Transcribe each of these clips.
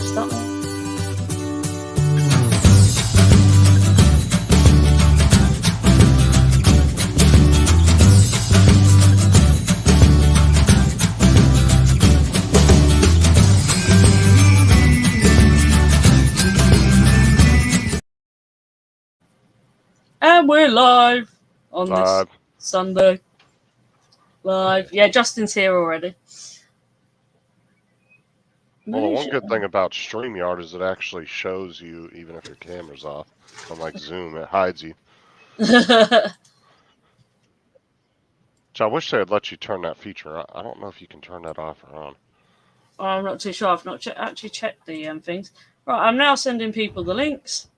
stuff. And we're live on this Sunday. Live. Yeah, Justin's here already. Well, the one good thing about StreamYard is it actually shows you even if your camera's off. Unlike Zoom, it hides you. Which I wish they had let you turn that feature on. I don't know if you can turn that off or on. I'm not too sure. I've not actually checked the things. Right, I'm now sending people the links.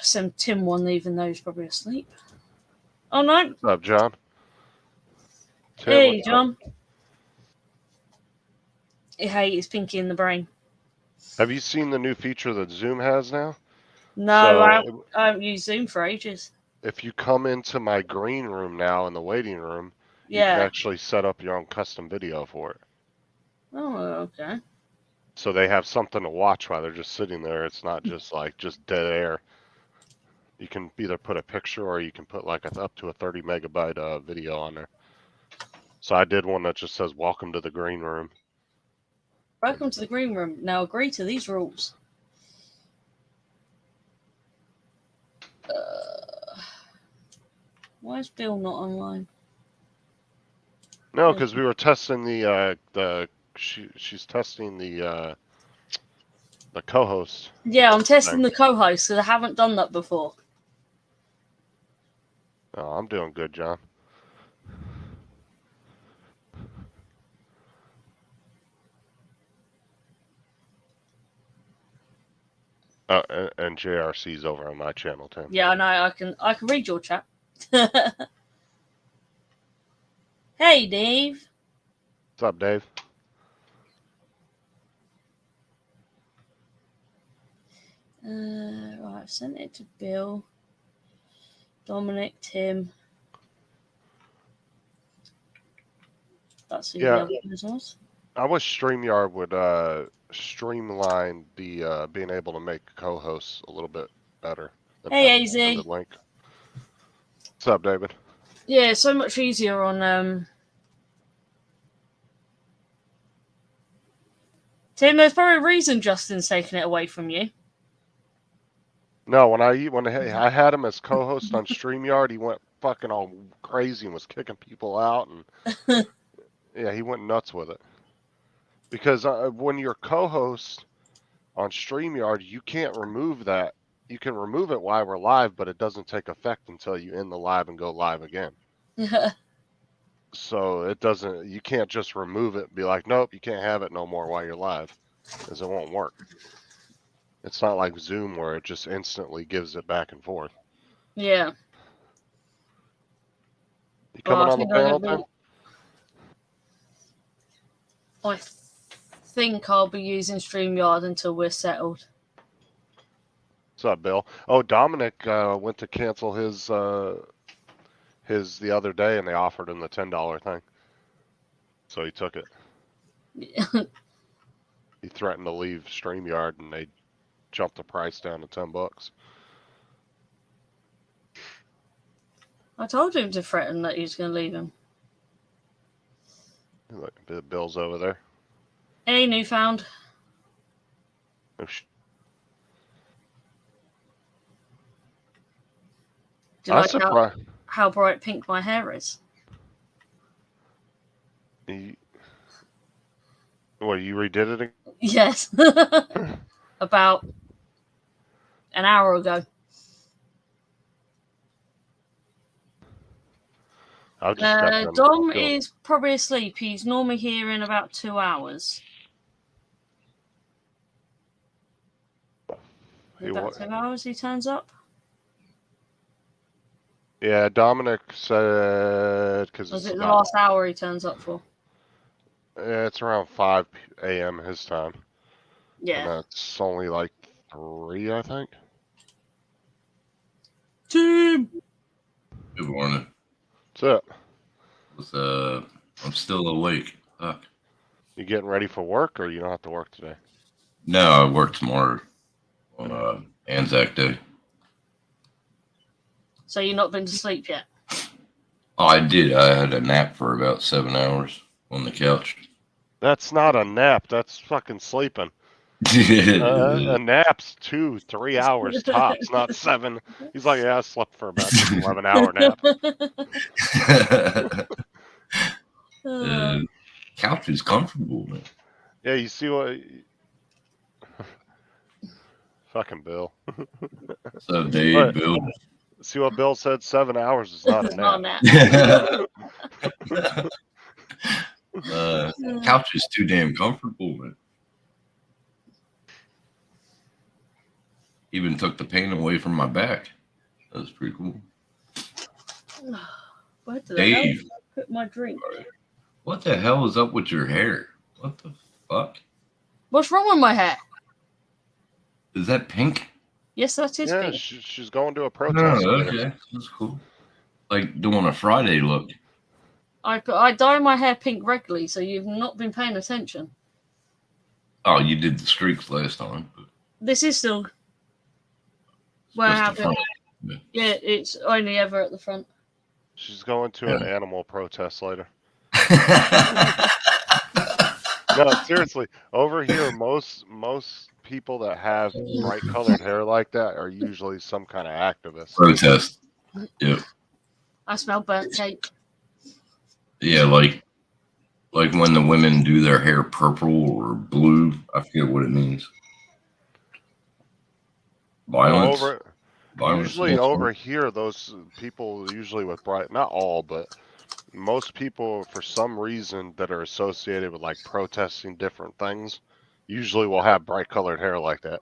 Send Tim one, even though he's probably asleep. Oh, no. What's up, John? Tim, hey, John. Hey, it's Pinky in the brain. Have you seen the new feature that Zoom has now? No, I haven't used Zoom for ages. If you come into my green room now in the waiting room, you can actually set up your own custom video for it. Oh, okay. So they have something to watch while they're just sitting there. It's not just like just dead air. You can either put a picture or you can put like up to a 30 megabyte video on there. So I did one that just says, "Welcome to the green room." Welcome to the green room. Now agree to these rules. Why is Bill not online? No, because we were testing she's testing the co-host. Yeah, I'm testing the co-host because I haven't done that before. Oh, I'm doing good, John. And JRC's over on my channel, Tim. Yeah, I know. I can read your chat. Hey, Dave. What's up, Dave? Right, I've sent it to Bill, Dominic, Tim. That's who the other was. I wish StreamYard would streamline the being able to make co-hosts a little bit better. Hey, AZ. Link. What's up, David? Yeah, it's so much easier on Tim, there's probably a reason Justin's taking it away from you. No, when I had him as co-host on StreamYard, he went fucking all crazy and was kicking people out, and yeah, he went nuts with it. Because when you're co-host on StreamYard, you can't remove that. You can remove it while we're live, but it doesn't take effect until you end the live and go live again. So it doesn't. You can't just remove it and be like, nope, you can't have it no more while you're live, because it won't work. It's not like Zoom where it just instantly gives it back and forth. Yeah. You coming on the panel, Tim? I think I'll be using StreamYard until we're settled. What's up, Bill? Oh, Dominic went to cancel his the other day, and they offered him the $10 thing, so he took it. He threatened to leave StreamYard, and they jumped the price down to $10. I told him to threaten that he was going to leave him. Look, Bill's over there. Hey, Newfound. Oh, Do you like how bright pink my hair is? You redid it again? Yes. About an hour ago. Dom is probably asleep. He's normally here in about 2 hours. About 2 hours he turns up? Yeah, Dominic said... Was it the last hour he turns up for? Yeah, it's around 5 a.m. his time. Yeah. And that's only like 3, I think. Tim! Good morning. What's up? I'm still awake. Fuck. You getting ready for work, or you don't have to work today? No, I work tomorrow on Anzac Day. So you've not been to sleep yet? Oh, I did. I had a nap for about 7 hours on the couch. That's not a nap. That's fucking sleeping. A nap's 2-3 hours tops, not 7. He's like, yeah, I slept for about an 11-hour nap. Couch is comfortable, man. Yeah, you see what? Fucking Bill. So Dave, But, Bill. see what Bill said? 7 hours is not a Not nap. Couch is too damn comfortable, man. Even took the pain away from my back. That was pretty cool. Where the Dave, hell did I put my drink? what the hell is up with your hair? What the fuck? What's wrong with my hair? Is that pink? Yes, that is Yeah, pink. she's going to a protest. Oh, okay. That's cool. Like doing a Friday look. I dye my hair pink regularly, so you've not been paying attention. Oh, you did the streaks last time. This is still where I have it. Yeah, it's only ever at the front. She's going to an animal protest later. Yeah. No, seriously. Over here, most people that have bright colored hair like that are usually some kind of activist. Protest. Yep. I smell burnt cake. Yeah, like when the women do their hair purple or blue. I forget what it means. Violence. Usually over here, those people usually with bright, not all, but most people for some reason that are associated with like protesting different things usually will have bright colored hair like that.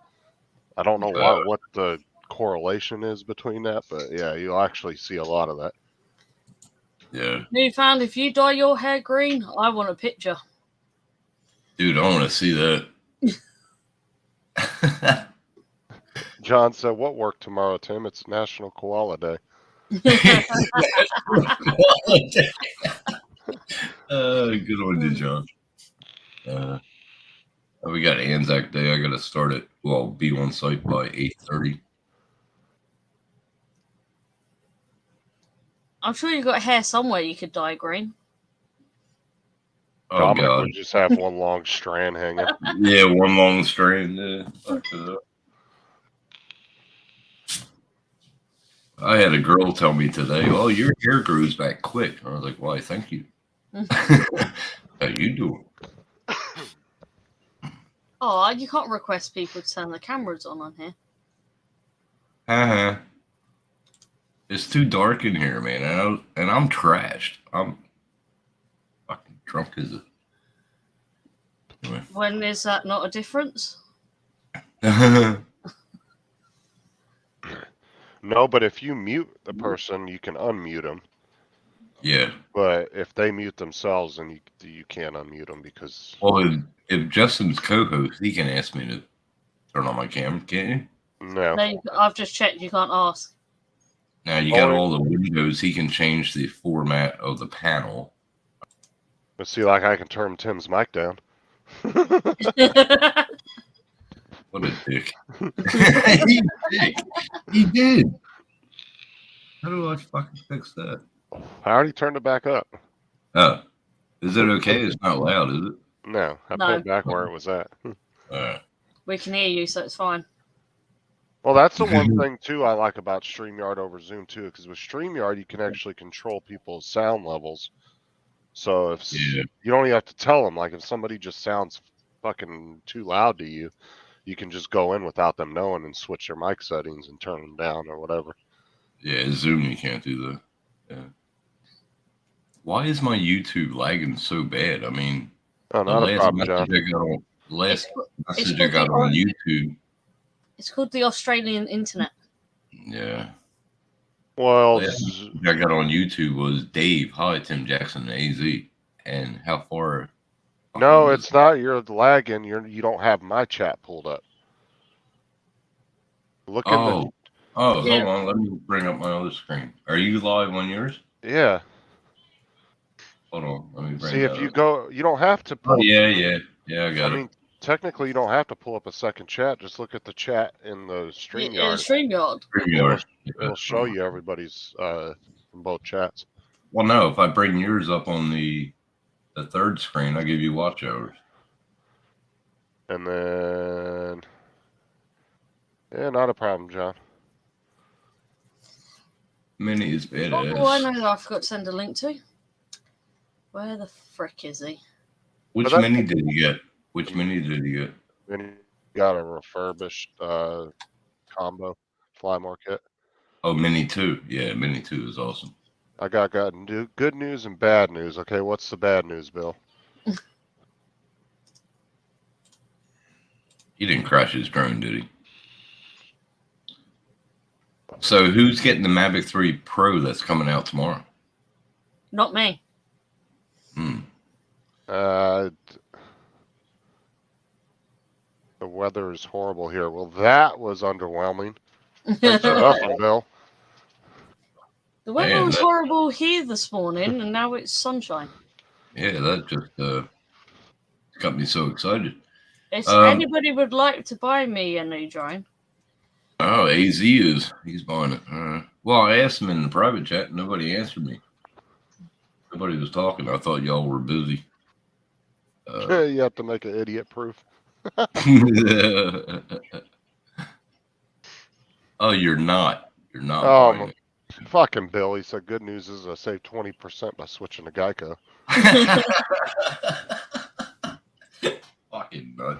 I don't know what the correlation is between that, but yeah, you'll actually see a lot of that. Yeah. Newfound, if you dye your hair green, I want a picture. Dude, I want to see that. John said, "What work tomorrow, Tim? It's National Koala Day." Good on you, John. We got Anzac Day. I got to start it. Well, be on site by 8:30. I'm sure you've got hair somewhere you could dye green. Oh, Dominic God. would just have one long strand hanging. Yeah, one long strand. Yeah. I had a girl tell me today, "Oh, your hair grows back quick." I was like, "Why? Thank you." How you doing? Oh, you can't request people to turn the cameras on here. It's too dark in here, man, and I'm trashed. I'm fucking drunk as a. Anyway. When is that not a difference? No, but if you mute the person, you can unmute them. Yeah. But if they mute themselves, then you can't unmute them because. Well, if Justin's co-host, he can ask me to turn on my camera, can't you? No. I've just checked. You can't ask. Now you got all the windows. He can change the format of the panel. But see, like I can turn Tim's mic down. What a dick. He did. How do I fucking fix that? I already turned it back up. Oh. Is it okay? It's not loud, is it? No, I put it back where it was at. We can hear you, so it's fine. Well, that's the one thing, too, I like about StreamYard over Zoom, too, because with StreamYard, you can actually control people's sound levels. So if you don't even have to tell them, like if somebody just sounds fucking too loud to you, you can just go in without them knowing and switch your mic settings and turn them down or whatever. Yeah, Zoom, you can't do that. Yeah. Why is my YouTube lagging so bad? I mean, not a problem, John. Last message I got on YouTube. It's called the Australian internet. Yeah. Well, last I got on YouTube was Dave, hi, Tim Jackson, AZ, and how far? No, it's not. You're lagging. You don't have my chat pulled up. Look in the. Hold on. Let me bring up my other screen. Are you live on yours? Yeah. Hold on. Let me bring See, if you go, you don't have to. Pull I got it. I mean, technically you don't have to pull up a second chat. Just look at the chat in the StreamYard. StreamYard. It'll show you everybody's from both chats. Well, no, if I bring yours up on the third screen, I give you watch hours. And then, yeah, not a problem, John. Minnie is badass. Oh, I know that I forgot to send a link to. Where the frick is he? Which mini did you get? Which mini did you get? Then you got a refurbished combo Flymore kit. Oh, Mini 2. Yeah, Mini 2 is awesome. I got good news and bad news. Okay, what's the bad news, Bill? He didn't crash his drone, did he? So who's getting the Mavic 3 Pro that's coming out tomorrow? Not me. The weather is horrible here. Well, that was underwhelming. Thanks for nothing, Bill. The weather was horrible here this morning, and now it's sunshine. Yeah, that just got me so excited. If anybody would like to buy me a new drone. Oh, he's buying it. Well, I asked him in the private chat, and nobody answered me. Nobody was talking. I thought y'all were busy. You have to make it idiot proof. Oh, you're not. You're not. Oh, fucking Bill. He said, good news is I saved 20% by switching to Geico. Fucking nut.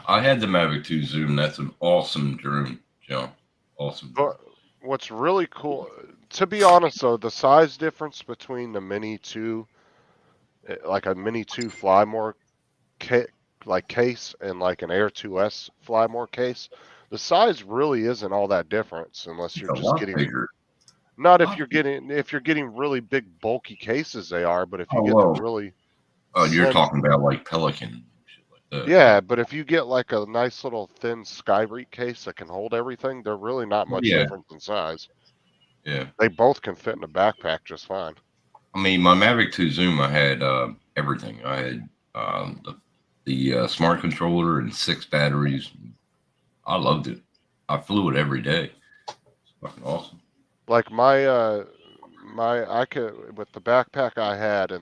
I had the Mavic 2 Zoom. That's an awesome drone, John. Awesome. But what's really cool, to be honest, though, the size difference between the Mini 2, like a Mini 2 Flymore case and like an Air 2S Flymore case, the size really isn't all that difference unless you're just getting bigger. Not if you're getting really big bulky cases, they are. But if you get the really, you're talking about like Pelican. Shit like that. Yeah, but if you get like a nice little thin Skyreach case that can hold everything, they're really not much different in size. Yeah, they both can fit in a backpack just fine. I mean, my Mavic 2 Zoom, I had everything. I had the smart controller and 6 batteries. I loved it. I flew it every day. It's fucking awesome. Like I could, with the backpack I had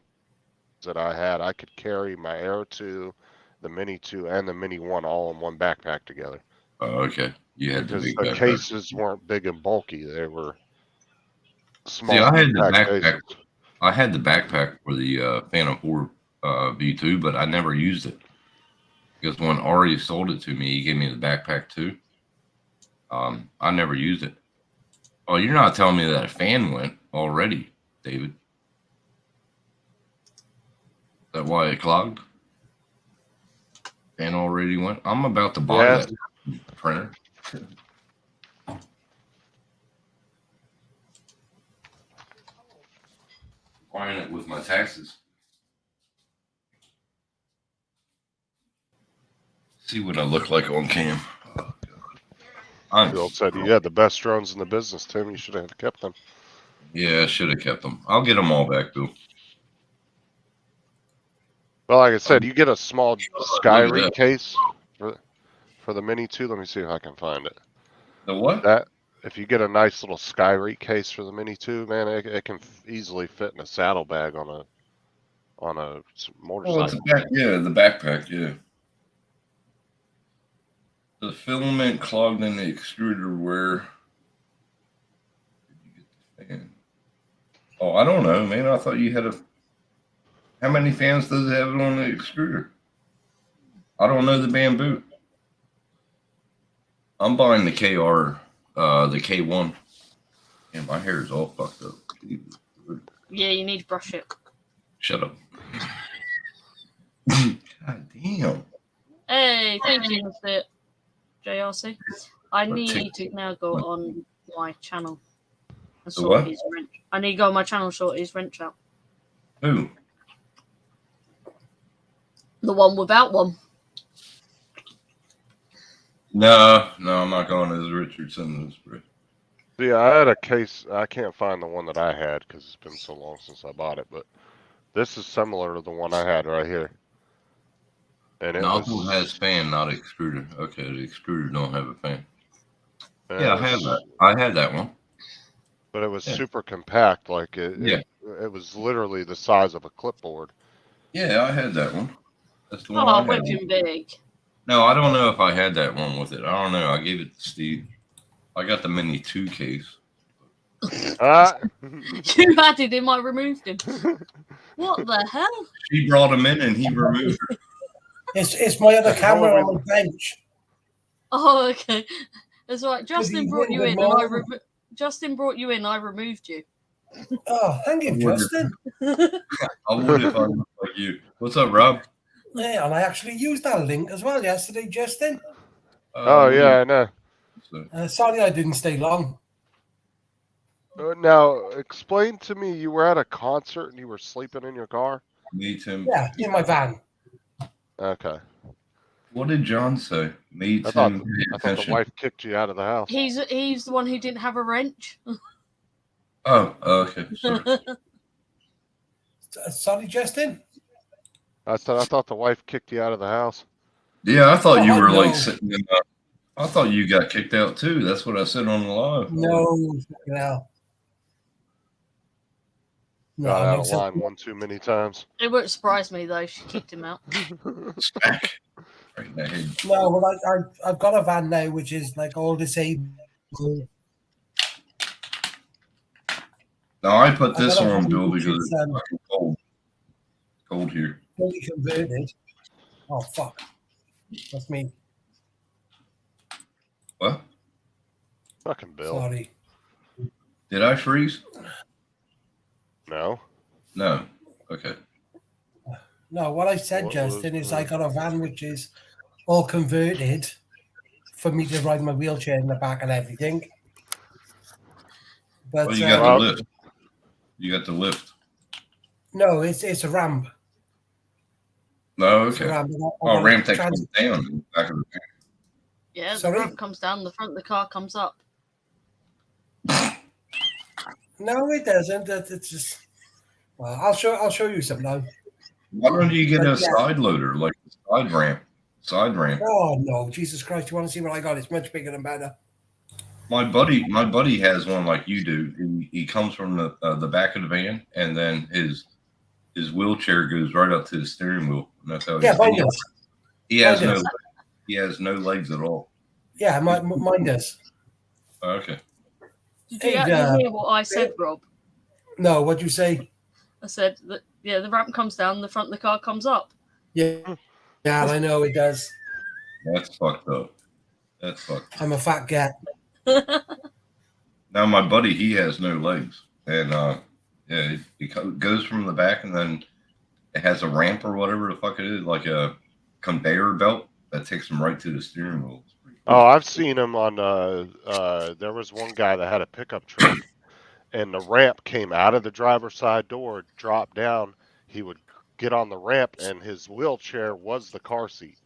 I could carry my Air 2, the Mini 2, and the Mini 1 all in one backpack together. Oh, okay. You had because the cases weren't big and bulky; they were small. See, I had the backpack. Cases. I had the backpack for the Phantom 4 V2, but I never used it because when Ari sold it to me, he gave me the backpack too. I never used it. Oh, you're not telling me that a fan went already, David? Is that why it clogged? Fan already went? I'm about to buy that printer. Buying it with my taxes. See what I look like on cam. Bill said you had the best drones in the business, Tim. You should have kept them. Yeah, I should have kept them. I'll get them all back, Bill. Well, like I said, you get a small Skyreach case for the Mini 2. Let me see if I can find it. The what? That if you get a nice little Skyreach case for the Mini 2, man, it can easily fit in a saddlebag on a motorcycle. Oh, it's the backpack, yeah. The filament clogged in the extruder where did you get the fan? Oh, I don't know, man. I thought you had how many fans does it have on the extruder? I don't know the bamboo. I'm buying the KR, the K1. And my hair is all fucked up. Yeah, you need to brush it. Shut up. God damn. Hey, thank you, Mr. JRC. I need to now go on my channel and sort his wrench. I need to go on my channel and sort his wrench out. Who? The one without one. No, I'm not going as Richardson. Yeah, I had a case. I can't find the one that I had because it's been so long since I bought it. But this is similar to the one I had right here. And it Nozzle was, has fan, not extruder. Okay, the extruder don't have a fan. and Yeah, it I have was, that. I had that one. but it was Yeah. super compact. Like Yeah. it was literally the size of a clipboard. Yeah, I had that one. That's the one Oh, I had. whipping big. No, I don't know if I had that one with it. I don't know. I gave it to Steve. I got the Mini 2 case. Ah. You added him, I removed him. What the hell? He brought him in and he removed her. It's my other How camera are on the bench. Oh, okay. That's right. Justin you brought you wouldn't in, and have Justin brought you in. I removed you. Oh, thank you, I wonder- Justin. I would if I looked like you. What's up, Rob? Yeah, and I actually used that link as well yesterday, Justin. Oh yeah, I know. Sorry I didn't stay long. Now explain to me. You were at a concert and you were sleeping in your car. Me too. Yeah, in my van. Okay. What did John say? Me I too. thought the wife kicked you out of the house. He's the one who didn't have a wrench. Oh, okay. Sorry. Sorry, Justin. I thought the wife kicked you out of the house. Yeah, I thought you Oh, were no. like sitting in. I thought you got kicked out too. That's what I said on the live. No. Got out of makes sense. line one too many times. It wouldn't surprise me though. She kicked him out. Smack. Right in the head. No, well, I've got a van now which is like all disabled. No, I put this I got a on, van Bill, which because is, it's fucking cold. Cold here. fully converted. Oh fuck. That's me. What? Fucking Bill. Sorry. Did I freeze? No. No. Okay. No, what I said, What Justin, was is the- I got a van which is all converted for me to ride my wheelchair in the back and everything. But Well, you got Rob- the lift. You got the lift. no, it's a ramp. No, It's a okay. ramp. Oh, ramp that Trans- comes down in the back of the van. Yeah, Sorry? the ramp comes down, the front of the car comes up. No, it doesn't. It's just. Well, I'll show you sometime. Why don't you get a Yeah. side loader, like a side ramp? Side ramp. Oh no, Jesus Christ! You want to see what I got? It's much bigger and better. My buddy has one like you do. He comes from the back of the van, and then his wheelchair goes right up to the steering wheel. And that's how Yeah, mine does. he has Mine no does. he has no legs at all. Yeah, mine does. Oh, okay. Did you Hey, actually hear what I said, Rob? No, what'd you say? I said that the ramp comes down, the front of the car comes up. Yeah, I know it does. That's fucked up. That's fucked. I'm a fat cat. Now my buddy, he has no legs, and yeah, it goes from the back, and then it has a ramp or whatever the fuck it is, like a conveyor belt that takes him right to the steering wheel. It's pretty cool. Oh, I've seen him on. There was one guy that had a pickup truck, and the ramp came out of the driver's side door, dropped down. He would get on the ramp, and his wheelchair was the car seat.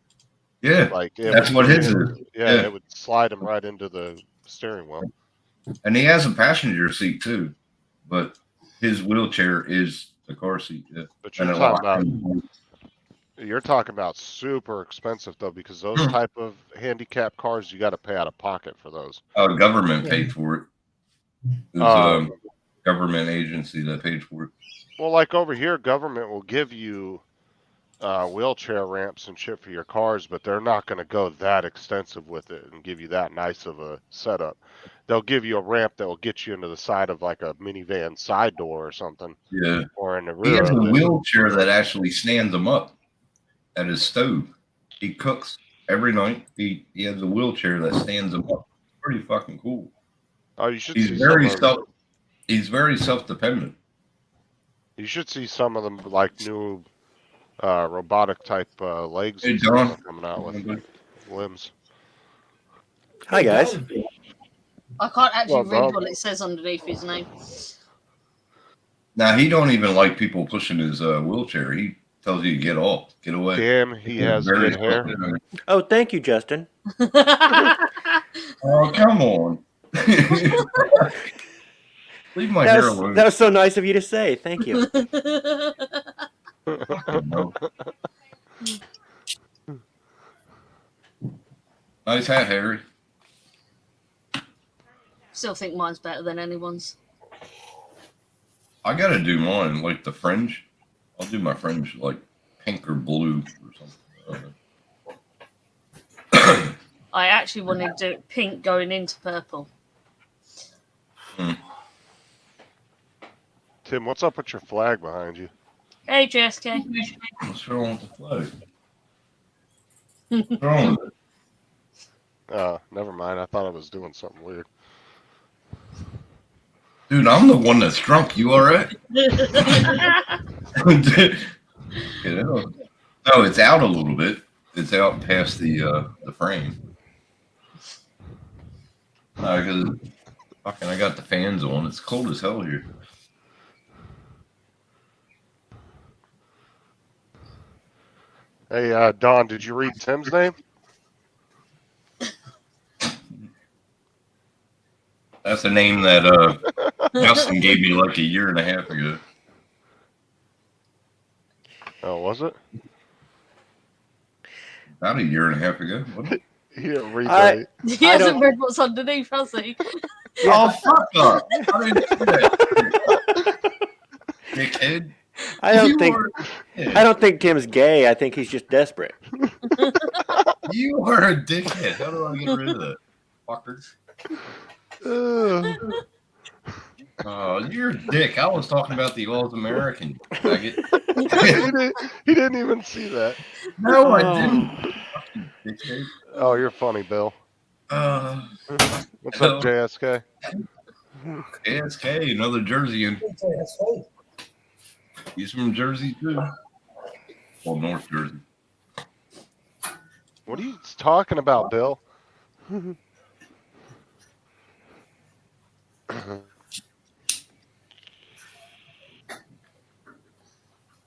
Yeah, Like that's what his is. Yeah, Yeah. it would slide him right into the steering wheel. And he has a passenger seat too, but his wheelchair is the car seat. Yeah. But And you're it talking locks about him. you're talking about super expensive though, because those type of handicap cars, you got to pay out of pocket for those. Government Yeah. paid for it. It was Um, a government agency that paid for it. Well, like over here, government will give you wheelchair ramps and shit for your cars, but they're not going to go that extensive with it and give you that nice of a setup. They'll give you a ramp that will get you into the side of like a minivan side door or something, Yeah. or in the He rear has a of it. wheelchair that actually stands him up at his stove. He cooks every night. He has a wheelchair that stands him up. It's pretty fucking cool. Oh, you should He's see very some of them. he's very self-dependent. You should see some of them like new robotic type legs Hey, and stuff Don. they're coming out with limbs. Hi guys. I can't actually Well, read Bob. what it says underneath his name. Now he don't even like people pushing his wheelchair. He tells you to get off, get away. Damn, he has Very good hair. self-dependent. Oh, thank you, Justin. Oh, come on. Leave my That hair was, alone. that was so nice of you to say. Thank you. Nice hat, Harry. Still think mine's better than anyone's. I gotta do mine like the fringe. I'll do my fringe like pink or blue or something. I actually wanted to do pink going into purple. Tim, what's up with your flag behind you? Hey, JSK. What's wrong with the flag? What's wrong with it? Never mind. I thought I was doing something weird. Dude, I'm the one that's drunk. You alright? You know? No, it's out a little bit. It's out past the frame. Because fucking, I got the fans on. It's cold as hell here. Hey, Don, did you read Tim's name? That's a name that Justin gave me like a year and a half ago. Oh, was it? About a year and a half ago. Wasn't it? He didn't read that. He hasn't read what's underneath, has he? Oh, fuck up. I didn't see that. Dickhead. I don't think Tim's gay. I think he's just desperate. You are a dickhead. How do I get rid of that? Fuckers. Oh, you're a dick. I was talking about the All-American. He didn't even see that. No, I didn't. Fucking dickhead. Oh, you're funny, Bill. What's up, JSK? JSK, another Jerseyan. He's from Jersey, too. Well, North Jersey. What are you talking about, Bill?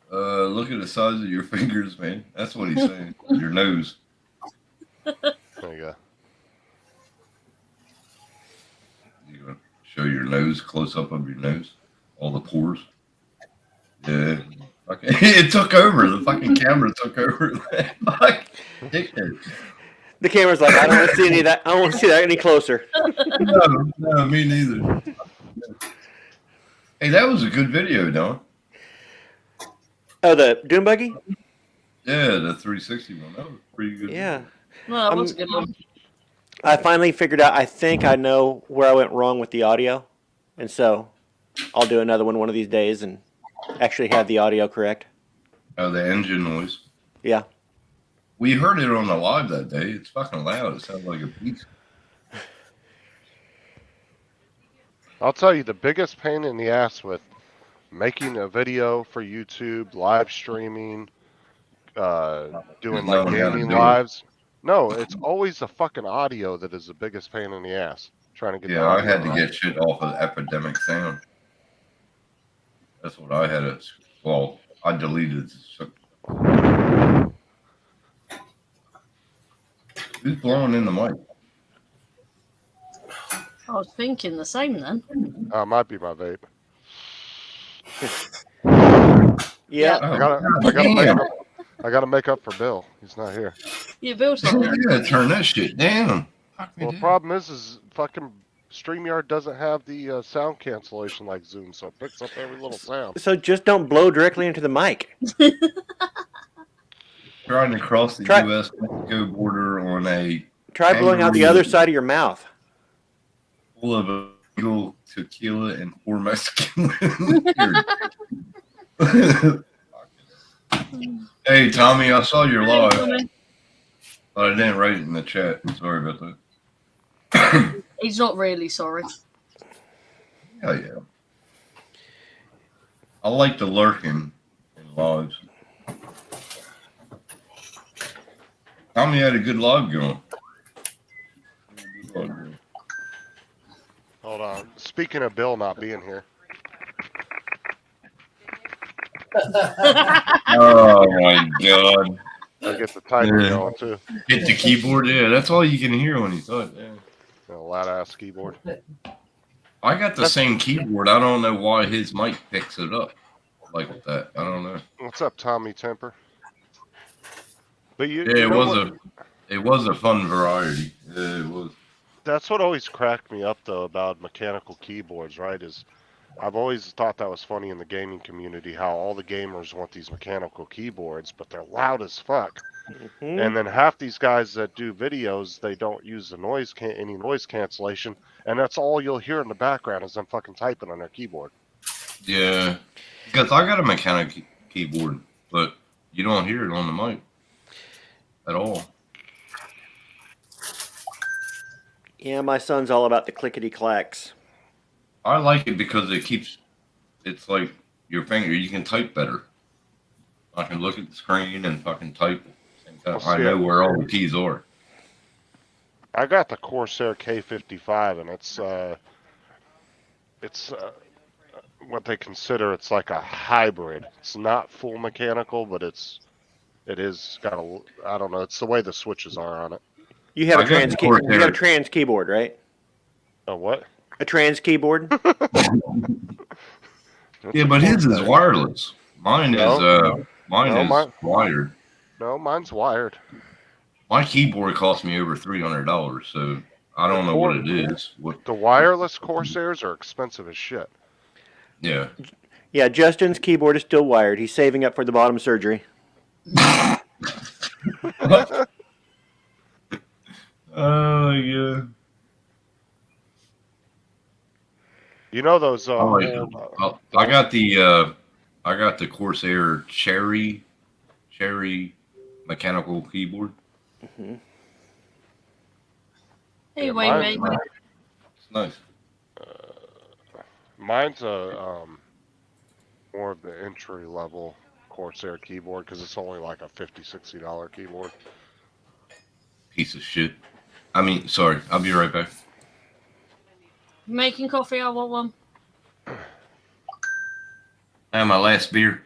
Look at the size of your fingers, man. That's what he's saying. Your nose. There you go. You gonna show your nose, close up of your nose, all the pores. Yeah. Okay. It took over. The fucking camera took over. Fuck. Dickhead. The camera's like, I don't want to see any of that. I don't want to see that any closer. No, me neither. Hey, that was a good video, Don. Oh, the Doom Buggy? Yeah, the 360 one. That was pretty good. Yeah. No, that was a good one. I finally figured out, I think I know where I went wrong with the audio. And so I'll do another one of these days and actually have the audio correct. Oh, the engine noise. Yeah. We heard it on the live that day. It's fucking loud. It sounds like a beast. I'll tell you, the biggest pain in the ass with making a video for YouTube, live streaming, doing like gaming lives. No, it's always the fucking audio that is the biggest pain in the ass. Trying to get. Yeah, I had to get shit off of Epidemic Sound. That's what I had to. Well, I deleted. Who's blowing in the mic? I was thinking the same then. Might be my vape. Yeah. I gotta make up for Bill. He's not here. You built You it. gotta turn that shit down. Well, the problem is fucking StreamYard doesn't have the sound cancellation like Zoom, so it picks up every little sound. So just don't blow directly into the mic. Trying to cross the U.S.-Mexico border on a Try blowing out the other side of your mouth. full of illegal tequila and 4 Mexican women. Hey, Tommy, I saw your live, but I didn't write it in the chat. Sorry about that. He's not really sorry. Oh, yeah. I like the lurking in lives. Tommy had a good live going. Hold on. Speaking of Bill not being here. Oh, my God. I get the title going, too. Hit the keyboard, yeah. That's all you can hear when he's on. Yeah. A loud-ass keyboard. I got the same keyboard. I don't know why his mic picks it up like that. I don't know. What's up, Tommy Temper? But you, Yeah, you it know was what, a It was a fun variety. It was. That's what always cracked me up though about mechanical keyboards, right? Is I've always thought that was funny in the gaming community how all the gamers want these mechanical keyboards, but they're loud as fuck. Mm-hmm. And then half these guys that do videos, they don't use the any noise cancellation, and that's all you'll hear in the background is them fucking typing on their keyboard. Yeah, because I got a mechanic keyboard, but you don't hear it on the mic at all. Yeah, my son's all about the clickety clacks. I like it because it's like your finger. You can type better. I can look at the screen and fucking type. I know where all the keys are. I got the Corsair K55, and it's what they consider it's like a hybrid. It's not full mechanical, but it is got a, I don't know. It's the way the switches are on it. You have a trans keyboard, right? A what? A trans keyboard. Yeah, but his is wireless. Mine is wired. No, mine's wired. My keyboard cost me over $300, so I don't know what it is. The wireless Corsairs are expensive as shit. Yeah. Yeah, Justin's keyboard is still wired. He's saving up for the bottom surgery. Oh, yeah. You know those I got the Corsair Cherry mechanical keyboard. Mm-hmm. Hey, Wayne, mate. It's nice. Mine's a more of the entry level Corsair keyboard because it's only like a $50-$60 keyboard. Piece of shit. I mean, sorry. I'll be right back. Making coffee, I want one. I have my last beer.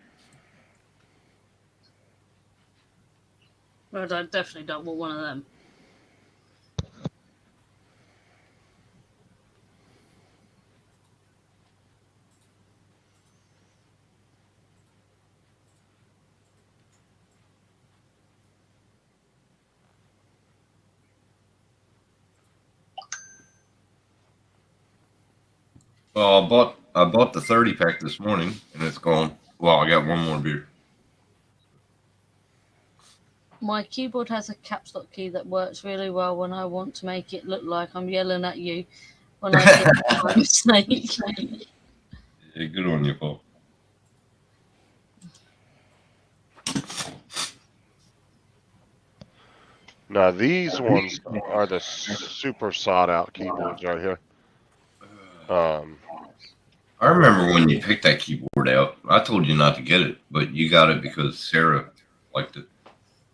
But I definitely don't want one of them. Well, I bought the 30-pack this morning, and it's gone. Well, I got one more beer. My keyboard has a caps lock key that works really well when I want to make it look like I'm yelling at you when I hit it by mistake. Yeah, good on you, Paul. Now these ones are the super sought out keyboards right here. I remember when you picked that keyboard out. I told you not to get it, but you got it because Sarah liked it.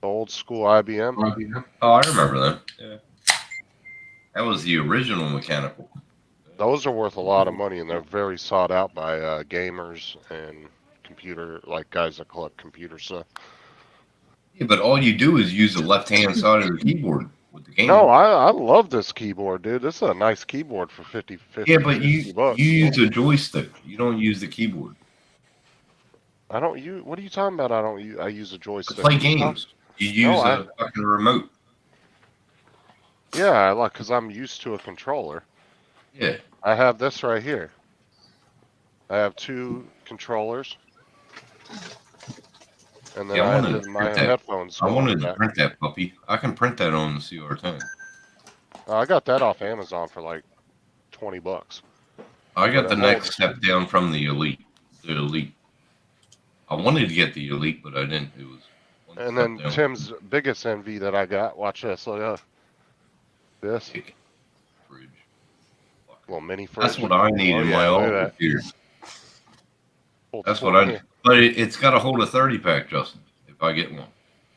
The old school IBM. Oh, I remember that. Yeah, that was the original mechanical. Those are worth a lot of money, and they're very sought out by gamers and guys that collect computer stuff. Yeah, but all you do is use the left-hand side of the keyboard with the game. No, I love this keyboard, dude. This is a nice keyboard for 50 Yeah, but you bucks. use a joystick. You don't use the keyboard. I don't use. What are you talking about? I use a joystick. To play games. You use a fucking remote. Yeah, because I'm used to a controller. Yeah. I have this right here. I have two controllers. And then I have my headphones. I wanted to print that puppy. I can print that on the CR10. I got that off Amazon for like $20. I got the next step down from the Elite. The Elite. I wanted to get the Elite, but I didn't. It was. And then Tim's biggest envy that I got. Watch this. Look at this. Fridge. Little mini fridge. That's what I need in my old computer. That's what I need. But it's got to hold a 30-pack, Justin, if I get one.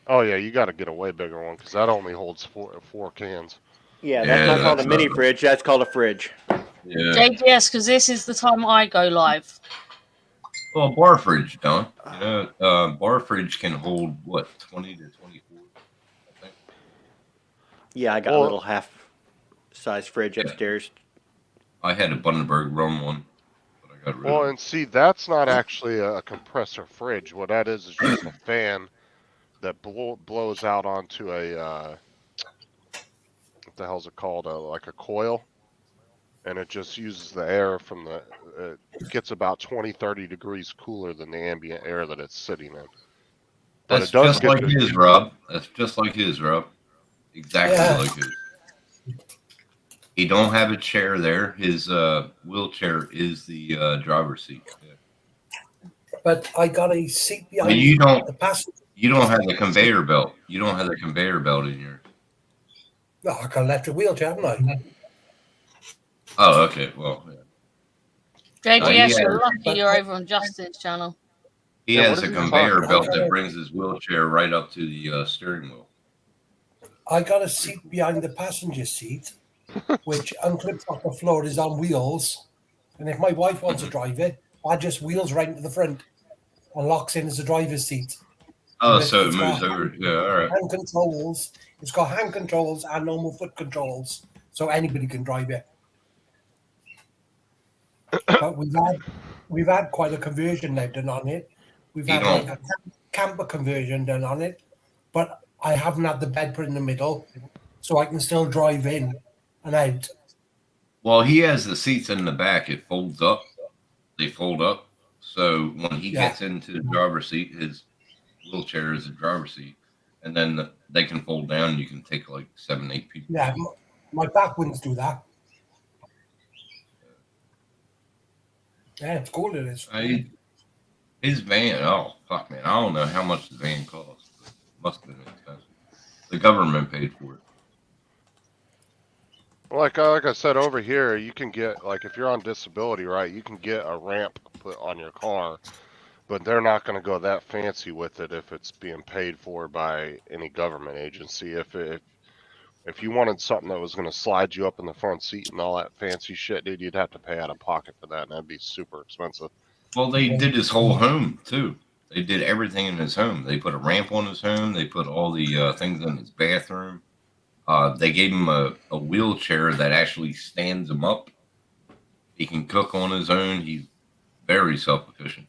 Oh, yeah, you got to get a way bigger one because that only holds four cans. Yeah, that's not called a mini fridge. That's called a fridge. Yeah. JDS, because this is the time I go live. Well, bar fridge, Don. Bar fridge can hold, what, 20 to 24, I think? Yeah, I got a little half-size fridge upstairs. I had a Bundaberg Rum one. And see, that's not actually a compressor fridge. What that is just a fan that blows out onto a the hell's it called? Like a coil, and it just uses the air from the. It gets about 20, 30 degrees cooler than the ambient air that it's sitting in. But That's it does just get like the, his, Rob. That's just like his, Rob. Exactly Yeah. like his. He don't have a chair there. His wheelchair is the driver's seat. Yeah. But I got a seat But behind you don't. the passenger. You don't have the conveyor belt. You don't have the conveyor belt in your. No, I got an electric wheelchair, haven't I? Oh, okay. Well, yeah. JGS, you're has- lucky you're over on Justin's channel. He Yeah, has what a are you conveyor talking belt about? that brings his wheelchair right up to the steering wheel. I got a seat behind the passenger seat, which unclips off the floor, is on wheels. And if my wife wants to drive it, I just wheels right into the front and locks in as a driver's seat. Oh, But so it it's moves got over. Yeah, all right. hand controls. It's got hand controls and normal foot controls, so anybody can drive it. But we've had quite a conversion now done on it. We've You had don't- like a camper conversion done on it, but I haven't had the bed put in the middle, so I can still drive in and out. Well, he has the seats in the back. It folds up. They fold up. So when he Yeah. gets into the driver's seat, his wheelchair is the driver's seat. And then they can fold down. You can take like 7, 8 people. Yeah, my back wouldn't do that. Yeah, it's cool. It is. His van, oh, fuck, man. I don't know how much the van cost. But it must have been expensive. The government paid for it. like I said over here, you can get, like, if you're on disability, right, you can get a ramp put on your car, but they're not going to go that fancy with it if it's being paid for by any government agency. If you wanted something that was going to slide you up in the front seat and all that fancy shit, dude, you'd have to pay out of pocket for that, and that'd be super expensive. Well, they did his whole home, too. They did everything in his home. They put a ramp on his home. They put all the things in his bathroom. They gave him a wheelchair that actually stands him up. He can cook on his own. He's very self-sufficient.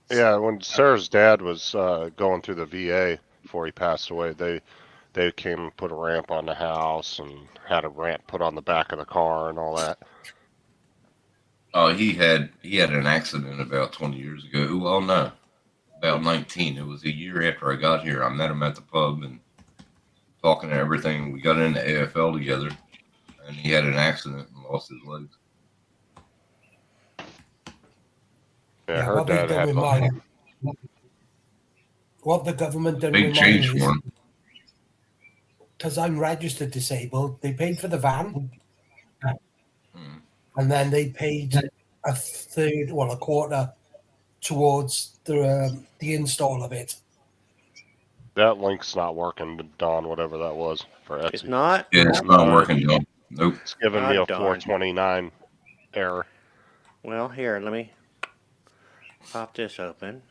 Yeah, when Sarah's dad was going through the VA before he passed away, they came and put a ramp on the house and had a ramp put on the back of the car and all that. Oh, he had an accident about 20 years ago. Well, no, about 19. It was a year after I got here. I met him at the pub and talking and everything. We got into AFL together, and he had an accident and lost his legs. Yeah, her what they've dad done had with mine, what the government done Big with mine change is, for him. because I'm registered disabled, they paid for the van, Hmm. and then they paid a third, well, a quarter towards the install of it. That link's not working, Don, whatever that was for It's Etsy. not. Yeah, it's not working, John. Nope. It's giving me Ah, a darn. 429 error. Well, here, let me pop this open.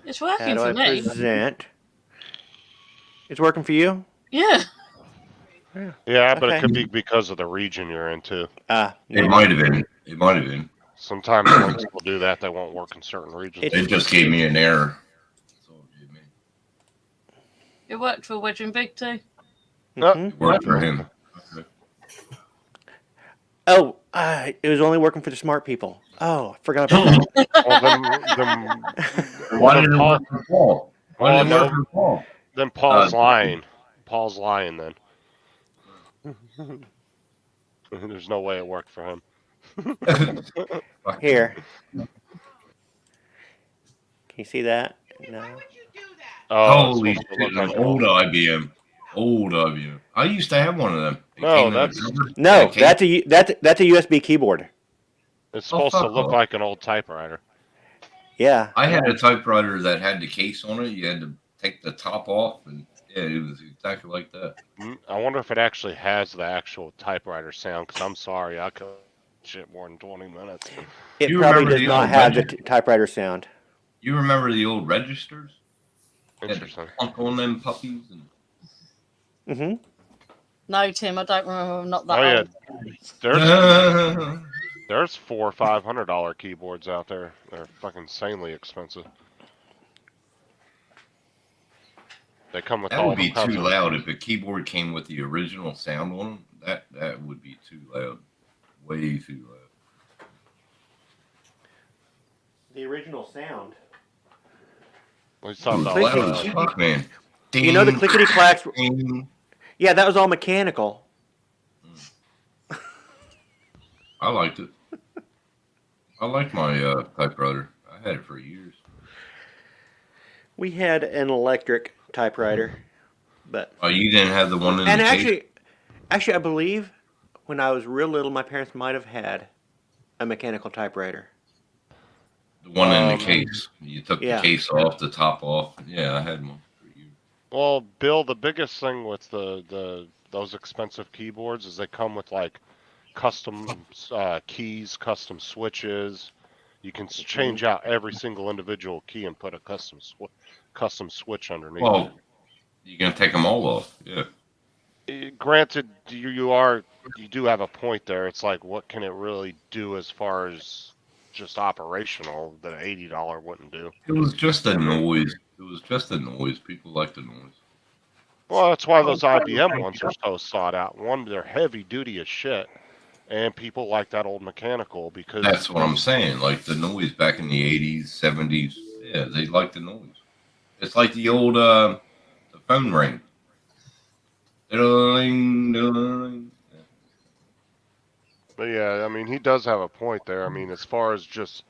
It's How working do for I me. present? It's working for you? Yeah. Yeah, but Okay. it could be because of the region you're in, too. It might have been. It might have been. Sometimes links will do that. They won't work in certain regions. It just gave me an error. That's all it gave me. It worked for Wedge and Big too. Mhm. It worked for him. Okay. Oh, it was only working for the smart people. Oh, I forgot about that. Well, then Why did it work for Paul? Why did it Oh, work for Paul? then Paul's lying. Paul's lying then. There's no way it worked for him. Here. Can you see that? No. Oh, Holy it's supposed to shit, look an like old IBM. Old IBM. I used to have one of them. It No, came in a that's- cover. No, It came- that's a USB keyboard. It's supposed to fuck look off. like an old typewriter. Yeah. I had a typewriter that had the case on it. You had to take the top off, and yeah, it was exactly like that. I wonder if it actually has the actual typewriter sound, because I'm sorry, I could shit more than 20 minutes. It You probably remember does the not old have the budget? typewriter sound. You remember the old registers? Had Interesting. to plunk on them puppies. And... Mm-hmm. No, Tim, I don't remember. I'm not that Oh, yeah. old. There's $400 or $500 keyboards out there. They're fucking insanely expensive. They come with That all would be kinds too of. loud if a keyboard came with the original sound on them. That would be too loud, way too loud. The original sound. He's talking about Loud loud. as fuck, man. You know the Ding, clickety clacks. ding. Yeah, that was all mechanical. I liked it. I liked my typewriter. I had it for years. We had an electric typewriter, but Oh, you didn't have the one in and the case? actually, I believe when I was real little, my parents might have had a mechanical typewriter. The one in the case. You took Yeah. the case off, the top off. Yeah, I had one for years. Well, Bill, the biggest thing with those expensive keyboards is they come with like custom keys, custom switches. You can change out every single individual key and put a custom switch underneath it. Well, you can take them all off. Yeah. Granted, you do have a point there. It's like, what can it really do as far as just operational that an $80 wouldn't do? It was just a noise. It was just a noise. People like the noise. Well, that's why those IBM ones are so sought out. One, they're heavy duty as shit, and people like that old mechanical because That's what I'm saying. Like the noise back in the 80s, 70s. Yeah, they like the noise. It's like the old the phone ring. Ding, ding. But yeah, I mean, he does have a point there. I mean, as far as just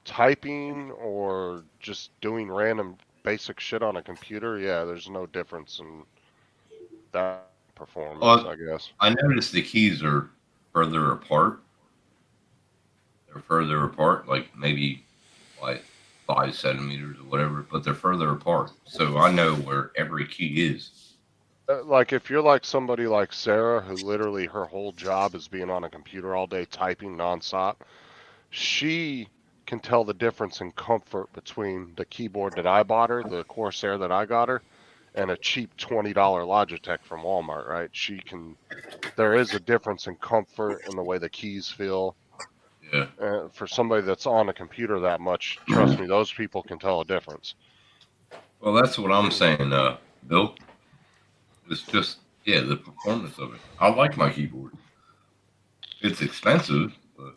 typing or just doing random basic shit on a computer, yeah, there's no difference in that performance, I guess. I noticed the keys are further apart. They're further apart, like maybe like 5 centimeters or whatever, but they're further apart. So I know where every key is. Like if you're like somebody like Sarah, who literally her whole job is being on a computer all day typing nonstop, she can tell the difference in comfort between the keyboard that I bought her, the Corsair that I got her, and a cheap $20 Logitech from Walmart, right? There is a difference in comfort and the way the keys feel. Yeah. For somebody that's on a computer that much, trust me, those people can tell a difference. Well, that's what I'm saying, Bill. It's just, yeah, the performance of it. I like my keyboard. It's expensive, but.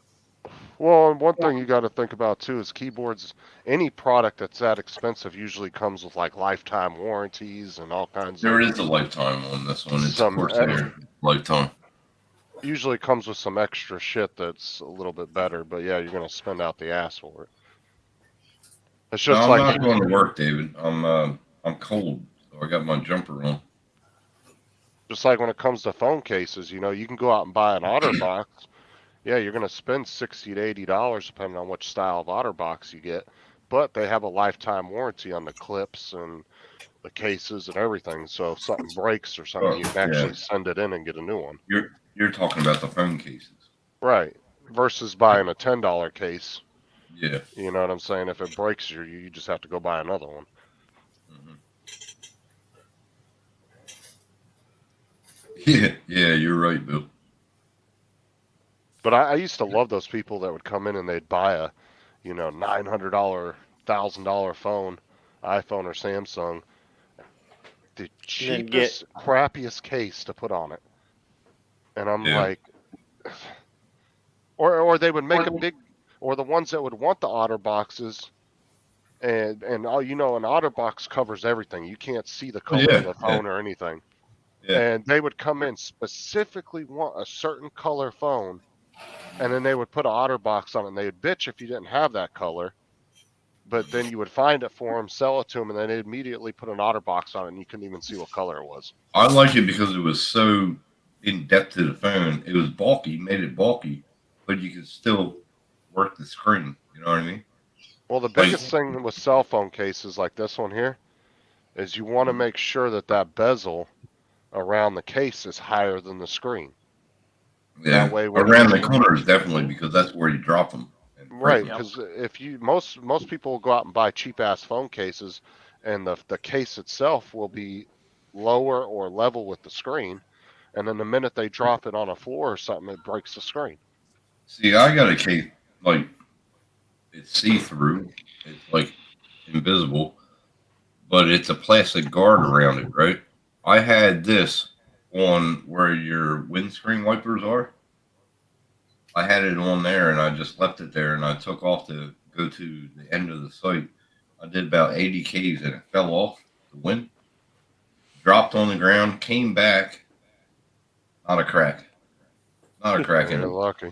Well, and one thing you got to think about too is keyboards. Any product that's that expensive usually comes with like lifetime warranties and all kinds There of. is a lifetime on this one. It's Some Corsair lifetime. Usually comes with some extra shit that's a little bit better, but yeah, you're gonna spend out the ass for it. It's just No, I'm like not going to work, David. I'm cold, so I got my jumper on. just like when it comes to phone cases, you can go out and buy an OtterBox. Yeah, you're gonna spend $60 to $80 depending on which style of OtterBox you get, but they have a lifetime warranty on the clips and the cases and everything. So if something breaks or something, you can actually send it in and get a new one. You're talking about the phone cases, right? Versus buying a $10 case. Yeah. You know what I'm saying? If it breaks you just have to go buy another one. Mm-hmm. Yeah, you're right, Bill. But I used to love those people that would come in and they'd buy a, $900, $1,000 phone, iPhone or Samsung, the cheapest, crappiest case to put on it. And I'm like, or they would make a big, or the ones that would want the OtterBoxes, and an OtterBox covers everything. You can't see the color of the phone or anything. Yeah. And they would come in specifically want a certain color phone, and then they would put an OtterBox on it, and they would bitch if you didn't have that color. But then you would find it for them, sell it to them, and then they'd immediately put an OtterBox on it, and you couldn't even see what color it was. I like it because it was so in depth to the phone. It was bulky, made it bulky, but you could still work the screen. You know what I mean? Well, the biggest thing with cell phone cases like this one here is you want to make sure that bezel around the case is higher than the screen. Yeah, that way around the corners definitely, because that's where you drop them. Right, because if most people will go out and buy cheap ass phone cases, and the case itself will be lower or level with the screen, and then the minute they drop it on a floor or something, it breaks the screen. See, I got a case like it's see through, it's like invisible, but it's a plastic guard around it, right? I had this on where your windscreen wipers are. I had it on there, and I just left it there, and I took off to go to the end of the site. I did about 80 Ks, and it fell off the wind, dropped on the ground, came back, not a crack. Not a crack in You're it. lucky.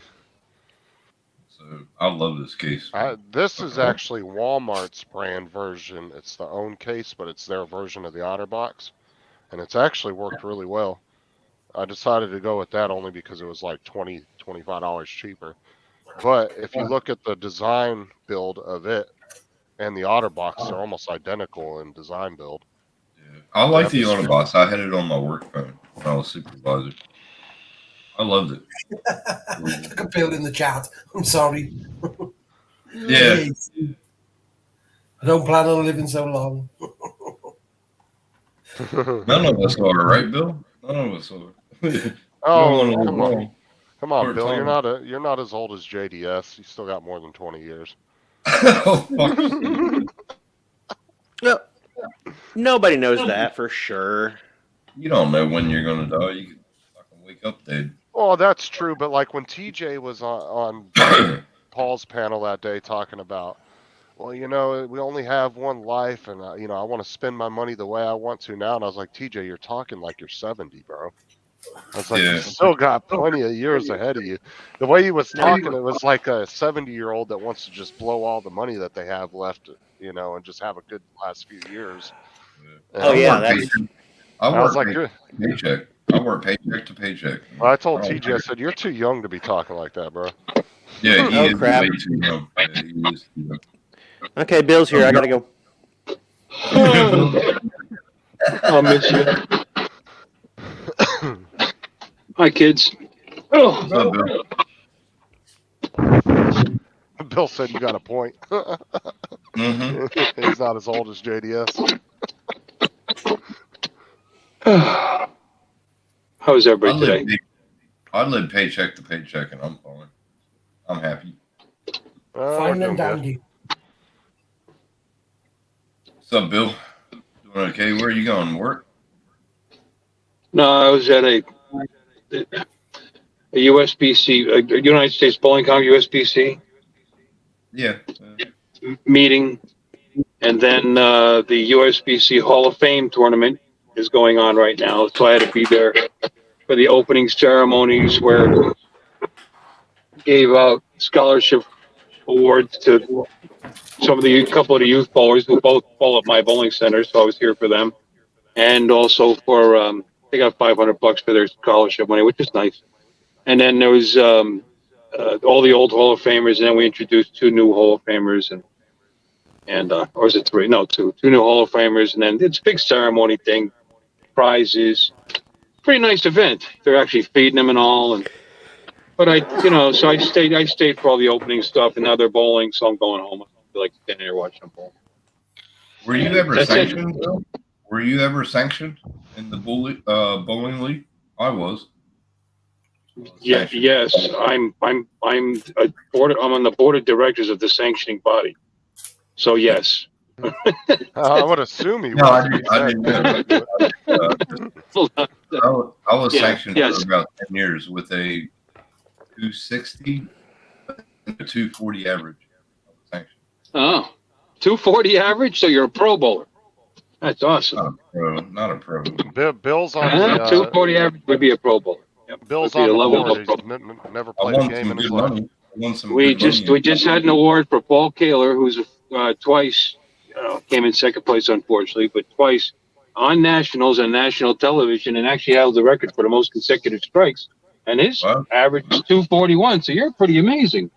So I love this case. This is actually Walmart's brand version. It's the own case, but it's their version of the OtterBox, and it's actually worked really well. I decided to go with that only because it was like $20, $25 cheaper. But if you look at the design build of it and the OtterBox, they're almost identical in design build. Yeah. I like the OtterBox. I had it on my work phone when I was supervisor. I loved it. Look at Bill in the chat. I'm sorry. Yeah. I don't plan on living so long. None of us are, right, Bill? None of us are. Oh, come on, Bill. You're not as old as JDS. You still got more than 20 years. Oh, fuck. No, nobody knows that for sure. You don't know when you're gonna die. You can fucking wake up dead. Oh, that's true. But like when TJ was on Paul's panel that day talking about, well, you know, we only have one life, and you know, I want to spend my money the way I want to now. And I was like, TJ, you're talking like you're 70, bro. I was like, you still got plenty of years ahead of you. The way he was talking, it was like a 70-year-old that wants to just blow all the money that they have left, you know, and just have a good last few years. Oh, yeah. I was like, paycheck. I work paycheck to paycheck. Well, I told TJ, I said, you're too young to be talking like that, bro. Yeah, he is crap. way too young. Yeah, he is too young. Okay, Bill's here. I gotta go. I'll miss you. Hi, kids. Oh, What's up, Bill? Bill said you got a point. Mm-hmm. He's not as old as JDS. how is everybody today? I live paycheck to paycheck, and I'm fine. I'm happy. Fine and dandy. What's up, Bill? Doing okay? Where are you going? Work? No, I was at a USBC, a United States Bowling Company USBC Yeah. meeting, and then the USBC Hall of Fame tournament is going on right now. So I had to be there for the opening ceremonies where gave out scholarship awards to couple of the youth bowlers who both bowl at my bowling center. So I was here for them, and also for they got $500 for their scholarship money, which is nice. And then there was all the old Hall of Famers, and then we introduced two new Hall of Famers, and or was it three? No, two new Hall of Famers, and then it's a big ceremony thing, prizes, pretty nice event. They're actually feeding them and all, but I stayed for all the opening stuff, and now they're bowling, so I'm going home. I feel like standing there watching them bowl. Were you ever sanctioned, Bill? Were you ever sanctioned in the bowling league? I was. Yeah, yes, I'm on the board of directors of the sanctioning body. So yes. I would assume he No, was. I didn't know. I was sanctioned for about 10 years with a 260 and a 240 average. I was sanctioned. Oh, 240 average? So you're a pro bowler. That's awesome. Not a pro. Bill's on 240 average would be a pro bowler. Yep. Bill's on the board. He's never played a game in his life. We just had an award for Paul Kaler, who's twice came in second place, unfortunately, but twice on nationals and national television, and actually held the record for the most consecutive strikes. And his average is 241. So you're pretty amazing.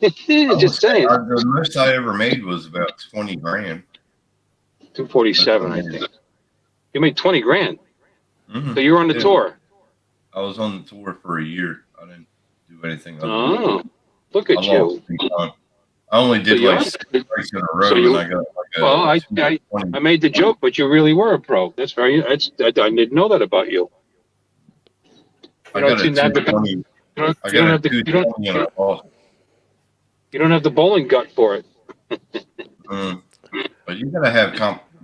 Just saying. The most I ever made was about 20 grand. 247, I think. You made 20 grand. Mm-hmm. So you were on the tour. I was on the tour for a year. I didn't do anything else. Oh, look at you. I only did like 6 strikes in a row, and I got like I made the joke, but you really were a pro. That's very. I didn't know that about you. I got a 220. I got a 220 and I lost. You don't have the bowling gut for it. But you gotta have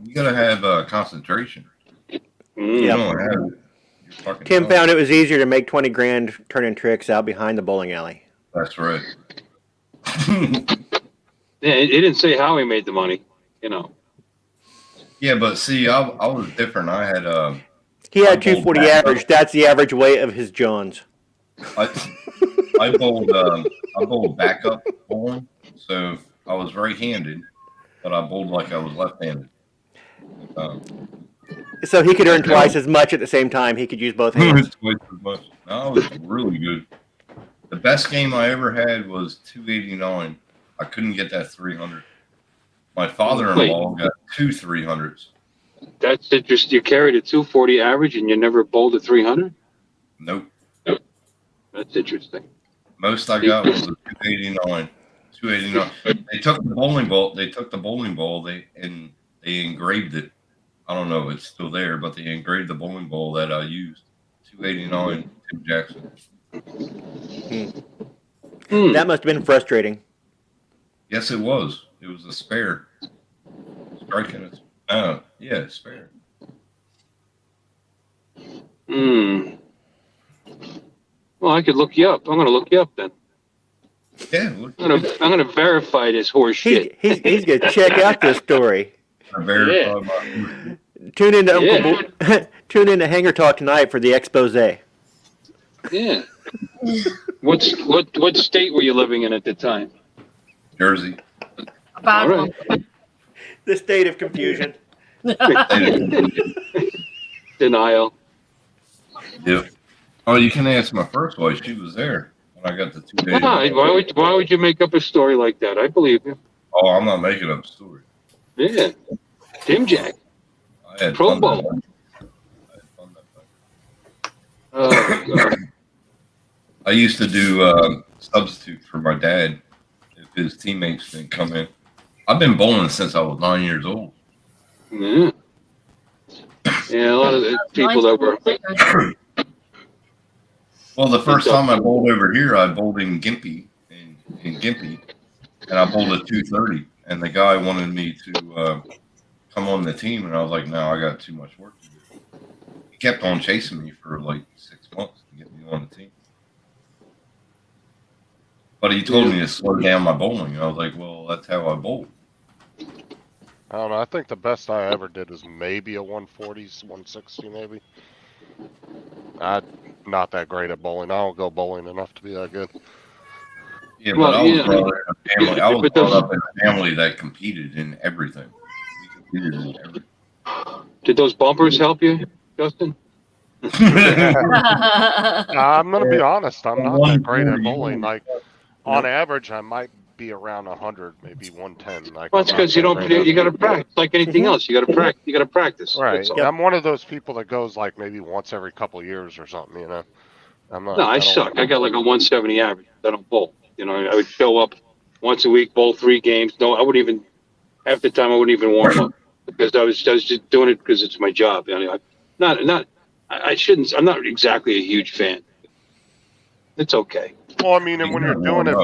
You gotta have concentration. You Yeah. don't have it. You're fucking Tim done. found it was easier to make 20 grand turning tricks out behind the bowling alley. That's right. Yeah, it didn't say how he made the money, you know. Yeah, but see, I was different. I had He had I bowled 240 back average. up. That's the average weight of his Johns. I bowled backup bowling, so I was right-handed, but I bowled like I was left-handed. So he could earn twice as much at the same time. He could use both hands. Twice as much. No, I was really good. The best game I ever had was 289. I couldn't get that 300. My father-in-law got 2 300s. That's interesting. You carried a 240 average and you never bowled a 300? Nope. That's interesting. Most I got was a 289. 289. They took the bowling ball. They engraved it. I don't know if it's still there, but they engraved the bowling ball that I used. 289 Tim Jackson. That must have been frustrating. Yes, it was. It was a spare. Striking it. Yeah, spare. Well, I could look you up. I'm going to look you up then. Yeah. I'm going to verify this horse shit. He's going to check out this story. I verified my. Tune into tune into Hanger Talk tonight for the expose. Yeah. What state were you living in at the time? Jersey. Bad All right. one. The state of confusion. Denial. Yep. Oh, you can ask my first wife. She was there when I got the 2 days. Why would you make up a story like that? I believe you. Oh, I'm not making up a story. Yeah. Tim Jack. I had Pro fun Bowl. that night. I had fun that night. Oh, God. I used to do substitute for my dad if his teammates didn't come in. I've been bowling since I was 9 years old. Yeah. Yeah, a lot of the people that were. Well, the first time I bowled over here, I bowled in Gimpy, and I bowled a 230. And the guy wanted me to come on the team, and I was like, no, I got too much work to do. He kept on chasing me for like 6 months to get me on the team. But he told me to slow down my bowling, and I was like, well, that's how I bowl. I don't know. I think the best I ever did was maybe a 140, 160 maybe. I'm not that great at bowling. I don't go bowling enough to be that good. Yeah, but I was brought up in a family. I was brought up in a family that competed in everything. We competed in everything. Did those bumpers help you, Justin? I'm gonna be honest. I'm not that great at bowling. Like on average, I might be around 100, maybe 110. Like, well, it's because you don't. You got to practice like anything else. You got to practice. You got to practice. Right. I'm one of those people that goes like maybe once every couple of years or something. You know. I'm not. No, I suck. I got like a 170 average. I don't bowl. You know, I would show up once a week, bowl 3 games. No, I wouldn't even. Half the time, I wouldn't even warm up because I was just doing it because it's my job. You know, I shouldn't. I'm not exactly a huge fan. It's okay. Well, I mean, and when you're doing it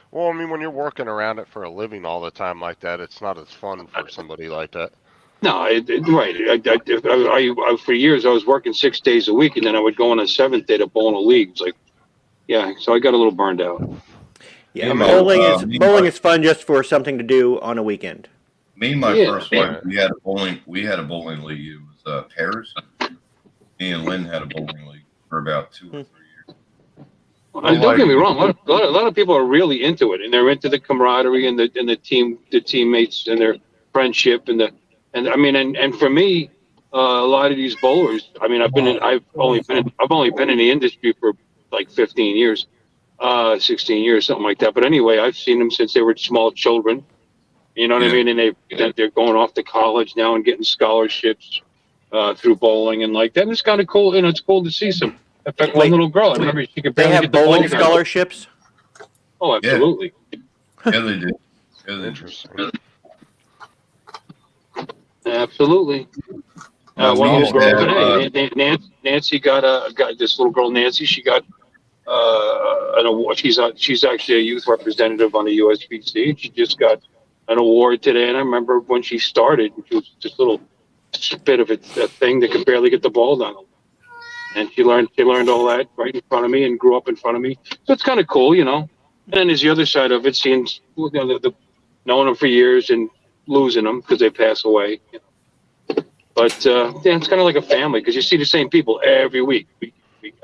when you're working around it for a living all the time like that, it's not as fun for somebody like that. No, right. I for years I was working 6 days a week, and then I would go on a 7th day to bowl in a league. It's like, yeah. So I got a little burned out. Yeah, bowling is fun just for something to do on a weekend. Me and my first wife, we had a bowling league. It was Paris. Me and Lynn had a bowling league for about 2 or 3 years. Don't get me wrong. A lot of people are really into it, and they're into the camaraderie and the teammates and their friendship and for me, a lot of these bowlers. I mean, I've only been in the industry for like 15 years, 16 years, something like that. But anyway, I've seen them since they were small children. You know what I mean? And they're going off to college now and getting scholarships through bowling and like that. And it's kind of cool. You know, it's cool to see some. In fact, one little girl, I remember she could barely They have get the bowling ball scholarships? Oh, absolutely. Yeah, they do. Yeah, interesting. Absolutely. One little girl today, Nancy got this little girl, Nancy. She got an award. She's actually a youth representative on the USBC. She just got an award today, and I remember when she started, she was just a little bit of a thing that could barely get the ball down. And she learned all that right in front of me and grew up in front of me. So it's kind of cool, you know. And then there's the other side of it, seeing knowing them for years and losing them because they pass away. You know. But yeah, it's kind of like a family because you see the same people every week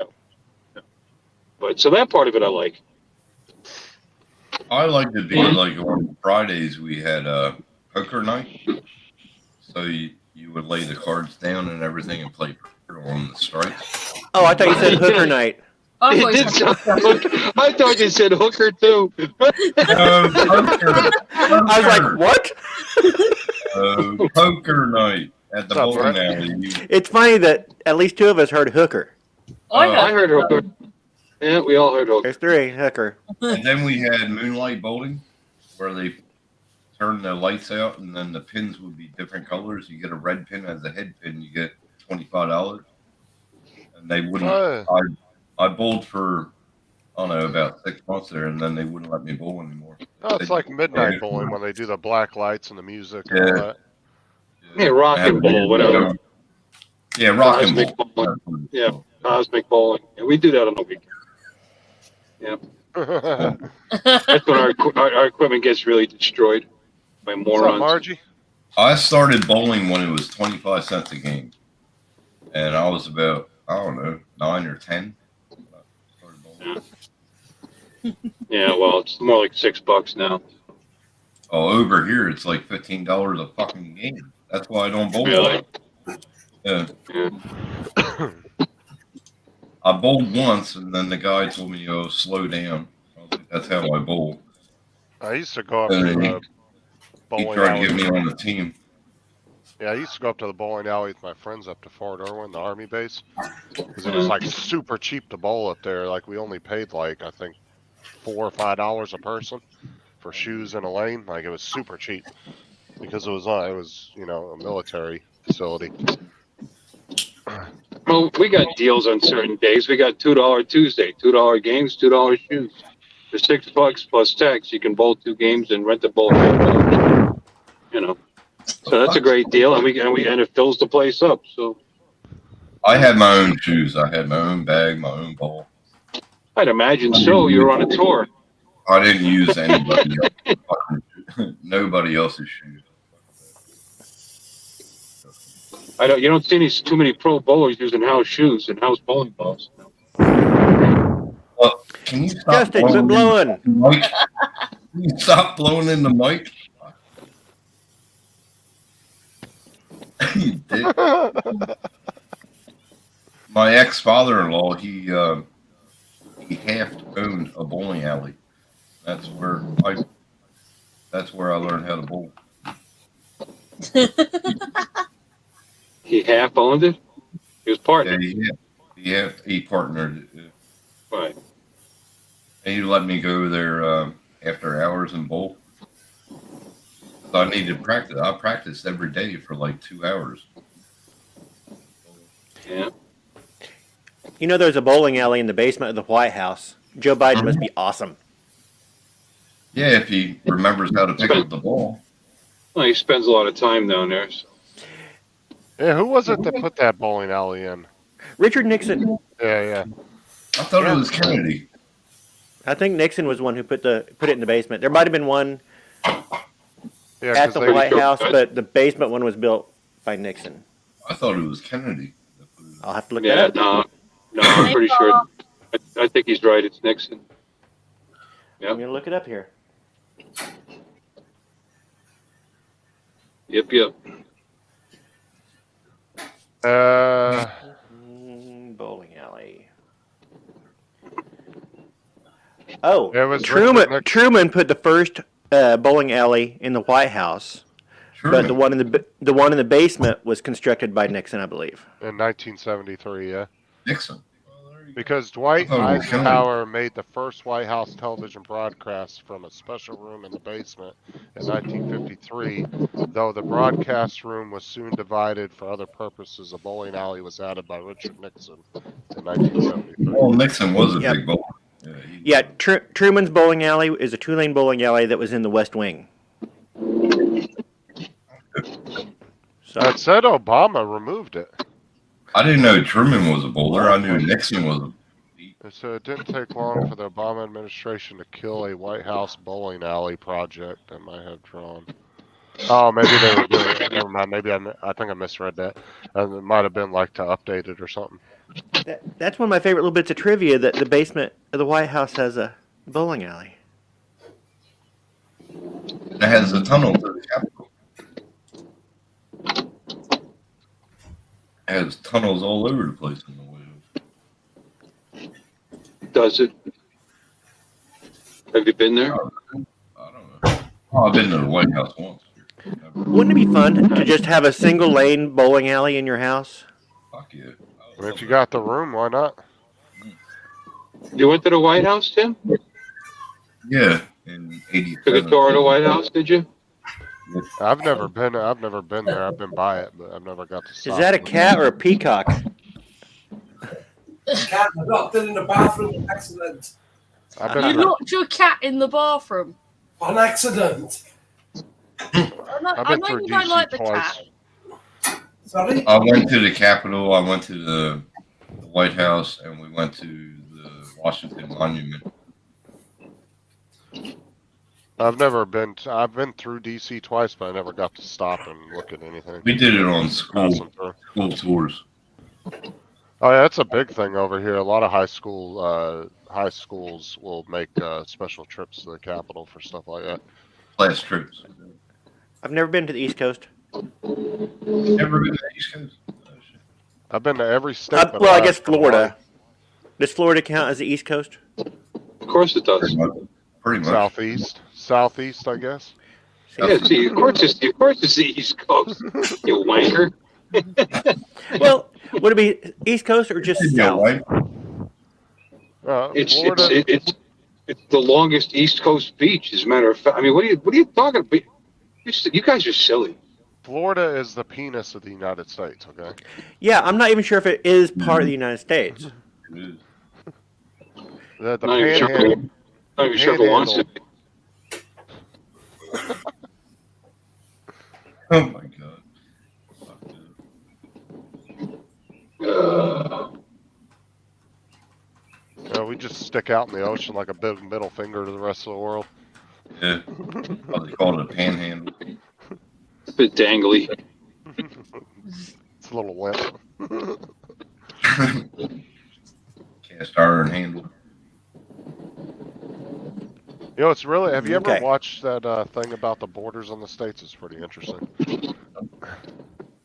out. But so that part of it I like. I like to be like on Fridays we had a poker night. So you would lay the cards down and everything and play poker on the stripes. Oh, I thought you said hooker night. I thought It you did said- sound I thought you said hooker too. Poker. I was like, what? Poker night at the What's up, bowling Brett? alley. It's funny that at least two of us heard hooker. I heard hooker. Yeah, we all heard hooker. There's three, hooker. And then we had moonlight bowling, where they turn the lights out, and then the pins would be different colors. You get a red pin as a head pin, you get $25. And they wouldn't. I bowled for I don't know about 6 months there, and then they wouldn't let me bowl anymore. Oh, it's like midnight bowling when they do the black lights and the music and all that. Yeah, rock and bowl, whatever. Yeah, rock and Cosmic bowl. bowling. Yeah, cosmic bowling. And we do that on the weekend. Yeah, that's when our equipment gets really destroyed by What's morons. up, Margie? I started bowling when it was 25 cents a game, and I was about I don't know 9 or 10. Yeah, well, it's more like $6 now. Oh, over here it's like $15 a fucking game. That's why I don't bowl. Really? Yeah. Yeah. I bowled once, and then the guy told me, "Oh, slow down." I was like, that's how I bowl. I used to go up And to then the he bowling tried to get alley. me on the team. Yeah, I used to go up to the bowling alley with my friends up to Fort Irwin, the army base, because it was like super cheap to bowl up there. Like we only paid like I think $4 or $5 a person for shoes and a lane. Like it was super cheap because it was you know a military facility. Well, we got deals on certain days. We got $2 Tuesday, $2 games, $2 shoes. For $6 plus tax, you can bowl 2 games and rent a bowl. You know, so that's a great deal, and it fills the place up. So I had my own shoes. I had my own bag, my own ball. I'd imagine so. You're on a tour. I didn't use anybody nobody else's shoes. You don't see too many pro bowlers using house shoes and house bowling balls. Well, can you stop Justin, quit blowing. in the mic? Can you stop blowing in the mic? You dick. My ex-father-in-law, he half owned a bowling alley. That's where I learned how to bowl. He half owned it. He was partner. Yeah, he partnered it. Right. And he let me go there after hours and bowl. I needed practice. I practiced every day for like 2 hours. Yeah. You know, there's a bowling alley in the basement of the White House. Joe Biden must be awesome. Yeah, if he remembers how to pick up the ball. Well, he spends a lot of time down there. So. Yeah, who was it that put that bowling alley in? Richard Nixon. Yeah. I thought it was Kennedy. I think Nixon was the one who put it in the basement. There might have been one Yeah, at 'cause the they- White House, but the basement one was built by Nixon. I thought it was Kennedy. I'll have to look Yeah, that up. no, I'm pretty sure. I think he's right. It's Nixon. I'm going to look it up here. Yep. Bowling alley. Oh, It was Richard Nixon. Truman put the first bowling alley in the White House, but the one in the basement was constructed by Nixon, I believe. In 1973, yeah. Nixon. Because Dwight Oh, okay. Eisenhower made the first White House television broadcast from a special room in the basement in 1953. Though the broadcast room was soon divided for other purposes, a bowling alley was added by Richard Nixon in 1973. Well, Nixon was a Yep. big bowler. Yeah, Truman's bowling alley is a 2-lane bowling alley that was in the West Wing. So It said Obama removed it. I didn't know Truman was a bowler. I knew Nixon was. So it didn't take long for the Obama administration to kill a White House bowling alley project that might have drawn. Oh, maybe they were doing it. Never mind. Maybe I think I misread that. It might have been like to update it or something. that's one of my favorite little bits of trivia. That the basement of the White House has a bowling alley. It has a tunnel to the Capitol. It has tunnels all over the place in the White House. Does it? Have you been there? I don't know. Oh, I've been to the White House once. Wouldn't it be fun to just have a single lane bowling alley in your house? Fuck yeah. I mean, if you got the room, why not? You went to the White House, Tim? Yeah, in '87. Took a tour of the White House, did you? I've never been there. I've been by it, but I've never got to stop. Is that a cat or a peacock? Cat adopted in the bathroom. Excellent. I've You been, locked your cat in the bathroom. On accident. I know you don't like the cat. Sorry? I went to the Capitol. I went to the White House, and we went to the Washington Monument. I've never been. I've been through DC twice, but I never got to stop and look at anything. We did it on Passing through. school tours. Oh yeah, that's a big thing over here. A lot of high schools will make special trips to the Capitol for stuff like that. Class trips. I've never been to the East Coast. Never been to the East Coast. Oh, shit. I've been to every state. but Well, I guess Alaska, Florida. Does Florida count as the East Coast? Of course it does. Pretty much. Southeast, I guess. Yeah, see, of course it's the East Coast. You wanker. Well, would it be East Coast or just Yeah, South? right? Florida. It's the longest East Coast beach. As a matter of fact, I mean, what are you talking about? You guys are silly. Florida is the penis of the United States. Okay. Yeah, I'm not even sure if it is part of the United States. It is. The Not even sure. panhandle. Not even sure if it wants to be. Oh my god. We just stick out in the ocean like a big middle finger to the rest of the world. Yeah. They call it a panhandle. A bit dangly. It's a little limp. Cast iron handle. You know, it's really. Have you ever Okay. watched that thing about the borders on the states? It's pretty interesting.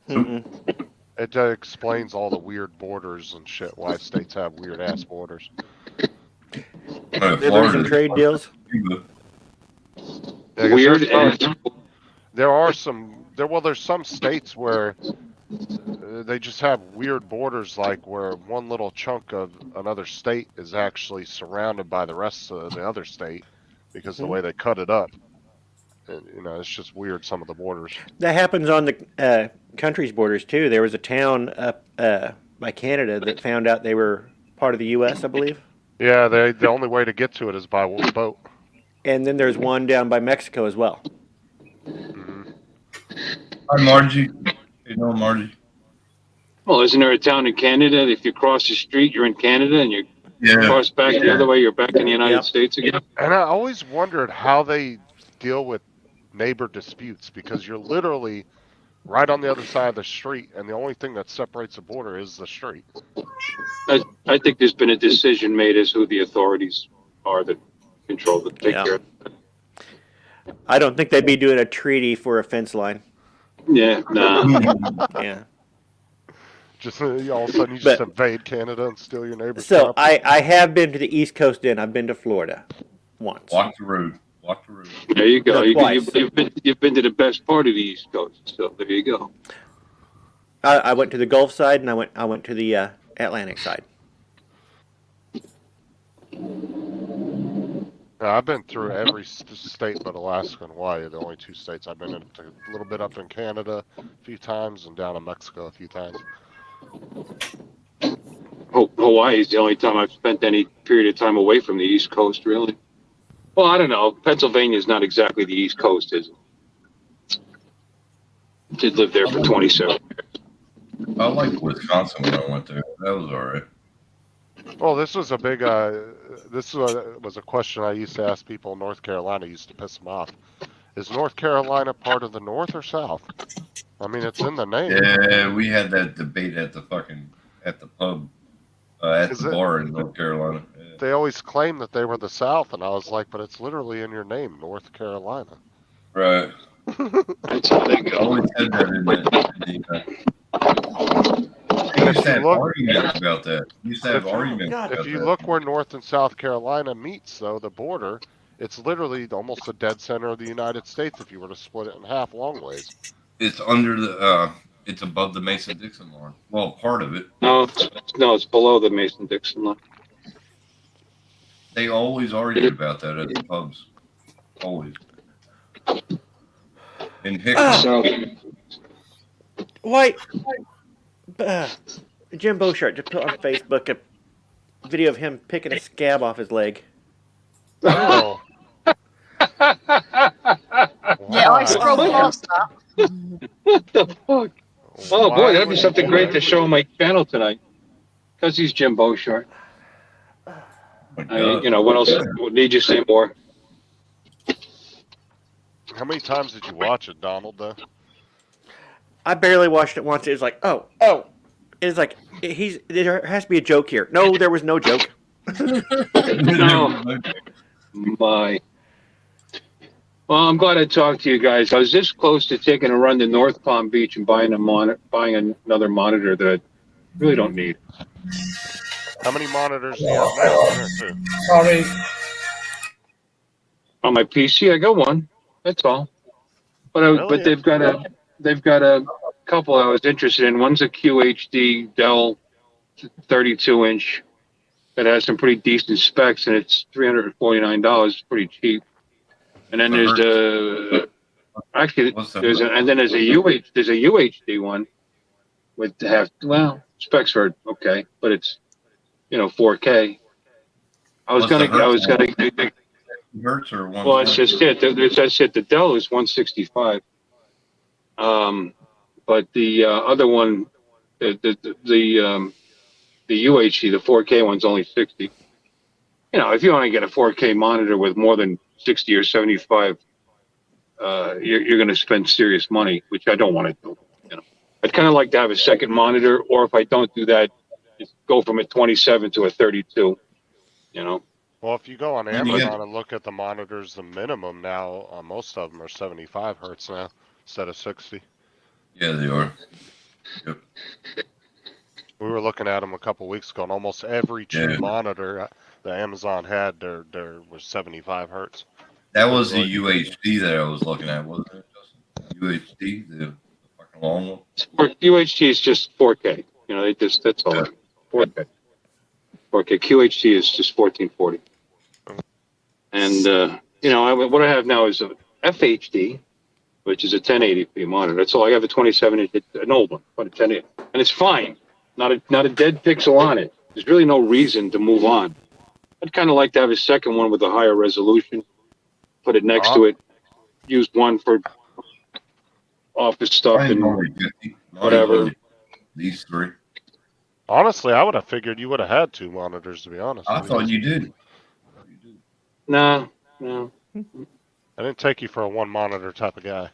Mm-mm. It explains all the weird borders and shit. Why states have weird ass borders. There's some trade deals. Cuba. Yeah, 'cause Weird. there's some states where they just have weird borders, like where one little chunk of another state is actually surrounded by the rest of the other state because the way they cut it up. And, it's just weird, some of the borders. That happens on the country's borders too. There was a town up by Canada that found out they were part of the U.S., I believe. Yeah, the only way to get to it is by boat. And then there's one down by Mexico as well. Mm-hmm. Hi, Margie. You know Margie? Well, isn't there a town in Canada that if you cross the street, you're in Canada, and you cross back the other way, you're back in the United States again? And I always wondered how they deal with neighbor disputes, because you're literally right on the other side of the street, and the only thing that separates the border is the street. I think there's been a decision made as who the authorities are that control the take care of it. I don't think they'd be doing a treaty for a fence line. Yeah, nah. Yeah. Just all of a sudden you just invade Canada and steal your neighbor's So property. I have been to the East Coast then. I've been to Florida once. Walk the road. Walk the road. There you go. No, twice. You've been to the best part of the East Coast, so there you go. I went to the Gulf side and I went to the Atlantic side. I've been through every state but Alaska and Hawaii. The only two states I've been in. A little bit up in Canada a few times and down in Mexico a few times. Hawaii is the only time I've spent any period of time away from the East Coast, really. Well, I don't know. Pennsylvania is not exactly the East Coast, is it? Did live there for 27. I liked Wisconsin when I went there. That was all right. Well, this was a big. This was a question I used to ask people in North Carolina. Used to piss them off. Is North Carolina part of the North or South? I mean, it's in the name. Yeah, we had that debate at the pub, at the bar in North Carolina. Yeah. They always claim that they were the South, and I was like, but it's literally in your name, North Carolina. Right. That's how they I go. always said that in the they used to have arguments about that. If you look where North and South Carolina meets, though, the border, it's literally almost the dead center of the United States if you were to split it in half long ways. It's under the, it's above the Mason-Dixon line. Well, part of it. No, it's below the Mason-Dixon line. They always argue about that at the pubs. Always. In Hickory. So, White. Jim Beauchart just put on Facebook a video of him picking a scab off his leg. Oh. Yeah, I scrolled past that. what the fuck? Oh boy, that'd be something great to show on my channel tonight. Because he's Jim Beauchart. What else? What need you say more? How many times did you watch it, Donald, though? I barely watched it once. It was like, oh. It's like, there has to be a joke here. No, there was no joke. No. My. Well, I'm glad I talked to you guys. I was this close to taking a run to North Palm Beach and buying another monitor that I really don't need. How many monitors do you have now? Sorry. On my PC, I got one. That's all. But they've got a couple I was interested in. One's a QHD Dell 32-inch that has some pretty decent specs, and it's $349. It's pretty cheap. And then there's there's a UHD one with specs are okay, but it's 4K. Hertz or 120? Well, it's just it. That's it. The Dell is 165. But the other one, the UHD, the 4K one's only 60. If you want to get a 4K monitor with more than 60 or 75, you're going to spend serious money, which I don't want to do. I'd kind of like to have a second monitor, or if I don't do that, just go from a 27 to a 32. Well, if you go on Amazon and look at the monitors, the minimum now, most of them are 75 hertz now instead of 60. Yeah, they are. Yep. We were looking at them a couple weeks ago, and almost every cheap monitor that Amazon had, there was 75 hertz. That was the UHD that I was looking at, wasn't it, Justin? UHD, the fucking long one? UHD is just 4K. That's all. 4K. 4K. QHD is just 1440. And, what I have now is a FHD, which is a 1080p monitor. That's all. I have a 27-inch, an old one, but a 1080. And it's fine. Not a dead pixel on it. There's really no reason to move on. I'd kind of like to have a second one with a higher resolution. Put it next to it. Use one for office stuff and whatever. These three. Honestly, I would have figured you would have had two monitors, to be honest. I thought you did. No. I didn't take you for a one monitor type of guy.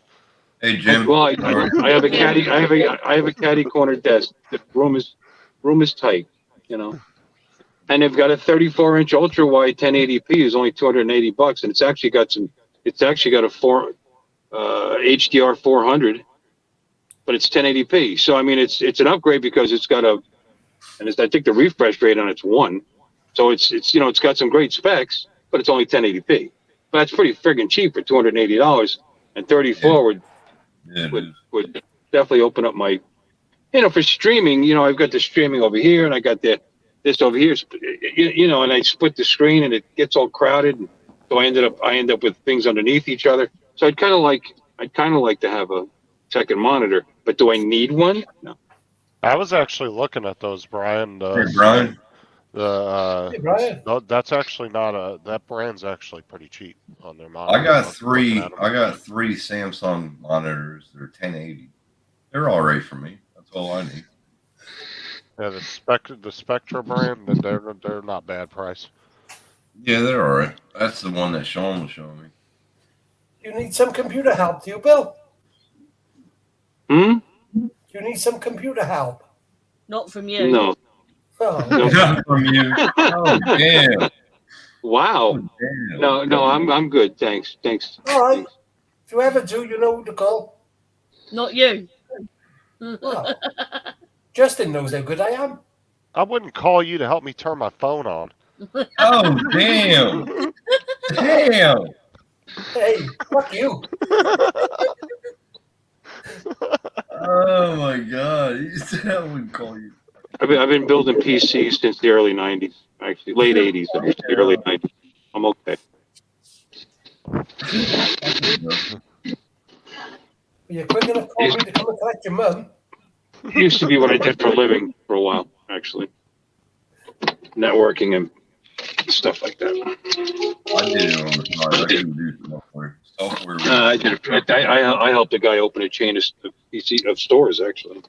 Hey Jim. Well, I have a caddy. I have a caddy corner desk. The room is tight, And they've got a 34-inch ultra wide 1080p is only $280, and it's actually got a HDR 400, but it's 1080p. So I mean, it's an upgrade because it's got I think the refresh rate on it's 1, so it's got some great specs, but it's only 1080p. But that's pretty friggin' cheap for $280, and 34 would definitely open up my, for streaming. I've got the streaming over here, and I got this over here, and I split the screen, and it gets all crowded. And so I end up with things underneath each other. So I'd kind of like to have a second monitor, but do I need one? No. I was actually looking at those, Brian. Hey, Brian. Brian. That's actually that brand's actually pretty cheap on their monitor. I got three Samsung monitors. They're 1080. They're all right for me. That's all I need. Yeah, the Spectra brand, then they're not bad price. Yeah, they're all right. That's the one that Sean was showing me. You need some computer help, do you, Bill? Hmm? You need some computer help. Not from you. No. Oh, No. Not from you. Oh damn. Wow. Oh, damn. No, I'm good. Thanks. all right. If you ever do, you know who to call. Not you. Well, Justin knows how good I am. I wouldn't call you to help me turn my phone on. Oh damn. Damn. Hey, fuck you. Oh my god. He said I wouldn't call you. I've been building PCs since the early '90s. Actually, late '80s, the early '90s. I'm okay. You're quick enough for me to come and collect your mum. Used to be what I did for a living for a while, actually. Networking and stuff like that. I did it on the side. I couldn't do software. Software. I did it. I helped a guy open a chain of PC of stores, actually.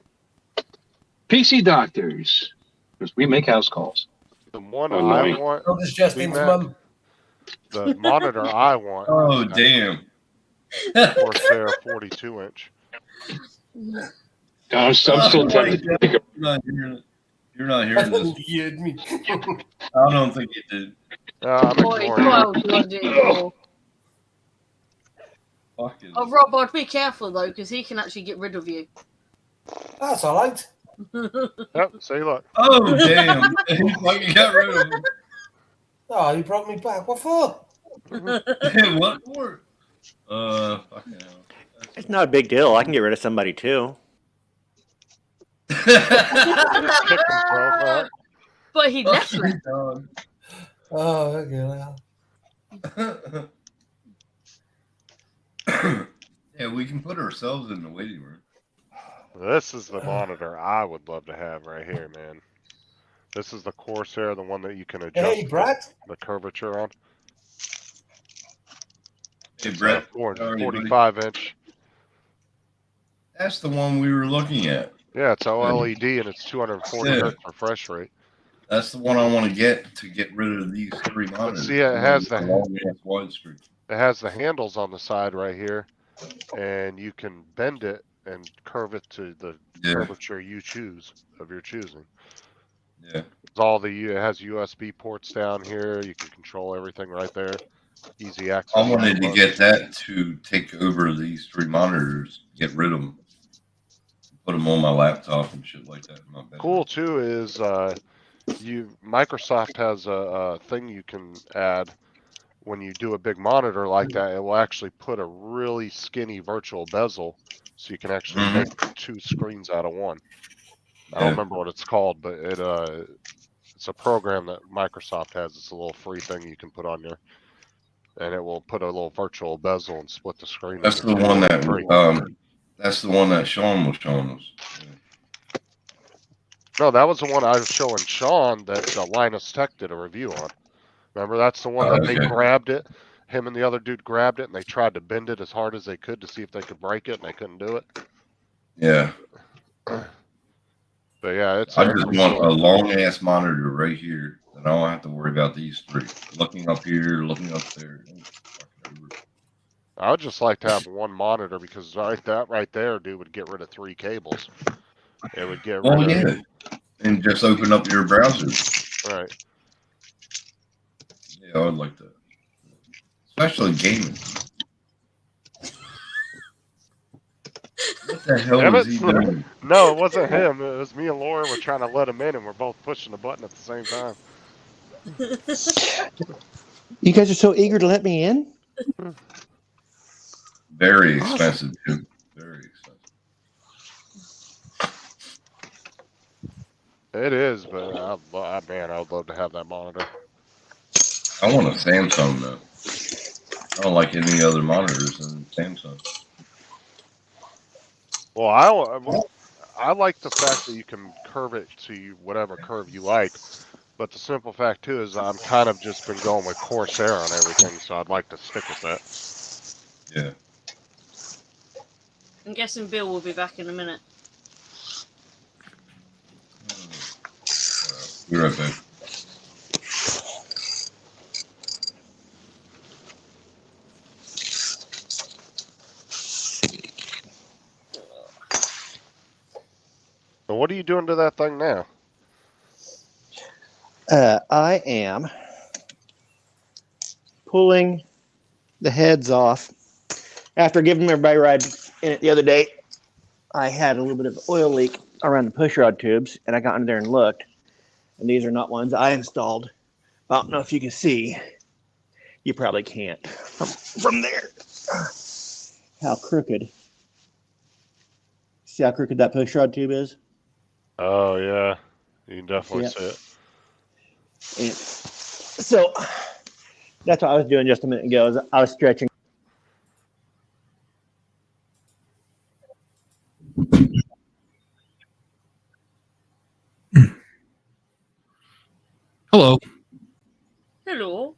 PC Doctors, because we make house calls. The one Oh, I no. want, So does Justin's mum. the monitor I want. Oh damn. Corsair 42-inch. I'm still tempted to pick up. You're not hearing it. You're not I hearing didn't this. hear me. I don't think you did. I'm Boy, ignoring it. bloody hell. Fucking. Oh, Rob, I'd be careful though, because he can actually get rid of you. That's all right. Yep, say look. Oh damn. He fucking got rid of him. Oh, you brought me back. What for? Damn, what for? Fucking hell. It's not a big deal. I can get rid of somebody too. Kick himself out. But he left me. Fucking dog. Oh, okay. Yeah, we can put ourselves in the waiting room. This is the monitor I would love to have right here, man. This is the Corsair, the one that you can adjust Hey, Brett. the curvature on. Hey, Brett. It's a How are you, buddy? 45-inch. That's the one we were looking at. Yeah, it's OLED and it's 240 Yeah. hertz refresh rate. That's the one I want to get rid of these three monitors. see, it has the- long-ass widescreen. It has the handles on the side right here, and you can bend it and curve it to the Yeah, curvature you choose of your choosing. yeah. It has USB ports down here. You can control everything right there. Easy access. I wanted to get that to take over these three monitors, get rid of them, put them on my laptop and shit like that in my bedroom. Cool too is Microsoft has a thing you can add when you do a big monitor like that. It will actually put a really skinny virtual bezel, so you can actually make two screens out of one. I don't remember what it's called, but it's a program that Microsoft has. It's a little free thing you can put on there, and it will put a little virtual bezel and split the screen. That's into the two one or that three. that's the one that Sean was showing us. Yeah. No, that was the one I was showing Sean that Linus Tech did a review on. Remember, that's the one that they grabbed it. Him and the other dude grabbed it, and they tried to bend it as hard as they could to see if they could break it, and they couldn't do it. Yeah. But yeah, it's. I just want a long ass monitor right here that I don't have to worry about these three. Looking up here, looking up there. I would just like to have one monitor because right there, dude, would get rid of three cables. It would get rid of. Yeah. And just open up your browser. Right. Yeah, I would like that. Especially gaming. What the hell is he doing? No, it wasn't him. It was me and Laura. We're trying to let him in, and we're both pushing the button at the same time. You guys are so eager to let me in? Very expensive, too. Very expensive. It is, but man, I would love to have that monitor. I want a Samsung, though. I don't like any other monitors than Samsung. Well, I like the fact that you can curve it to whatever curve you like. But the simple fact, too, is I'm kind of just been going with Corsair on everything, so I'd like to stick with that. Yeah. I'm guessing Bill will be back in a minute. Be right back. So what are you doing to that thing now? I am pulling the heads off. After giving everybody a ride in it the other day, I had a little bit of oil leak around the pushrod tubes, and I got in there and looked. And these are not ones I installed. I don't know if you can see. You probably can't from there. How crooked. See how crooked that pushrod tube is? Oh yeah, you can definitely see it. And so that's what I was doing just a minute ago. I was stretching. Hello. Hello.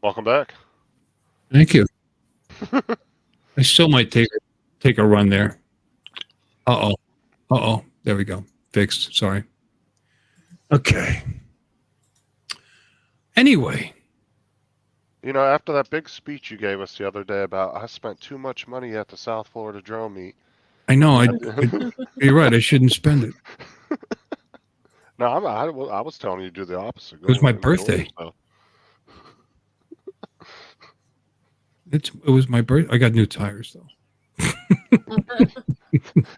Welcome back. Thank you. I still might take a run there. Uh-oh. There we go. Fixed. Sorry. Okay. Anyway. You know, after that big speech you gave us the other day about I spent too much money at the South Florida drone meet. I know. You're right. I shouldn't spend it. No, I was telling you to do the opposite. It was my birthday. It was my birthday. I got new tires, though.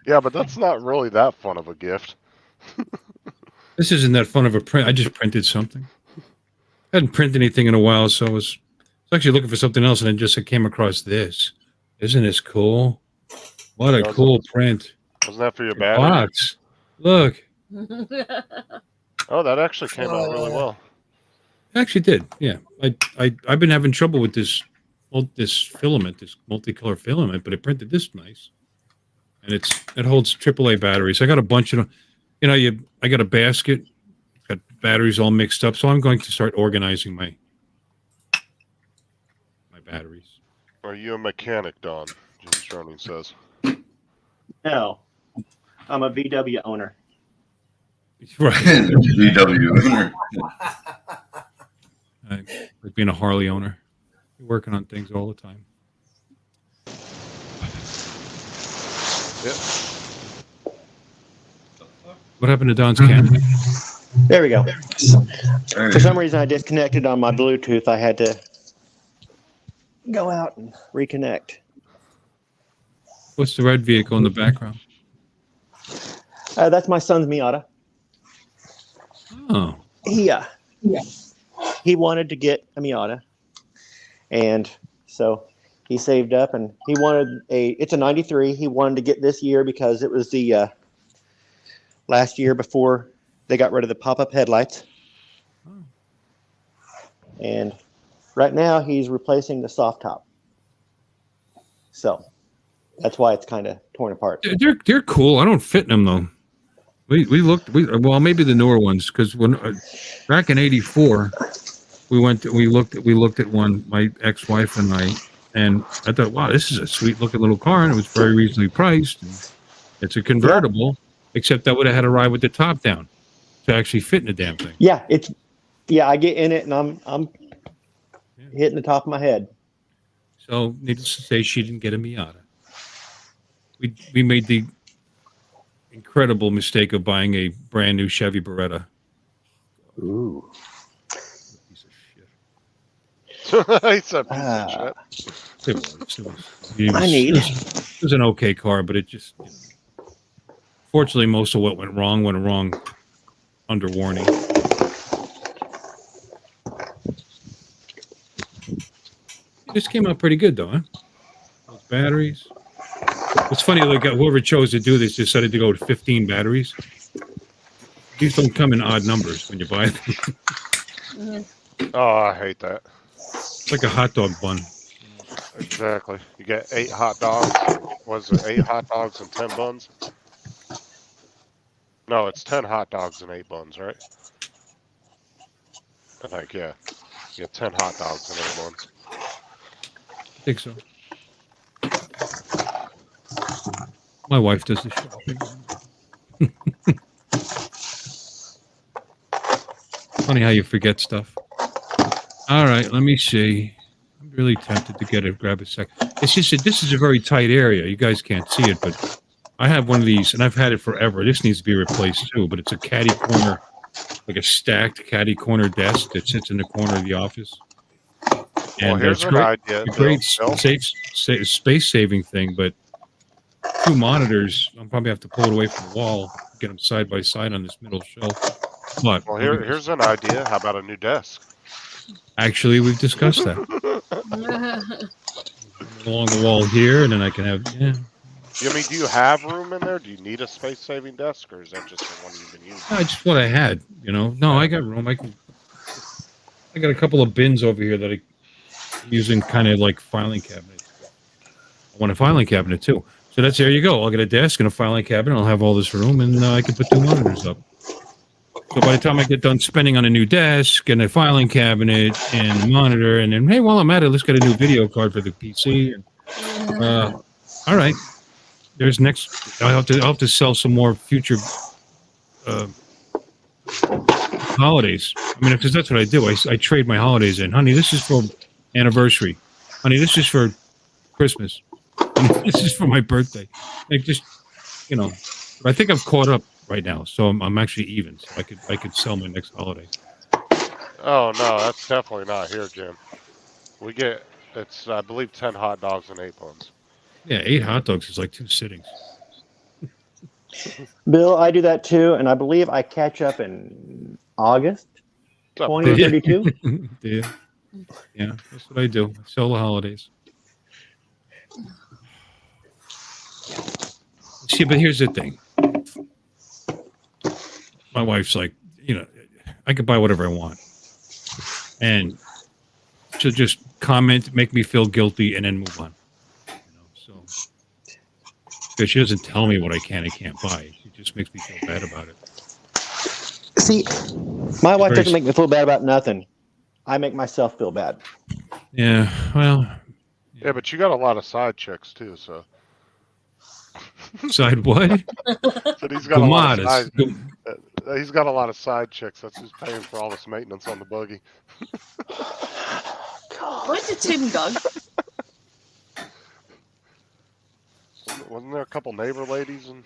Yeah, but that's not really that fun of a gift. This isn't that fun of a print. I just printed something. I hadn't printed anything in a while, so I was actually looking for something else, and I came across this. Isn't this cool? What a cool print. Wasn't that for your battery? Box. Look. Oh, that actually came out really well. It actually did. Yeah. I've been having trouble with this filament, this multicolor filament, but it printed this nice. And it holds AAA batteries. I got a bunch of them. You know, I got a basket, got batteries all mixed up, so I'm going to start organizing my batteries. Are you a mechanic, Don? Jim Stroning says. No, I'm a VW owner. Right. VW owner. Like being a Harley owner. You're working on things all the time. Yep. What happened to Don's camera? There we go. For some reason, I disconnected on my Bluetooth. I had to go out and reconnect. What's the red vehicle in the background? That's my son's Miata. Oh. He wanted to get a Miata, and so he saved up, and he wanted it's a 93. He wanted to get this year because it was the last year before they got rid of the pop-up headlights. And right now he's replacing the soft top. So that's why it's kind of torn apart. They're cool. I don't fit in them though. We well, maybe the newer ones, because when back in '84 we looked at one, my ex-wife and I thought, wow, this is a sweet looking little car, and it was very reasonably priced. It's a convertible, except that would have had to ride with the top down to actually fit in the damn thing. Yeah, I get in it and I'm hitting the top of my head. So needless to say, she didn't get a Miata. We made the incredible mistake of buying a brand new Chevy Beretta. Ooh. Piece of shit. It's a piece of shit. It was an okay car, but it just, fortunately, most of what went wrong under warning. This came out pretty good, though, huh? Those batteries. It's funny, like whoever chose to do this decided to go to 15 batteries. These don't come in odd numbers when you buy them. Oh, I hate that. It's like a hot dog bun. Exactly. You get 8 hot dogs. Was it 8 hot dogs and 10 buns? No, it's 10 hot dogs and 8 buns, right? I think, yeah. You get 10 hot dogs and 8 buns. I think so. My wife does the shopping. Funny how you forget stuff. All right, let me see. I'm really tempted to grab a sec. It's just that this is a very tight area. You guys can't see it, but I have one of these, and I've had it forever. This needs to be replaced too, but it's a caddy corner, like a stacked caddy corner desk that sits in the corner of the office. And here's an idea. a great space-saving thing, but 2 monitors, I'll probably have to pull it away from the wall, get them side by side on this middle shelf. But here's an idea. How about a new desk? Actually, we've discussed that. Along the wall here, and then I can have, yeah. I mean, do you have room in there? Do you need a space-saving desk, or is that just the one you've been using? No, just what I had, you know. No, I got room. I got a couple of bins over here that I'm using kind of like filing cabinets. I want a filing cabinet, too. So there you go. I'll get a desk and a filing cabinet. I'll have all this room, and I can put 2 monitors up. So by the time I get done spending on a new desk and a filing cabinet and a monitor, and then, hey, while I'm at it, let's get a new video card for the PC. And, all right. There's next. I'll have to sell some more future holidays. I mean, because that's what I do. I trade my holidays in. Honey, this is for anniversary. Honey, this is for Christmas. This is for my birthday. Like just, you know, I think I'm caught up right now, so I'm actually even. So I could sell my next holiday. Oh no, that's definitely not here, Jim. We get I believe 10 hot dogs and 8 buns. Yeah, 8 hot dogs is like 2 sittings. Bill, I do that too, and I believe I catch up in August 2032. Yeah, that's what I do. I sell the holidays. See, but here's the thing. My wife's like, you know, I could buy whatever I want. And she'll just comment, make me feel guilty, and then move on. Because she doesn't tell me what I can and can't buy. She just makes me feel bad about it. See, my wife doesn't make me feel bad about nothing. I make myself feel bad. Yeah, well. Yeah, but you got a lot of side chicks too, so. Side what? But he's got he's got a lot of side chicks. That's who's paying for all this maintenance on the buggy. Where did Tim go? Wasn't there a couple neighbor ladies and?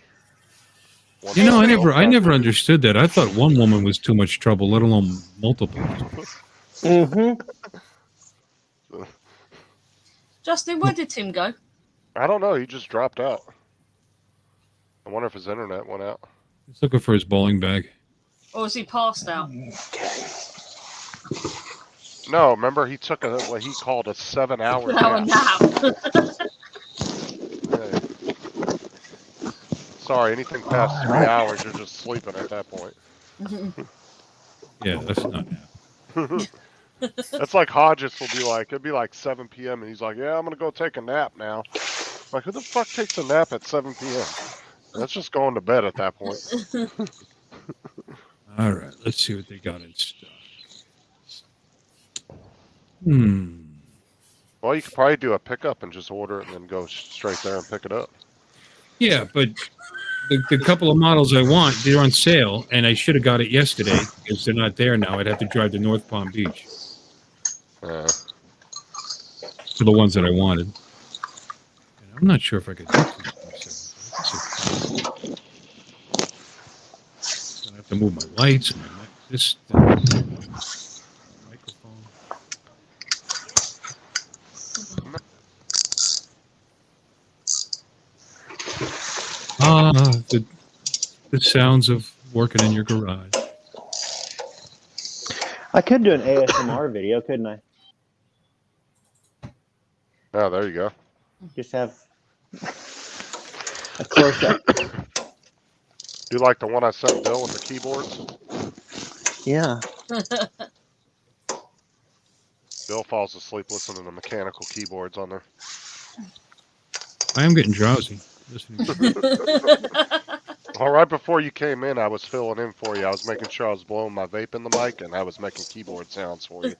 You know, I never understood that. I thought one woman was too much trouble, let alone multiple. Mm-hmm. Justin, where did Tim go? I don't know. He just dropped out. I wonder if his internet went out. He's looking for his bowling bag. Or is he passed out? No, remember he took what he called a 7-hour nap. Hey. Sorry, anything past 3 hours, you're just sleeping at that point. Yeah, that's not nap. That's like Hodges will be like, it'd be like 7 p.m. and he's like, yeah, I'm going to go take a nap now. Like, who the fuck takes a nap at 7 p.m.? That's just going to bed at that point. All right, let's see what they got in stock. Well, you could probably do a pickup and just order it and then go straight there and pick it up. Yeah, but the couple of models I want, they're on sale, and I should have got it yesterday because they're not there now. I'd have to drive to North Palm Beach for the ones that I wanted. And I'm not sure if I could do 2.7. I have to move my lights and this microphone. The sounds of working in your garage. I could do an ASMR video, couldn't I? Oh, there you go. Just have a close-up. You like the one I sent Bill with the keyboards? Yeah. Bill falls asleep listening to mechanical keyboards on there. I am getting drowsy. Well, right before you came in, I was filling in for you. I was making sure I was blowing my vape in the mic, and I was making keyboard sounds for you.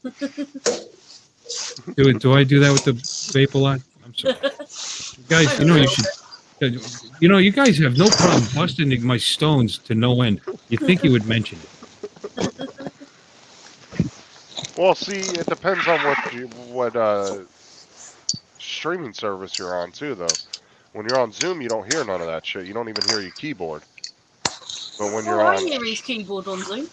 Do I do that with the vape a lot? I'm sorry. You guys, you know you should. You know, you guys have no problem busting my stones to no end. You'd think you would mention it. Well, see, it depends on what streaming service you're on too, though. When you're on Zoom, you don't hear none of that shit. You don't even hear your keyboard. But when you're I on, hear his keyboard on Zoom.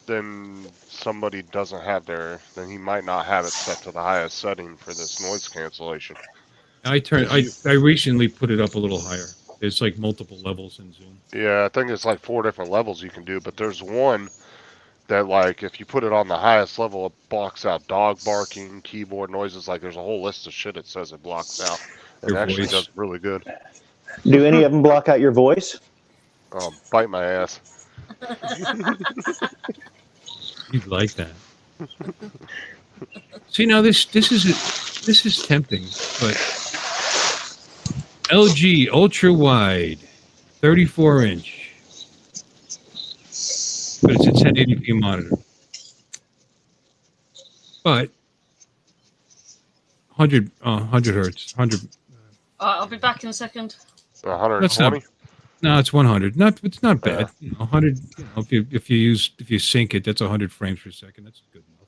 then somebody doesn't have then he might not have it set to the highest setting for this noise cancellation. I recently put it up a little higher. There's like multiple levels in Zoom. Yeah, I think it's like 4 different levels you can do, but there's one that, like, if you put it on the highest level, it blocks out dog barking, keyboard noises. Like, there's a whole list of shit it says it blocks out. And Your it actually voice. does really good. Do any of them block out your voice? Bite my ass. You'd like that. See, now this is tempting, but LG ultra wide, 34-inch, but it's a 1080p monitor. But 100 hertz, 100. I'll be back in a second. 120. No, it's 100. It's not bad. 100. If you sync it, that's 100 frames per second. That's good enough.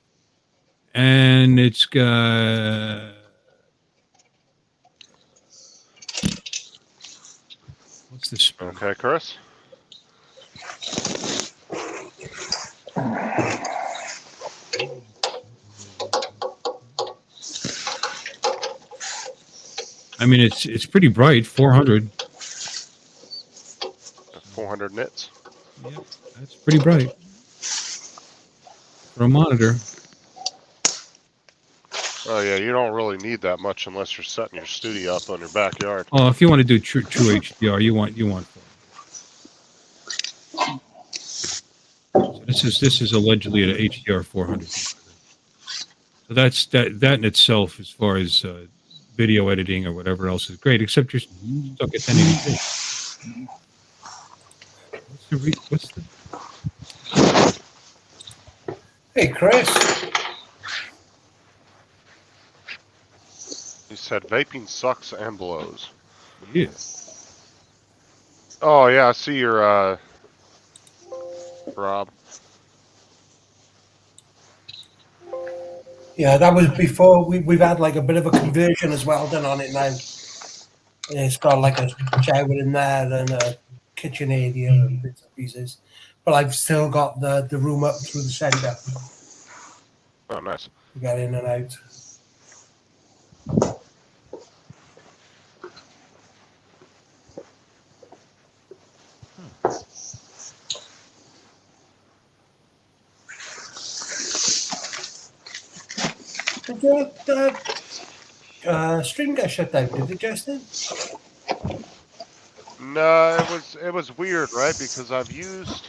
And it's got what's this? Okay, Chris. I mean, it's pretty bright. 400. 400 nits. Yep, that's pretty bright for a monitor. Oh yeah, you don't really need that much unless you're setting your studio up on your backyard. Oh, if you want to do true HDR, you want 400. So this is allegedly an HDR 400. So that in itself, as far as video editing or whatever else, is great. Except you're stuck at 1080p. What's the? Hey, Chris. He said vaping sucks and blows. Yeah. Oh yeah, I see your Rob. Yeah, that was before we've had like a bit of a conversion as well done on it now. And it's got like a shower in there and a kitchen area and bits and pieces. But I've still got the room up through the centre Oh, nice. to get in and out. Did your stream get shut down? Did it, Justin? No, it was weird, right? Because I've used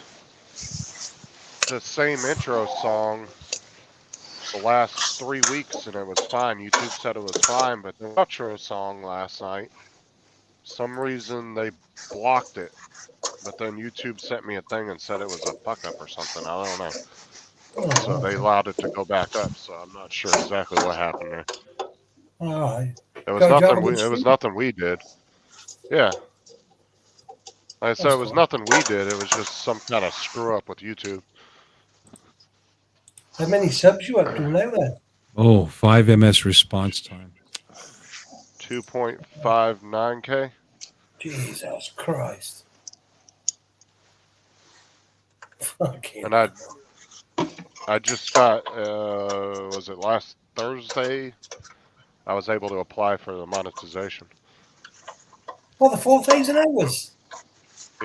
the same intro song the last 3 weeks and it was fine. YouTube said it was fine, but the outro song last night, for some reason they blocked it. But then YouTube sent me a thing and said it was a fuck up or something. I don't know. So they allowed it to go back up. So I'm not sure exactly what happened there. All right. It was nothing we did. Yeah. Like I said, it was nothing we did. It was just some kind of screw up with YouTube. How many subs you up to now then? Oh, 5 ms response time. 2.59K. Jesus Christ. Fucking. And I just got, was it last Thursday? I was able to apply for the monetization. Well, the 4,000 hours.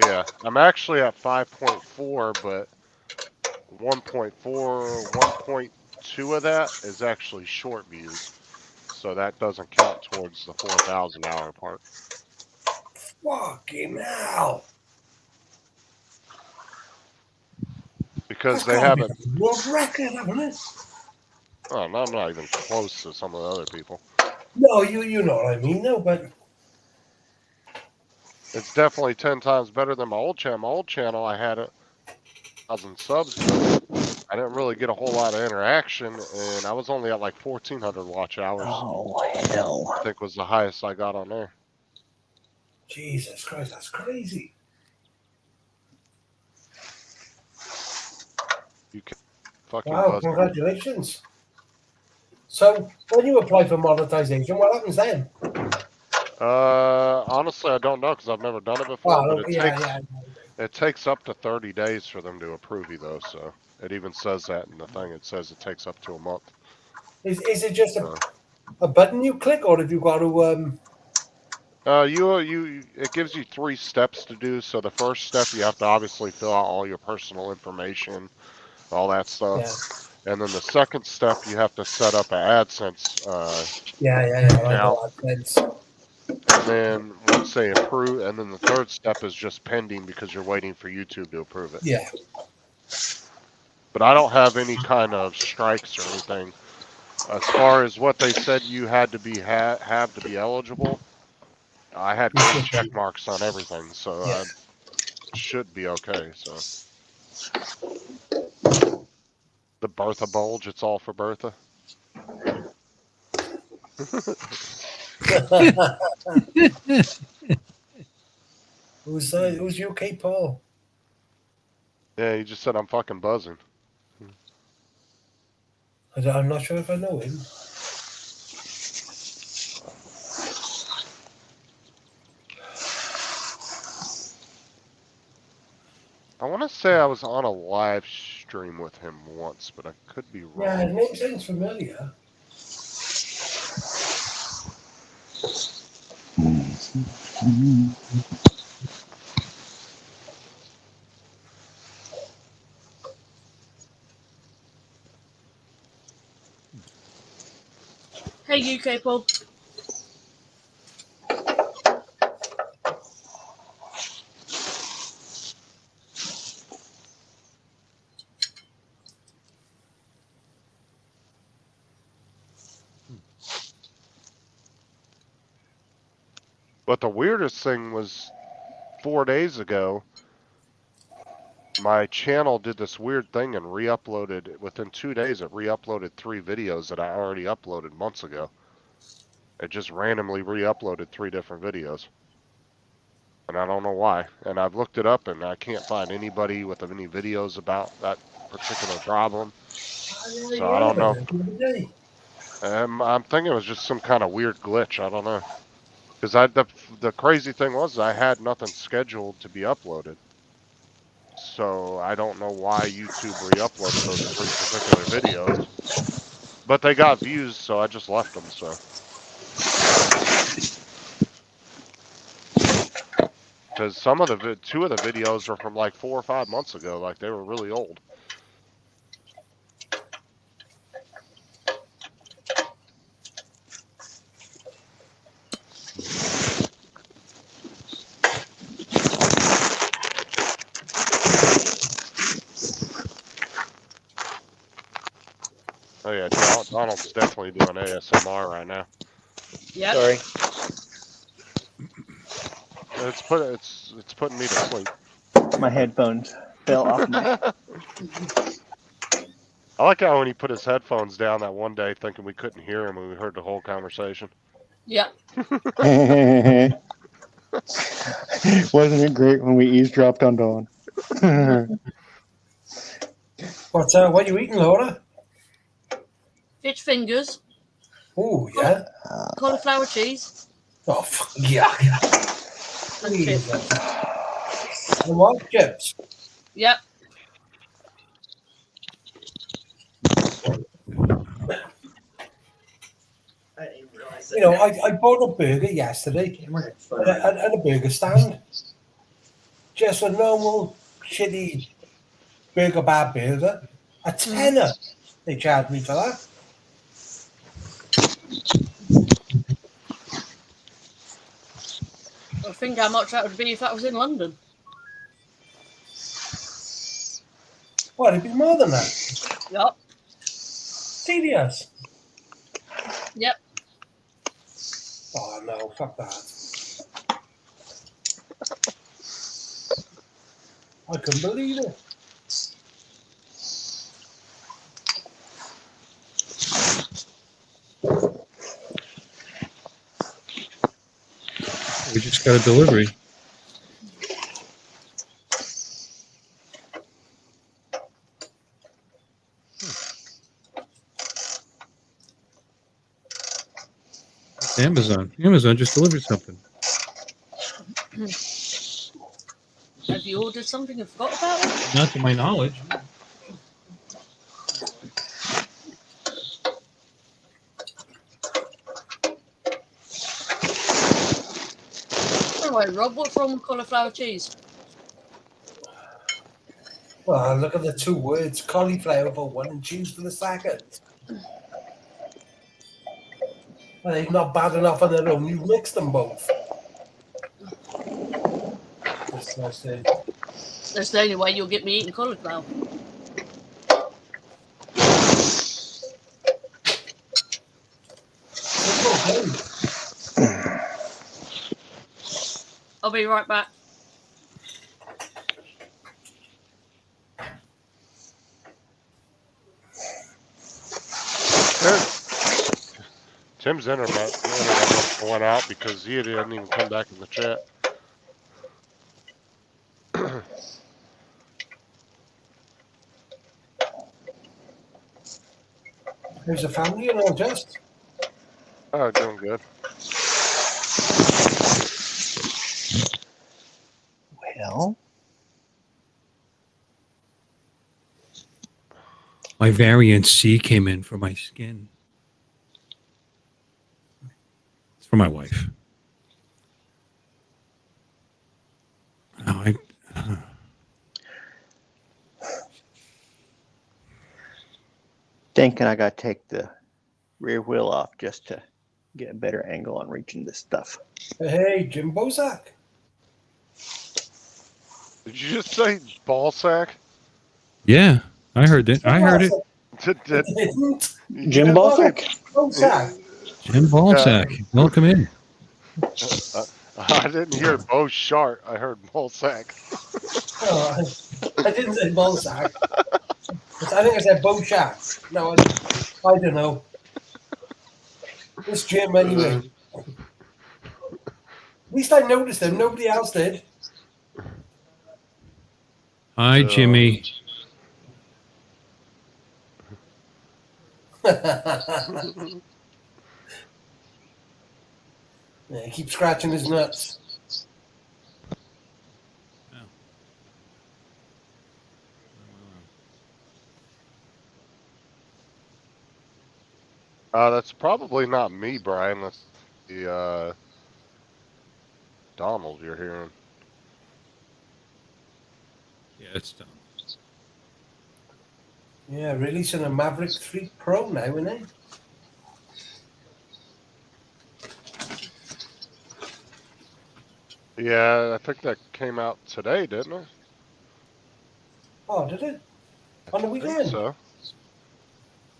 Yeah, I'm actually at 5.4, but 1.2 of that is actually short views. So that doesn't count towards the 4,000 hour part. Fucking hell. Because they haven't. World record, haven't it? Oh, no, I'm not even close to some of the other people. No, you know what I mean, no, but it's definitely 10 times better than my old channel. My old channel, I had 1,000 subs, but I didn't really get a whole lot of interaction, and I was only at like 1,400 watch hours. Oh, hell. I think was the highest I got on there. Jesus Christ, that's crazy. You can fucking Wow, buzzing. congratulations. So, when you apply for monetization, what happens then? Honestly, I don't know because I've never done it before, but it takes up to 30 days for them to approve you, though. So it even says that in the thing. It says it takes up to a month. Is it just a button you click, or have you got to it gives you 3 steps to do. So the first step, you have to obviously fill out all your personal information, all that stuff. Yeah. And then the second step, you have to set up an AdSense account. And then once they approve, and then the third step is just pending because you're waiting for YouTube to approve it. Yeah. But I don't have any kind of strikes or anything. As far as what they said you had to be have to be eligible, I had green check marks on everything, so I should be okay. So the Bertha bulge, it's all for Bertha. Who's you, Kate Paul? Yeah, he just said I'm fucking buzzing. I'm not sure if I know him. I want to say I was on a live stream with him once, but I could be wrong. Yeah, his name sounds familiar. Hey, UK Paul. But the weirdest thing was 4 days ago, my channel did this weird thing and re-uploaded. Within 2 days, it re-uploaded 3 videos that I already uploaded months ago. It just randomly re-uploaded 3 different videos. And I don't know why. And I've looked it up, and I can't find anybody with any videos about that particular problem. So I don't know. I'm thinking it was just some kind of weird glitch. I don't know. Because the crazy thing was I had nothing scheduled to be uploaded. So I don't know why YouTube re-uploaded those 3 particular videos. But they got views, so I just left them, so. Because 2 of the videos are from like 4 or 5 months ago. Like, they were really old. Oh yeah, Donald's definitely doing ASMR right now. Yeah. Sorry. It's putting me to sleep. My headphones fell off my. I like how when he put his headphones down that one day, thinking we couldn't hear him, and we heard the whole conversation. Yeah. Wasn't it great when we eavesdropped on Dawn? What are you eating, Laura? Fish fingers. Oh, yeah. Cauliflower cheese. Oh, yeah. And chips. And what? Chips? Yep. You know, I bought a burger yesterday at a burger stand. Just a normal, shitty burger bar burger. A tenner they charged me for that. I think how much that would be if that was in London. What, it'd be more than that? Yep. Serious? Yep. Oh, no, fuck that. I couldn't believe it. We just got a delivery. Amazon. Amazon just delivered something. Have you ordered something and forgot about it? Not to my knowledge. Anyway, Rob, what's wrong with cauliflower cheese? Well, look at the two words: cauliflower for one and cheese for the second. Well, they're not bad enough on their own. You mix them both. Disgusting. That's the only way you'll get me eating cauliflower. I'll be right back. Tim's internet went out because he didn't even come back in the chat. There's a family and all just. Oh, doing good. Well, My variant C came in for my skin. It's for my wife. Oh, thinking I got to take the rear wheel off just to get a better angle on reaching this stuff. Hey, Jim Bozak. Did you just say ball sack? yeah, I heard it. I heard it. Jim Balsack? Bozak. Jim Balsack, welcome in. I didn't hear Bo Shart. I heard ball sack. Oh, I didn't say Bozak. I think I said Boshak. No, I don't know. It's Jim anyway. At least I noticed him. Nobody else did. Hi, Jimmy. Yeah, he keeps scratching his nuts. That's probably not me, Brian. That's the Donald you're hearing. Yeah, it's done. Yeah, releasing a Maverick 3 Pro now, isn't it? Yeah, I think that came out today, didn't it? Oh, did it? On the I weekend? think so.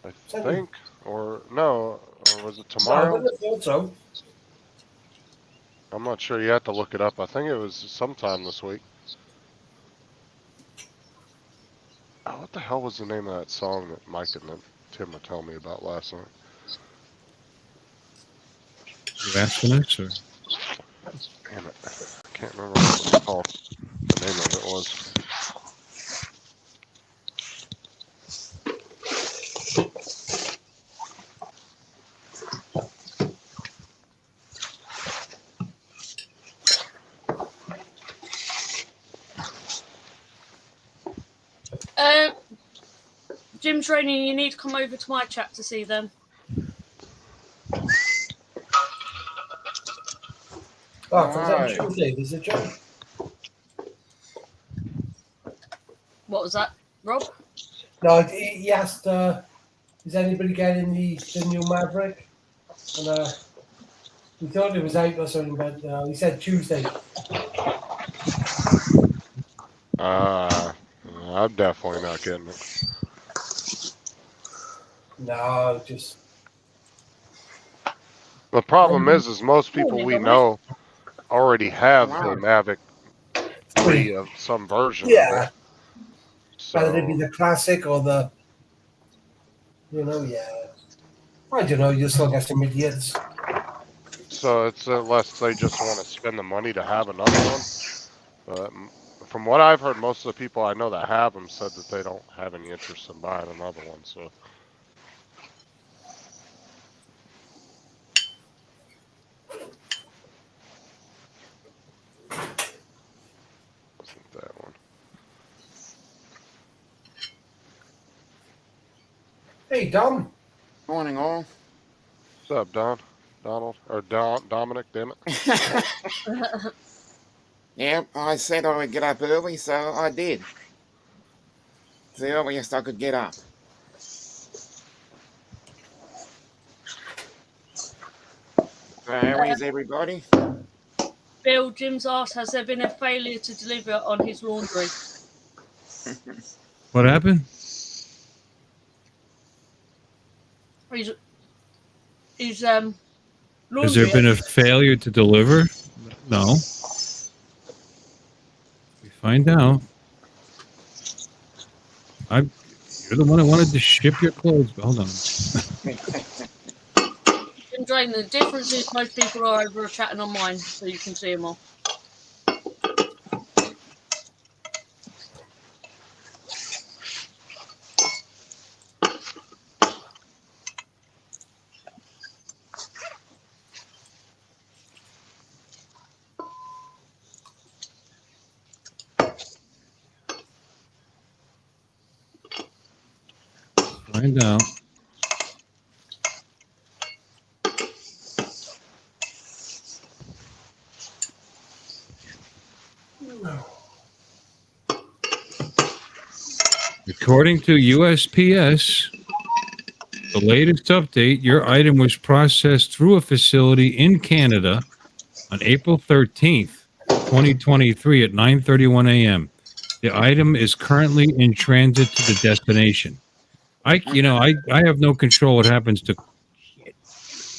I think, or no, or was it No, I tomorrow? wouldn't have thought so. I'm not sure. You have to look it up. I think it was sometime this week. Oh, what the hell was the name of that song that Mike and Tim were telling me about last night? You asking us, or? Damn it. I can't remember what it was called. The name of it was. Jim Training, you need to come over to my chat to see them. Oh, comes out Tuesday, is it, John? What was that, Rob? No, he asked, is anybody getting the new Maverick? And he thought it was out or something, but he said Tuesday. I'm definitely not getting it. No, just... The problem is most people we know already have the Mavic 3 of some version of it. So, whether it be the classic or the... You know, yeah. I don't know, you still got some idiots. So it's unless they just want to spend the money to have another one. But from what I've heard, most of the people I know that have them said that they don't have any interest in buying another one. So Hey, Dom. Morning, all. What's up, Don? Donald or Dominic? Damn it! Yeah, I said I would get up early, so I did. It's the earliest I could get up. So how is everybody? Bill, Jim's asked, has there been a failure to deliver on his laundry? What happened? His Has laundry. there been a failure to deliver? No. We find out. You're the one that wanted to ship your clothes. Hold on. Jim Drain, the difference is most people are over chatting on mine, so you can see them all. Find out. According to USPS, the latest update, your item was processed through a facility in Canada on April 13th, 2023 at 9:31 a.m. The item is currently in transit to the destination. I have no control what happens to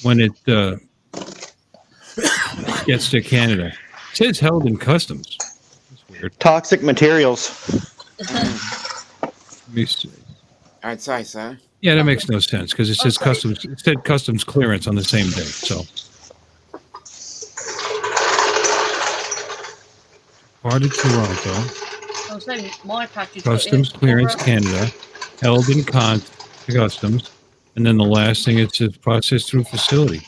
when it gets to Canada. It says held in customs. That's weird. Toxic materials. Let me see. I'd say so. Yeah, that makes no sense because it says customs. It said customs clearance on the same day. So, departed Toronto. I was saying my package. Customs clearance Canada, held in customs, and then the last thing it says processed through facility.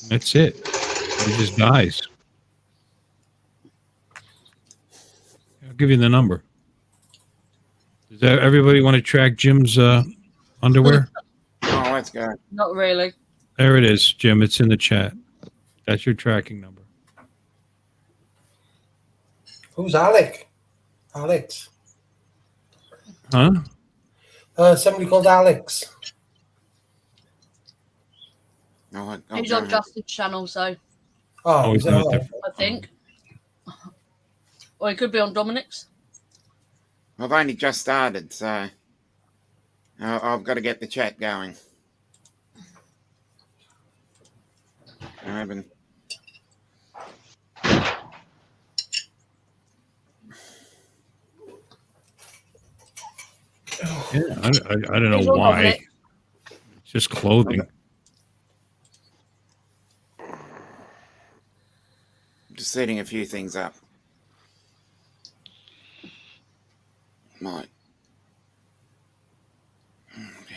That's it. It just dies. I'll give you the number. Does everybody want to track Jim's underwear? Oh, let's go. Not really. There it is, Jim. It's in the chat. That's your tracking number. Who's Alec? Alex. Huh? Somebody called Alex. No, He's on Justin's channel, so Oh, he's not there. I think. Or he could be on Dominic's. I've only just started, so I've got to get the chat going. I haven't. Yeah, I don't know why. It's just clothing. Just setting a few things up. Right. Okay.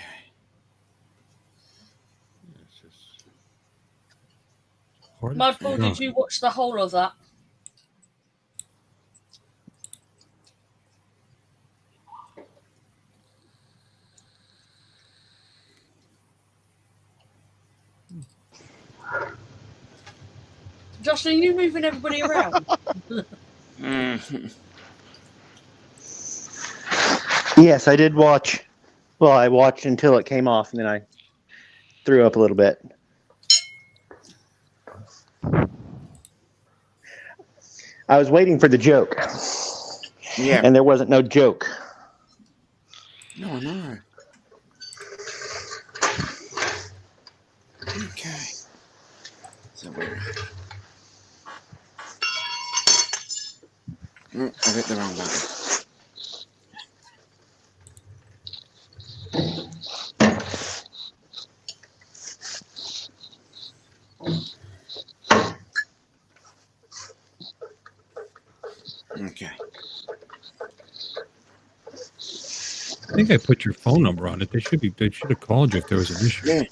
Mudpool, did you watch the whole of that? Justin, are you moving everybody around? Yes, I did watch. Well, I watched until it came off, and then I threw up a little bit. I was waiting for the joke. Yeah. And there wasn't no joke. No. Okay. So where? I hit the wrong button. Okay. I think I put your phone number on it. They should have called you if there was an issue. Yeah.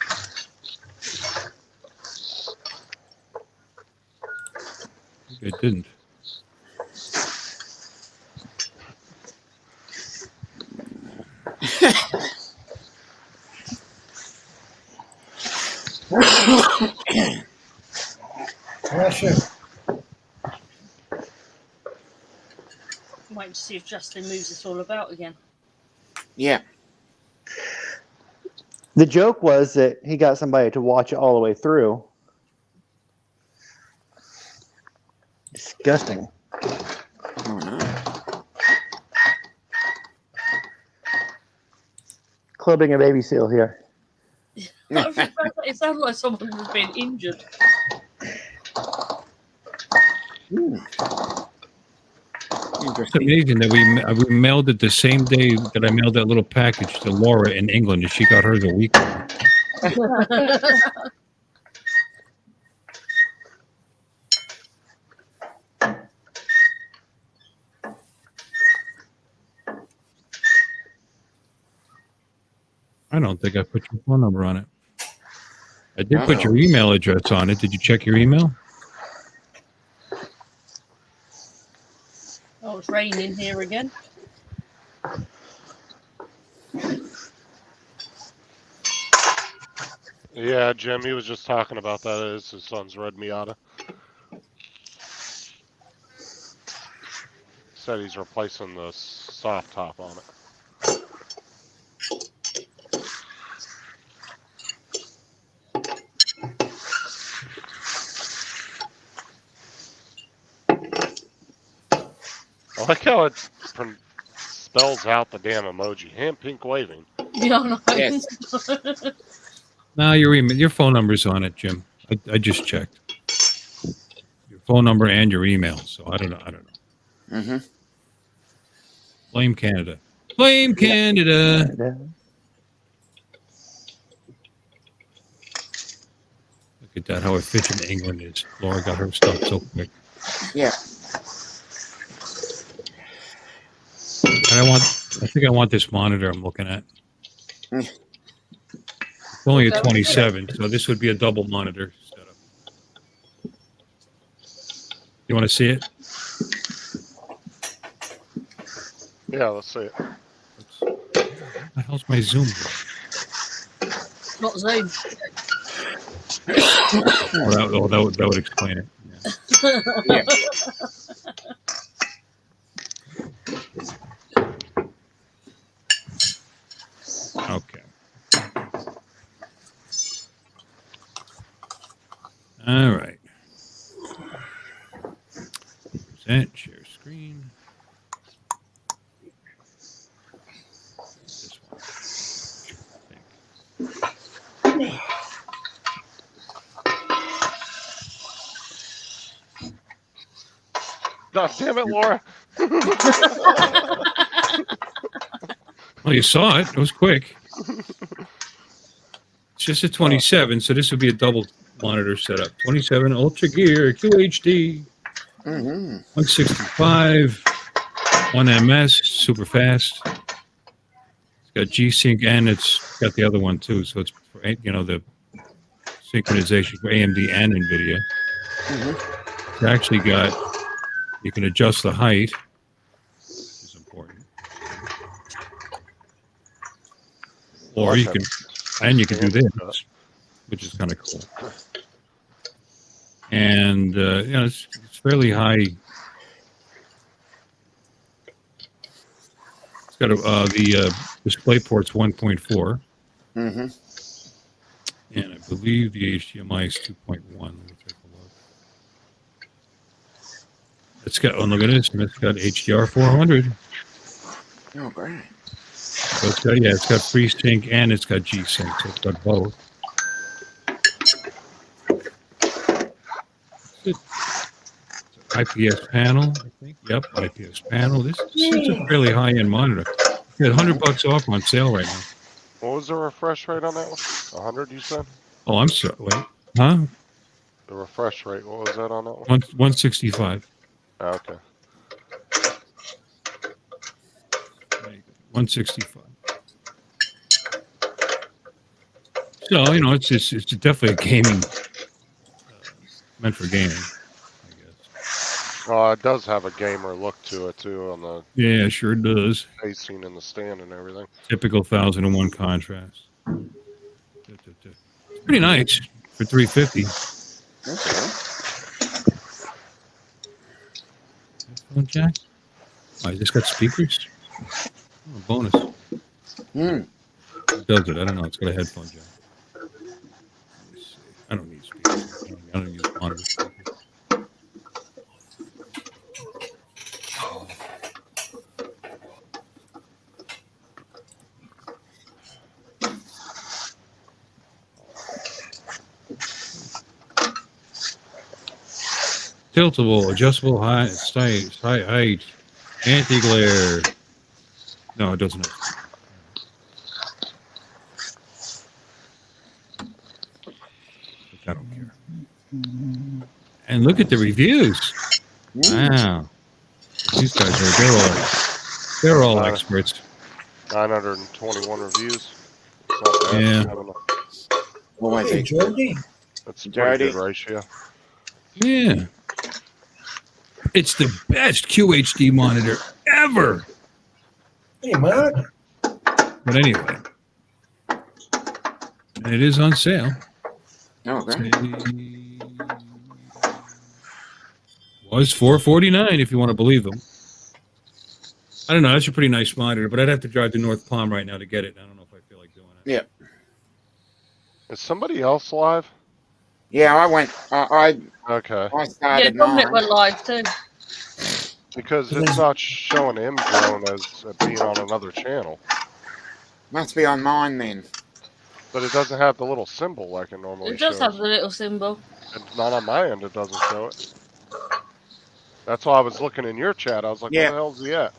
It didn't. Bless you. Wait to see if Justin moves this all about again. Yeah. The joke was that he got somebody to watch it all the way through. Disgusting. Oh no. Clubbing a baby seal here. It sounded like someone was being injured. It's Interesting. amazing that we mailed it the same day that I mailed that little package to Laura in England, and she got hers a week ago. I don't think I put your phone number on it. I did put your email address on it. Did you check your email? Oh, it's raining here again. Yeah, Jim, he was just talking about that. It's his son's red Miata. Said he's replacing the soft top on it. I like how it spells out the damn emoji. Hand pink waving. Yeah, no. Yes. No, your phone number's on it, Jim. I just checked. Your phone number and your email. So I don't know. Mm-hmm. Blame Canada. Blame Canada. Look at that, how efficient England is. Laura got her stuff so quick. Yeah. And I think I want this monitor I'm looking at. It's only a 27, so this would be a double monitor setup. You want to see it? Yeah, let's see it. What the hell's my Zoom? Not Zoom. That would explain it. Yeah. Okay. All right. Present, share screen. This one. God damn it, Laura. Well, you saw it. It was quick. It's just a 27, so this would be a double monitor setup. 27 Ultra Gear QHD, 165, 1MS, super fast. It's got G-Sync and it's got the other one too, so it's for, the synchronization for AMD and NVIDIA. It's actually got, you can adjust the height, which is important. Or you can do this, which is kind of cool. And it's fairly high. It's got the display port's 1.4, and I believe the HDMI is 2.1. Let me take a look. It's got, look at this, and it's got HDR 400. Oh, great. So it's got FreeSync and it's got G-Sync, so it's got both. IPS panel, I think. Yep, IPS panel. This is a fairly high-end monitor. It's $100 off on sale right now. What was the refresh rate on that one? 100, you said? Oh, I'm sorry. Wait, huh? The refresh rate, what was that on that one? 165. Oh, okay. 165. So it's definitely a gaming, meant for gaming, I guess. Oh, it does have a gamer look to it too, on the Yeah, sure does. facing in the stand and everything. Typical 1001 contrast. It's pretty nice for 350. Headphone jack. Oh, I just got speakers. Oh, bonus. It does it. I don't know. It's got a headphone jack. Let me see. I don't need speakers. I don't use monitor speakers. Tiltable, adjustable height, anti-glare. No, it doesn't have. I don't care. And look at the reviews. Wow. These guys they're all experts. 921 reviews. It's not bad. Yeah. I don't know. Hey, Jordy. That's a pretty good ratio. Yeah. It's the best QHD monitor ever. Hey, Mark. But anyway. And it is on sale. Okay. Was $449 if you want to believe them. I don't know. That's a pretty nice monitor, but I'd have to drive to North Palm right now to get it. I don't know if I feel like doing it. Yeah. Is somebody else live? Yeah, I went. Okay. I started Yeah, Dominic mine. went live too. Because it's not showing him grown as being on another channel. Must be on mine then. But it doesn't have the little symbol like it normally It does shows. have the little symbol. It's not on my end, it doesn't show it. That's why I was looking in your chat. I was like, Yeah. where the hell's he at?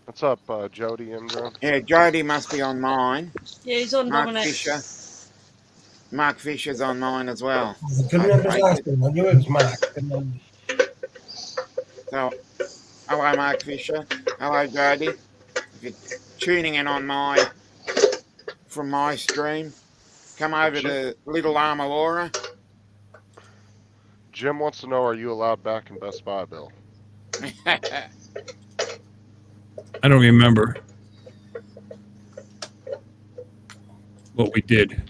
What's up, Jody Imdra? Yeah, Jody must be on mine. Yeah, he's on Mark Dominic. Fisher. Mark Fisher's on mine as well. I couldn't remember his last name. I knew it was Mark. So, hello, Mark Fisher. Hello, Jody. If you're tuning in on from my stream, come over to Little Llama Laura. Jim wants to know, are you allowed back in Best Buy, Bill? I don't remember what we did.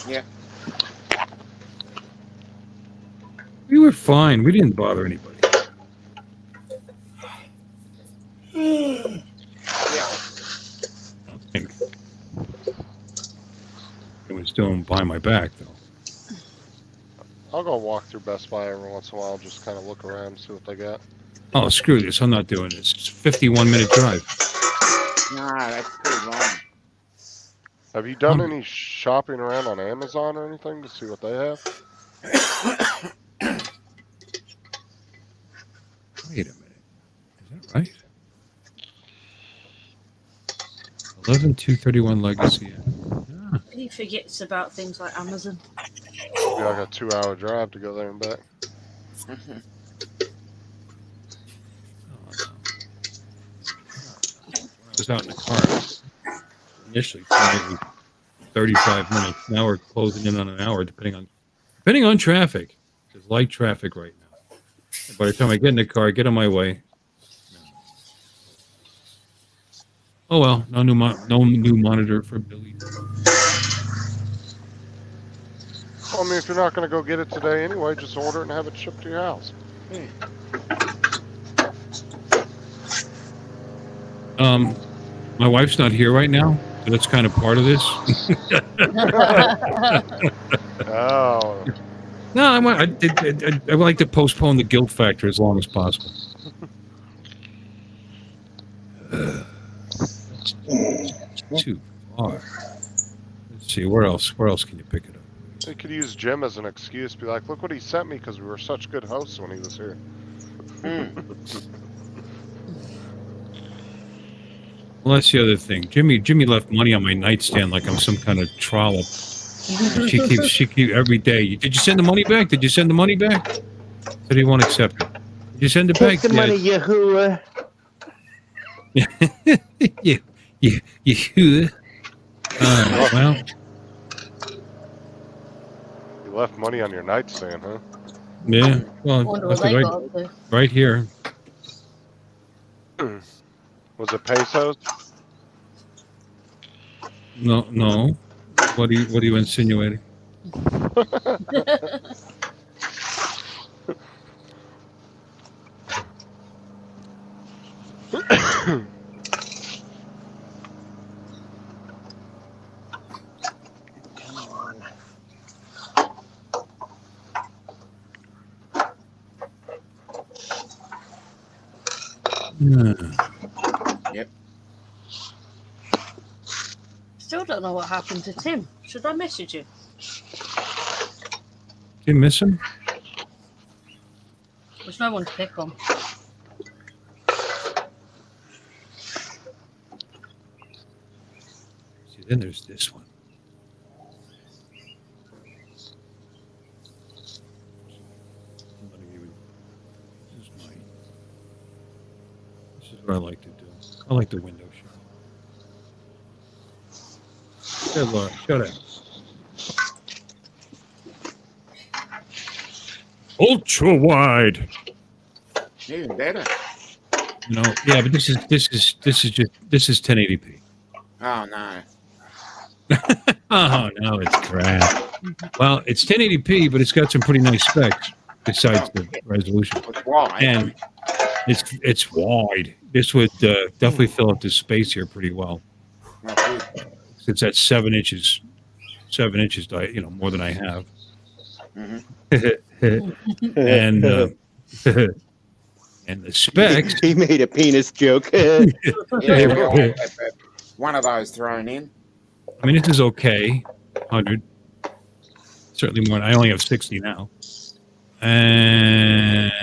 Yeah. We were fine. We didn't bother anybody. Yeah. I think it was doing behind my back, though. I'll go walk through Best Buy every once in a while, just kind of look around and see what they got. Oh, screw this. I'm not doing this. It's a 51-minute drive. No, that's pretty long. Have you done any shopping around on Amazon or anything to see what they have? Wait a minute. Is that right? 11231 Legacy. Ah. He forgets about things like Amazon. Yeah, I got a 2-hour drive to go there and back. When I was out in the car, initially 35 minutes. Now we're closing in on an hour, depending on traffic. There's light traffic right now. By the time I get in the car, get on my way. Oh well, no new monitor for Billy. Well, I mean, if you're not going to go get it today anyway, just order it and have it shipped to your house. My wife's not here right now, so that's kind of part of this. Oh. No, I would like to postpone the guilt factor as long as possible. Too far. Let's see, where else can you pick it up? They could use Jim as an excuse, be like, look what he sent me because we were such good hosts when he was here. Well, that's the other thing. Jimmy left money on my nightstand like I'm some kind of trollop. She keeps every day. Did you send the money back? Did you send the money back? Said he won't accept it. Did you send it back? Take the money, Yahuwah. Yeah. Well. He left money on your nightstand, huh? Yeah. Well, Wonder left what it they right, got up to. right here. Was it pesos? No, no. What are you insinuating? Yep. Still don't know what happened to Tim. Should I message him? Did you miss him? There's no one to pick on. See, then there's this one. This is what I like to do. I like the window shot. Good Lord, shut up. Ultra wide. Even better. No, yeah, but this is 1080p. Oh no. Oh no, it's crap. Well, it's 1080p, but it's got some pretty nice specs besides the resolution. It's wide. And it's wide. This would definitely fill up this space here pretty well. Oh, good. It's at 7 inches. 7 inches, more than I have. And and the specs. He made a penis joke. Yeah, we all had one of those thrown in. I mean, this is okay. 100. Certainly more. I only have 60 now. And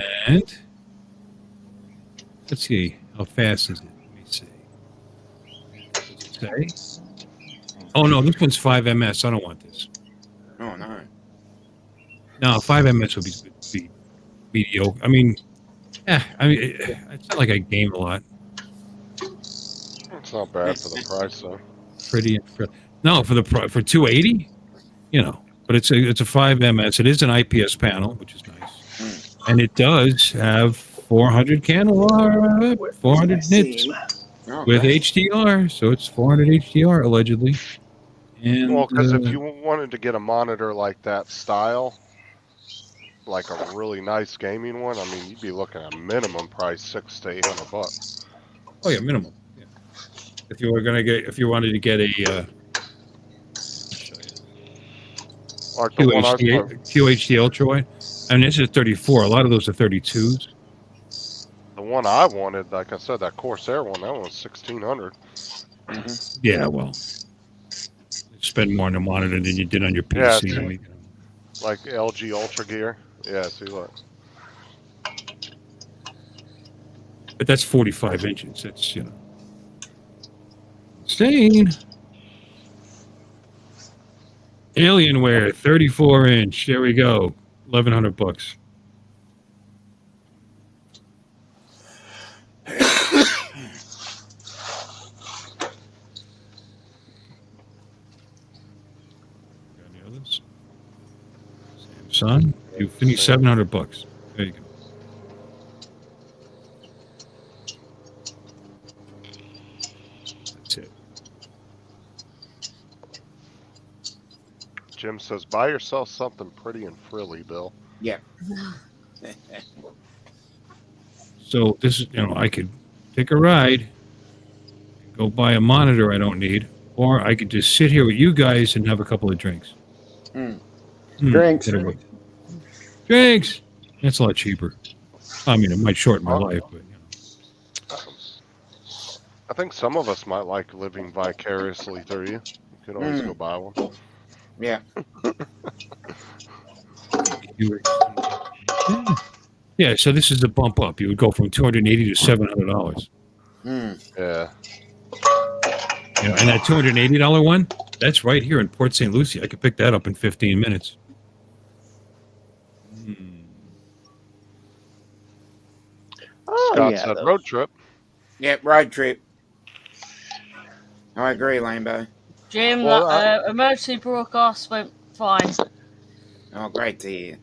let's see. How fast is it? Let me see. Does it say? Oh, no. This one's 5 ms. I don't want this. Oh no. No, 5 ms would be mediocre. I mean, it's not like I game a lot. It's not bad for the price, though. Pretty. No, for 280, but it's a 5 ms. It is an IPS panel, which is nice, and it does have 400 candle, 400 nits with HDR, so it's 400 HDR allegedly. And well, because if you wanted to get a monitor like that style, like a really nice gaming one, I mean, you'd be looking at minimum price $600 to $800. Oh yeah, minimum. Yeah. If you wanted to get a like the one QHD ultra wide, and this is 34. A lot of those are 32s. The one I wanted, like I said, that Corsair one, that one was $1,600. Mm-hmm. Yeah, well, you spend more on a monitor than you did on your PC. Yeah, like LG Ultra Gear. Yeah, see, look. But that's 45 inches. That's, insane. Alienware, 34 inch. There we go. $1,100. Any others? Samsung, you finished $700. There you go. That's it. Jim says, buy yourself something pretty and frilly, Bill. Yeah. So this is, I could take a ride, go buy a monitor I don't need, or I could just sit here with you guys and have a couple of drinks. Drinks. Drinks. That's a lot cheaper. I mean, it might shorten my life, but I think some of us might like living vicariously through you. You could always go buy one. Yeah. Yeah, so this is a bump up. You would go from $280 to $700. Yeah. And that $280 one, that's right here in Port St. Lucie. I could pick that up in 15 minutes. Oh, Scott yeah, said those. road trip. Yep, road trip. I agree, Lambo. Jim, Well, that emergency broadcast went fine. Oh, great to hear.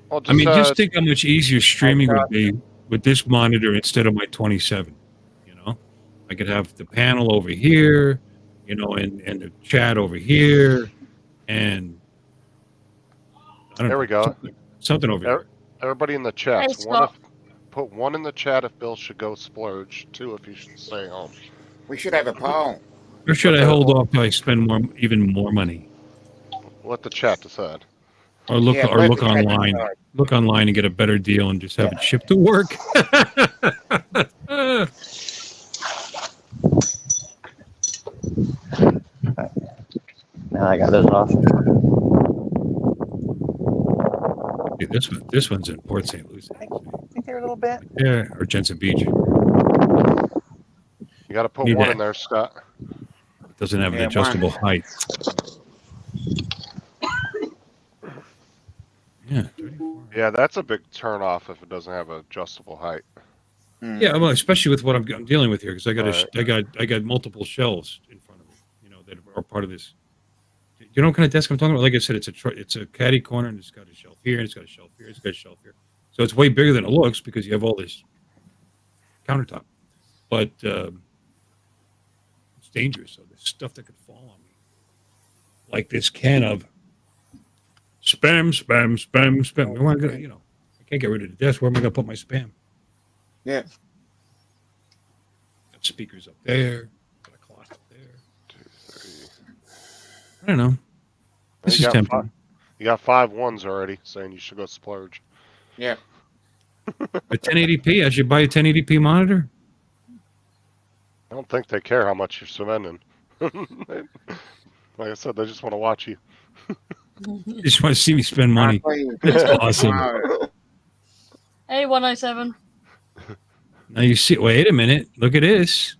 Well, I mean, just think how much easier streaming would be with this monitor instead of my 27. You know, I could have the panel over here, you know, and the chat over here, and I don't there know, we go. something over here. Everybody in the Hey, chats, Scott. put 1 in the chat if Bill should go splurge, 2 if he should stay home. We should have a poll. Or should I hold off till I spend even more money, Let the chat decide. or look Yeah, let look the chat online, decide. look online and get a better deal and just have it shipped to work? Now I got those off. Dude, this one's in Port St. Lucie. I think they're a little bit. Yeah, or Jensen Beach. You got to put Need 1 that. in there, Scott. It doesn't have an Yeah, adjustable one. height. Yeah, 34. Yeah, that's a big turn off if it doesn't have an adjustable height. Hmm. Yeah, well, especially with what I'm dealing with here, because I got Right. I got multiple shelves in front of me, you know, that are part of this. You know what kind of desk I'm talking about? Like I said, it's a caddy corner, and it's got a shelf here, and it's got a shelf here, it's got a shelf here. So it's way bigger than it looks because you have all this countertop. But it's dangerous. So there's stuff that could fall on me, like this can of spam. Where am I gonna, you know, I can't get rid of the desk. Where am I gonna put my spam? Yeah. Got speakers up there. Got a cloth up there. 2, 3. I don't know. This You is got tempting. You got 5 1s already saying you should go splurge. Yeah. A 1080p. I should buy a 1080p monitor. I don't think they care how much you're spending. Like I said, they just want to watch you. They just want to see me spend money. That's awesome. No. Hey, 107. Now you see. Wait a minute. Look at this.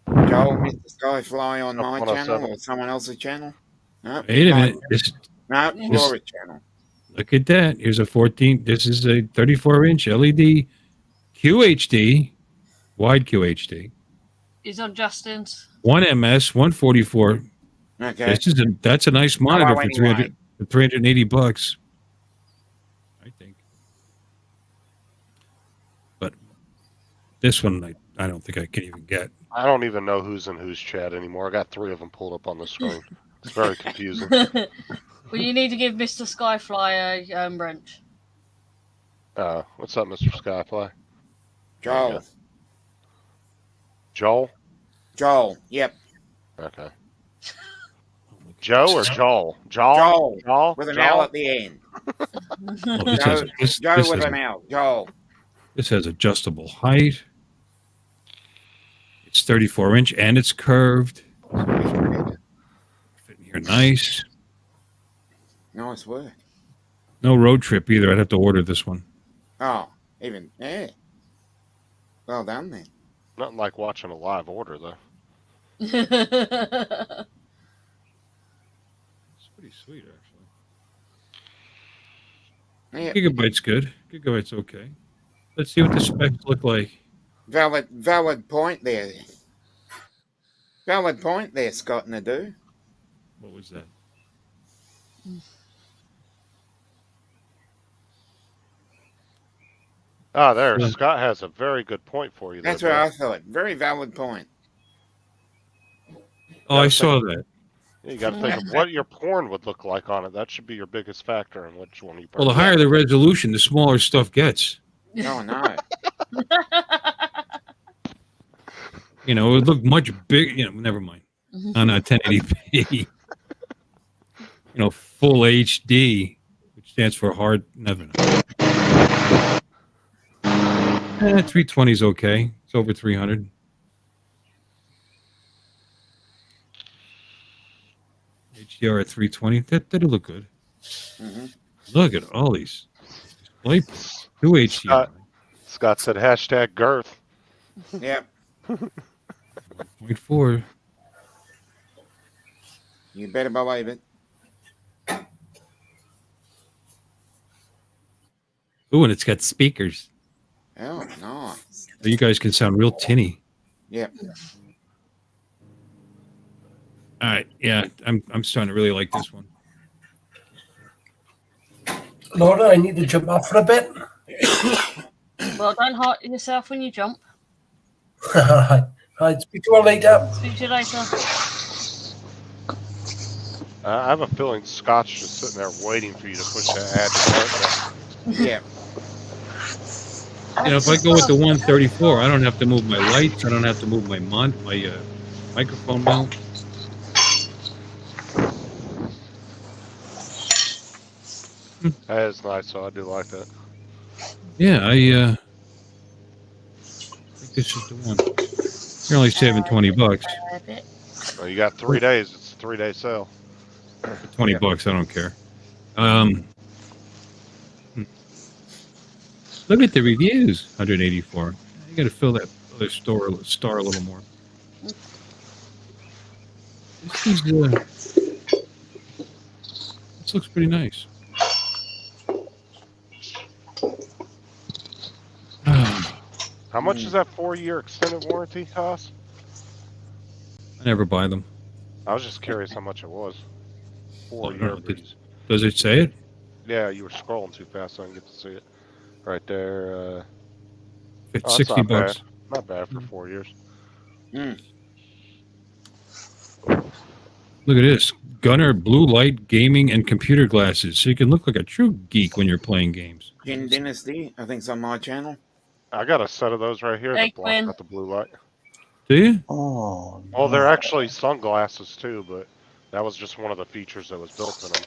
Joel, Mr. Skyfly on Up my 107. channel or someone else's channel? No, Wait a mine. minute. This. No, This- Laura's channel. Look at that. Here's a 14. This is a 34-inch LED QHD, wide QHD. He's on Justin's. 1 MS, 144. Okay. That's a nice monitor well, for 300 anyway. for $380. I think. But this one I don't think I can even get. I don't even know who's in whose chat anymore. I got 3 of them pulled up on the screen. It's very confusing. Well, you need to give Mr. Skyfly a wrench. What's up, Mr. Skyfly? Joel. Joel? Joel. Yep. Okay. Joe or Joel? Joel. Joel? With an Joel? L at the end. Oh, this Joe, has, this, Joe this with has, an L. Joel. this has adjustable height. It's 34-inch and it's curved. Fitting here nice. Nice work. No road trip either. I'd have to order this one. Oh, even, yeah. Well done then. Nothing like watching a live order, though. It's pretty sweet, actually. Yeah. Gigabyte's good. Gigabyte's okay. Let's see what the specs look like. Valid point there. Valid point there, Scott and Adu. What was that? Ah, there. Yeah. Scott has a very good point for you there. That's what I thought. Very valid point. Oh, I saw that. You got to think of what your porn would look like on it. That should be your biggest factor in which one you Well, the purchase. higher the resolution, the smaller stuff gets. Oh, no. You know, it would look much big. You know, never mind. On a 1080p. You know, full HD, which stands for hard. Never know. 320 is okay. It's over 300. HDR at 320. That'll look good. Mm-hmm. Look at all these display ports. 2 HDR. Scott said hashtag girth. Yep. 0.4. You better believe it. Ooh, and it's got speakers. Oh, nice. So you guys can sound real tinny. Yep. All right, yeah, I'm starting to really like this one. Laura, I need to jump off for a bit. Well, don't hurt yourself when you jump. All right. Right, speak to you all later. Speak to you later. I have a feeling Scott's just sitting there waiting for you to push that add to cart button. Yeah. You know, if I go with the 134, I don't have to move my lights. I don't have to move my microphone mount. That is nice, so I do like that. Yeah, I think this is the one. You're only saving $20. Well, you got 3 days. It's a 3-day sale. $20, I don't care. Look at the reviews. 184. You got to fill that other star a little more. This looks pretty nice. How much does that 4-year extended warranty cost? I never buy them. I was just curious how much it was. 4-year breeze. Does it say it? Yeah, you were scrolling too fast, so I didn't get to see it. Right there. It's $60. Bad. Not bad for 4 years. Look at this. Gunner blue light gaming and computer glasses. So you can look like a true geek when you're playing games. Gin Dynasty, I think it's on my channel. I got a set of those right here Hey, that block out the blue light. Do you? Oh, Oh, they're actually sunglasses too, but that was just one of the features that was built in them.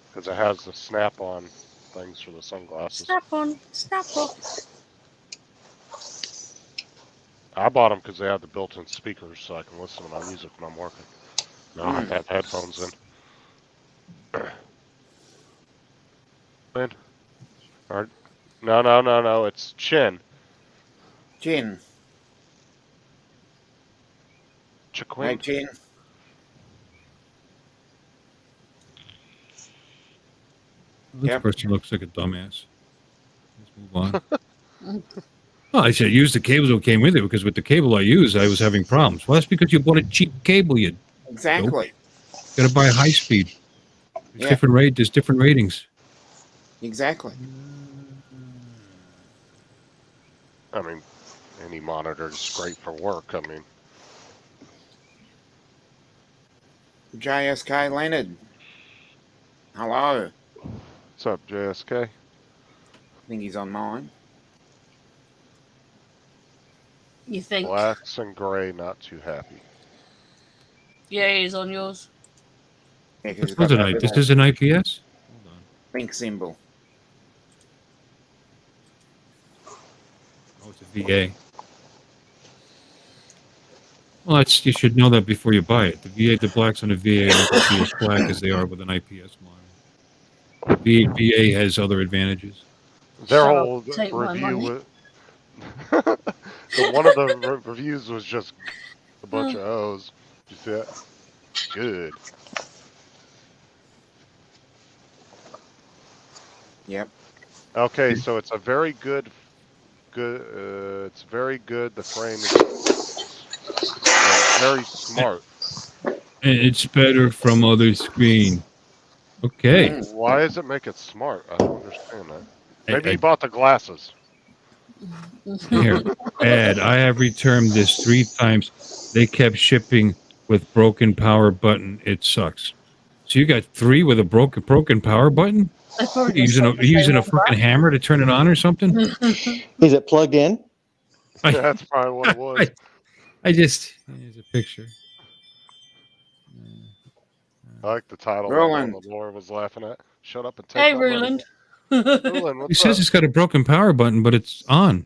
Because it has the snap-on things for the sunglasses. Snap on. I bought them because they have the built-in speakers so I can listen to my music when I'm working. No, I have to have headphones in. Man. Or, no, it's Chin. Chin. Chiquin. Hey, Chin. This person looks like a dumbass. Let's move on. Well, I said use the cables that came with it because with the cable I use, I was having problems. Well, that's because you bought a cheap cable, you Exactly. got to buy a high speed. There's There's different ratings. Exactly. I mean, any monitor is great for work. I mean, JSK Leonard. Hello. what's up, JSK? I think he's on mine. You think? Blacks and gray, not too happy. Yeah, he's on yours. Yeah, 'cause This he's got that is little an IPS? Hold on. pink symbol. Oh, it's a VA. Well, you should know that before you buy it. The blacks on the VA aren't be as black as they are with an IPS monitor. VA has other advantages. Their Shut whole up, take my review money. was... one of the reviews was just a bunch of O's. Did you see that? Good. Yep. Okay, so it's a very good. It's very good. The frame is very smart. And it's better from other screen. Okay. Why does it make it smart? I don't understand that. Maybe I you bought the glasses. Here, Ed, I have returned this 3 times. They kept shipping with broken power button. It sucks. So you got 3 with a broken power button? Using a fucking hammer to turn it on or something? is it plugged in? That's probably what it was. Here's a picture. I like the title. Roland. That Laura was laughing at. Shut up and take Hey, my money. Roland. Roland, He what's says up? it's got a broken power button, but it's on.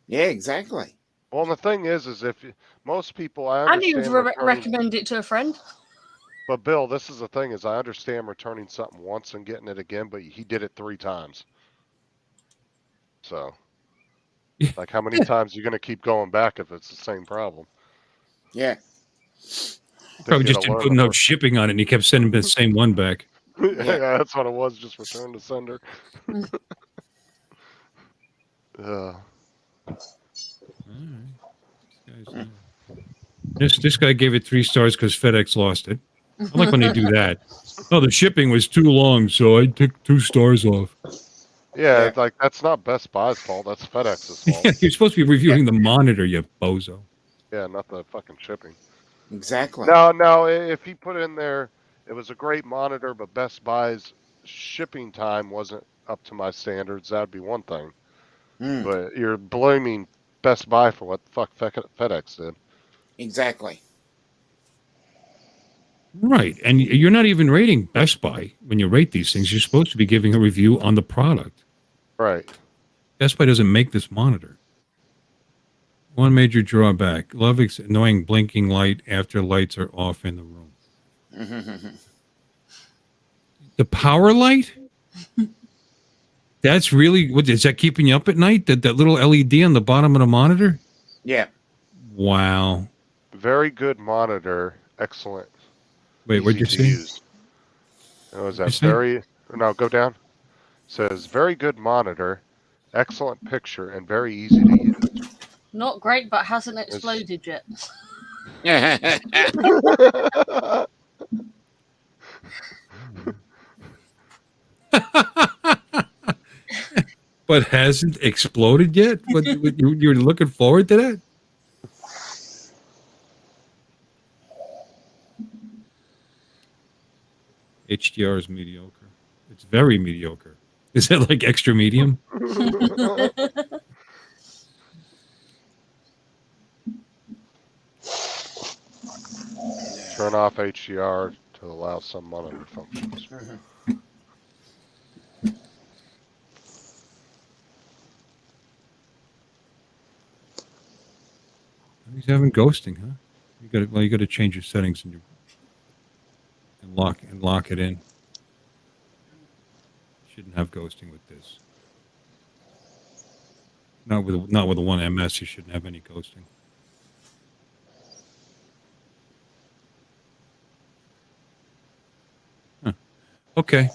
Yeah, exactly. Well, the thing is if most people, I And you understand would returning, recommend it to a friend. but Bill, this is the thing is I understand returning something once and getting it again, but he did it 3 times. So, like, how many times are you going to keep going back if it's the same problem? Yeah. Probably just didn't put enough shipping on it, and he kept sending the same one back. Yeah, that's what it was. Just return to sender. This guy gave it 3 stars because FedEx lost it. I like when they do that. Oh, the shipping was too long, so I took 2 stars off. Yeah, like that's not Best Buy's fault. That's FedEx's fault. Yeah, you're supposed to be reviewing the monitor, you bozo. Yeah, not the fucking shipping. Exactly. No. If he put in there, it was a great monitor, but Best Buy's shipping time wasn't up to my standards. That'd be one thing. But you're blaming Best Buy for what the fuck FedEx did. Exactly. Right, and you're not even rating Best Buy when you rate these things. You're supposed to be giving a review on the product. Right. Best Buy doesn't make this monitor. One major drawback: love annoying blinking light after lights are off in the room. The power light? That's really what is that keeping you up at night? That little LED on the bottom of the monitor? Yeah. Wow. Very good monitor. Excellent. Wait, what'd you say? Use. It was that very no, go down. It says very good monitor, excellent picture, and very easy to use. Not great, but hasn't exploded yet. But hasn't exploded yet? You're looking forward to that? HDR is mediocre. It's very mediocre. Is that like extra medium? Turn off HDR to allow some monitor functions. He's having ghosting, huh? You got to change your settings and lock it in. Shouldn't have ghosting with this. Not with the 1MS. You shouldn't have any ghosting. Huh. Okay.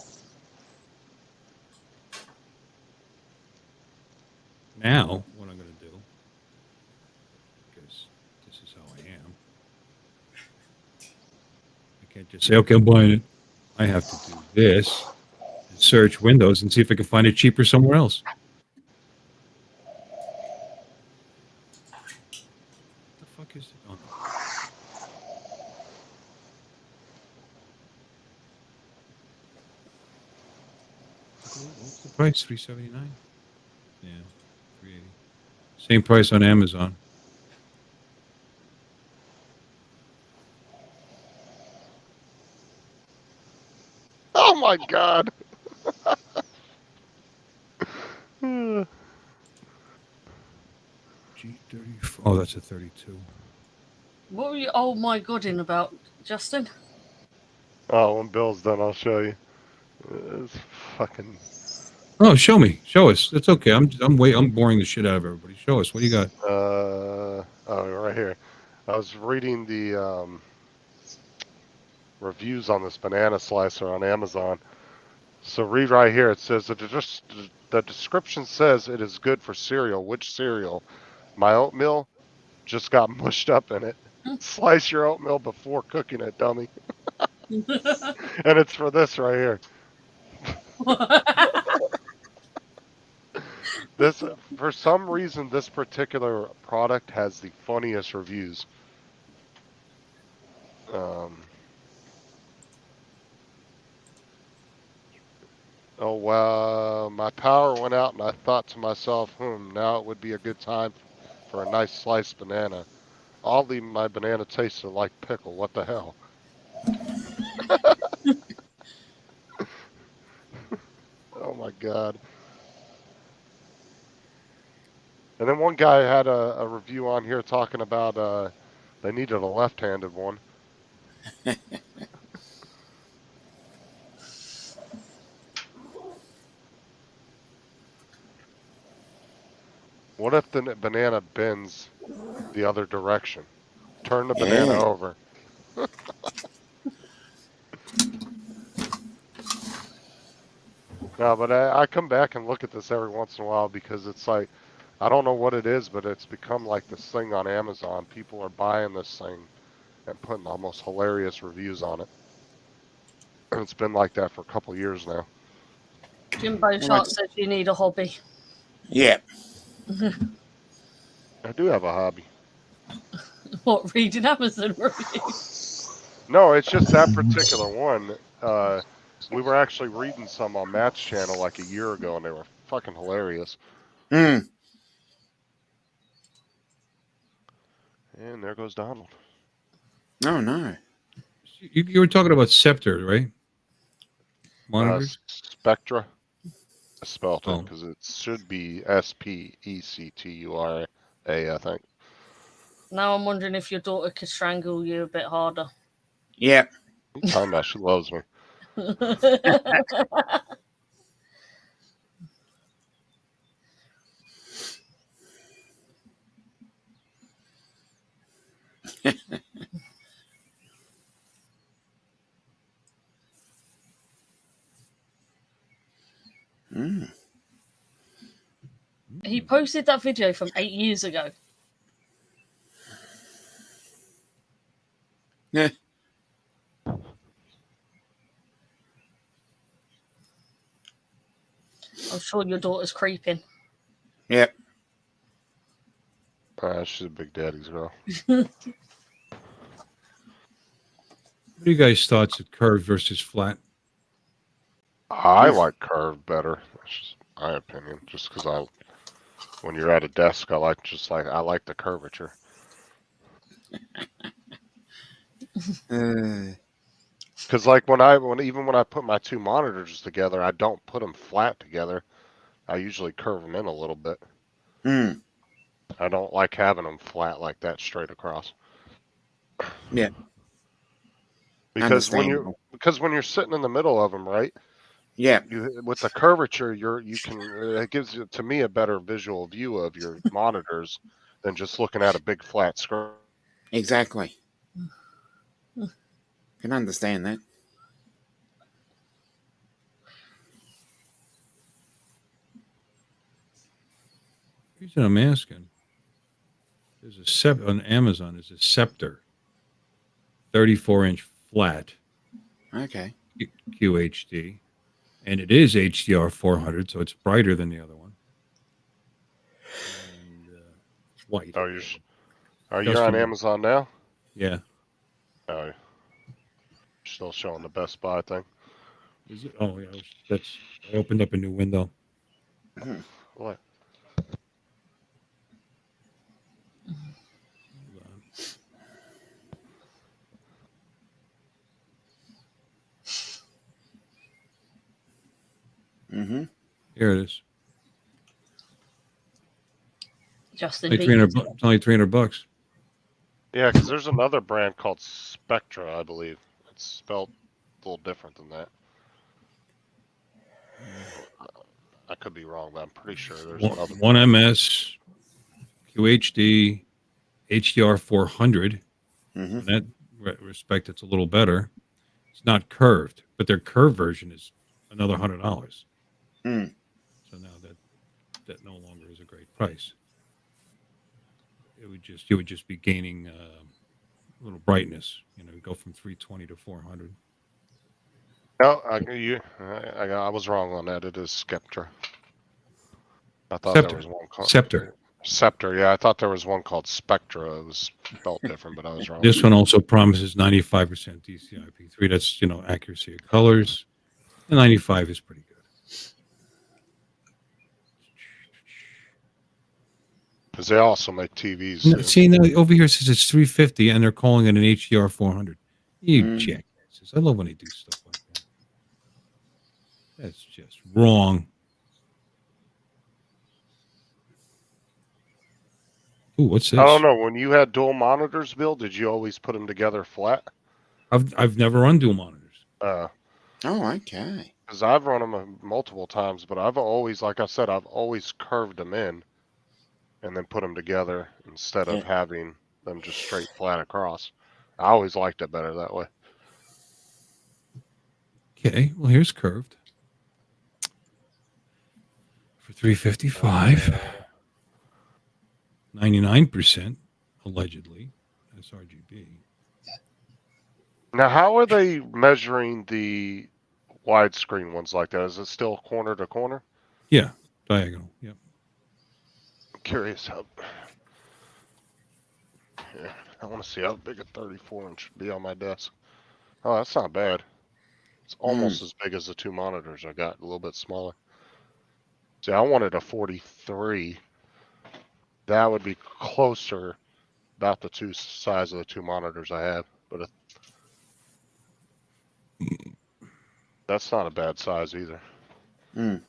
Now, what I'm going to do, because this is how I am, I can't just say, okay, I'm buying it. I have to do this and search Windows and see if I can find it cheaper somewhere else. What the fuck is it? Oh, no. What's the price? $379? Yeah. 380. Same price on Amazon. Oh my god. G34. Oh, that's a 32. What were you? Oh my god, in about Justin? Oh, when Bill's done, I'll show you. It's fucking. Oh, show me. Show us. It's okay. I'm boring the shit out of everybody. Show us. What do you got? Oh, right here. I was reading the reviews on this banana slicer on Amazon. So read right here. It says the description says it is good for cereal. Which cereal? My oatmeal just got mushed up in it. Slice your oatmeal before cooking it, dummy. And it's for this right here. This, for some reason, this particular product has the funniest reviews. Oh, wow, my power went out and I thought to myself, now it would be a good time for a nice sliced banana. Oddly, my banana tasted like pickle. What the hell? Oh my god. And then one guy had a review on here talking about they needed a left-handed one. What if the banana bends the other direction? Turn the banana over. No, but I come back and look at this every once in a while because it's like, I don't know what it is, but it's become like this thing on Amazon. People are buying this thing and putting almost hilarious reviews on it. It's been like that for a couple years now. Jimbo Shark says you need a hobby. Yeah. I do have a hobby. What, reading Amazon reviews? No, it's just that particular one. We were actually reading some on Matt's channel like a year ago, and they were fucking hilarious. Mm. And there goes Donald. Oh no. You were talking about Scepter, right? Monitors? Spectra. I spelled Oh. it because it should be Spectura, I think. Now I'm wondering if your daughter could strangle you a bit harder. Yeah. What are you talking about? She loves me. Mm. He posted that video from 8 years ago. Yeah. I'm sure your daughter's creeping. Yep. She's a big daddy's girl. What are you guys' thoughts at curved versus flat? I like curved better. That's just my opinion. Just because when you're at a desk, I like the curvature. Because like when I put my two monitors together, I don't put them flat together. I usually curve them in a little bit. Mm. I don't like having them flat like that straight across. Yeah. Because when you're sitting in the middle of them, right? Yeah. With the curvature, it gives to me a better visual view of your monitors than just looking at a big flat screen. Exactly. Can understand that. Here's what I'm asking. There's on Amazon. There's a Scepter, 34-inch flat. Okay. QHD, and it is HDR 400, so it's brighter than the other one. And it's white. Are you on Amazon now? Yeah. Oh, you're still showing the Best Buy thing. Is it? Oh, yeah. I opened up a new window. What? Mm-hmm. Here it is. Justin Like it's only $300. Yeah, because there's another brand called Spectra, I believe. It's spelled a little different than that. I could be wrong, but I'm pretty sure there's another. 1MS, QHD, HDR 400. Mm-hmm. In that respect, it's a little better. It's not curved, but their curved version is another $100. Mm. So now that no longer is a great price. You would just be gaining a little brightness. Go from 320 to 400. No, I was wrong on that. It is Spectra. I thought Scepter. there was one called Scepter. Scepter. Yeah, I thought there was one called Spectra. It was spelled different, but I was wrong. This one also promises 95% DCI-P3. That's accuracy of colors. The 95 is pretty good. Because they also make TVs. No, see, now over here it says it's 350, and they're calling it an HDR 400. You jackasses! I love when they do stuff like that. That's just wrong. Ooh, what's this? I don't know. When you had dual monitors, Bill, did you always put them together flat? I've never run dual monitors. Oh, okay. Because I've run them multiple times, but I've always, like I said, I've always curved them in and then put them together instead of having them just straight flat across. I always liked it better that way. Okay, well here's curved for $355. 99% allegedly. That's RGB. Now, how are they measuring the widescreen ones like that? Is it still corner to corner? Yeah, diagonal. Yep. I'm curious how. Yeah, I want to see how big a 34-inch should be on my desk. Oh, that's not bad. It's almost as big as the two monitors I got, a little bit smaller. See, I wanted a 43. That would be closer, about the two size of the two monitors I have. But that's not a bad size either. Mm.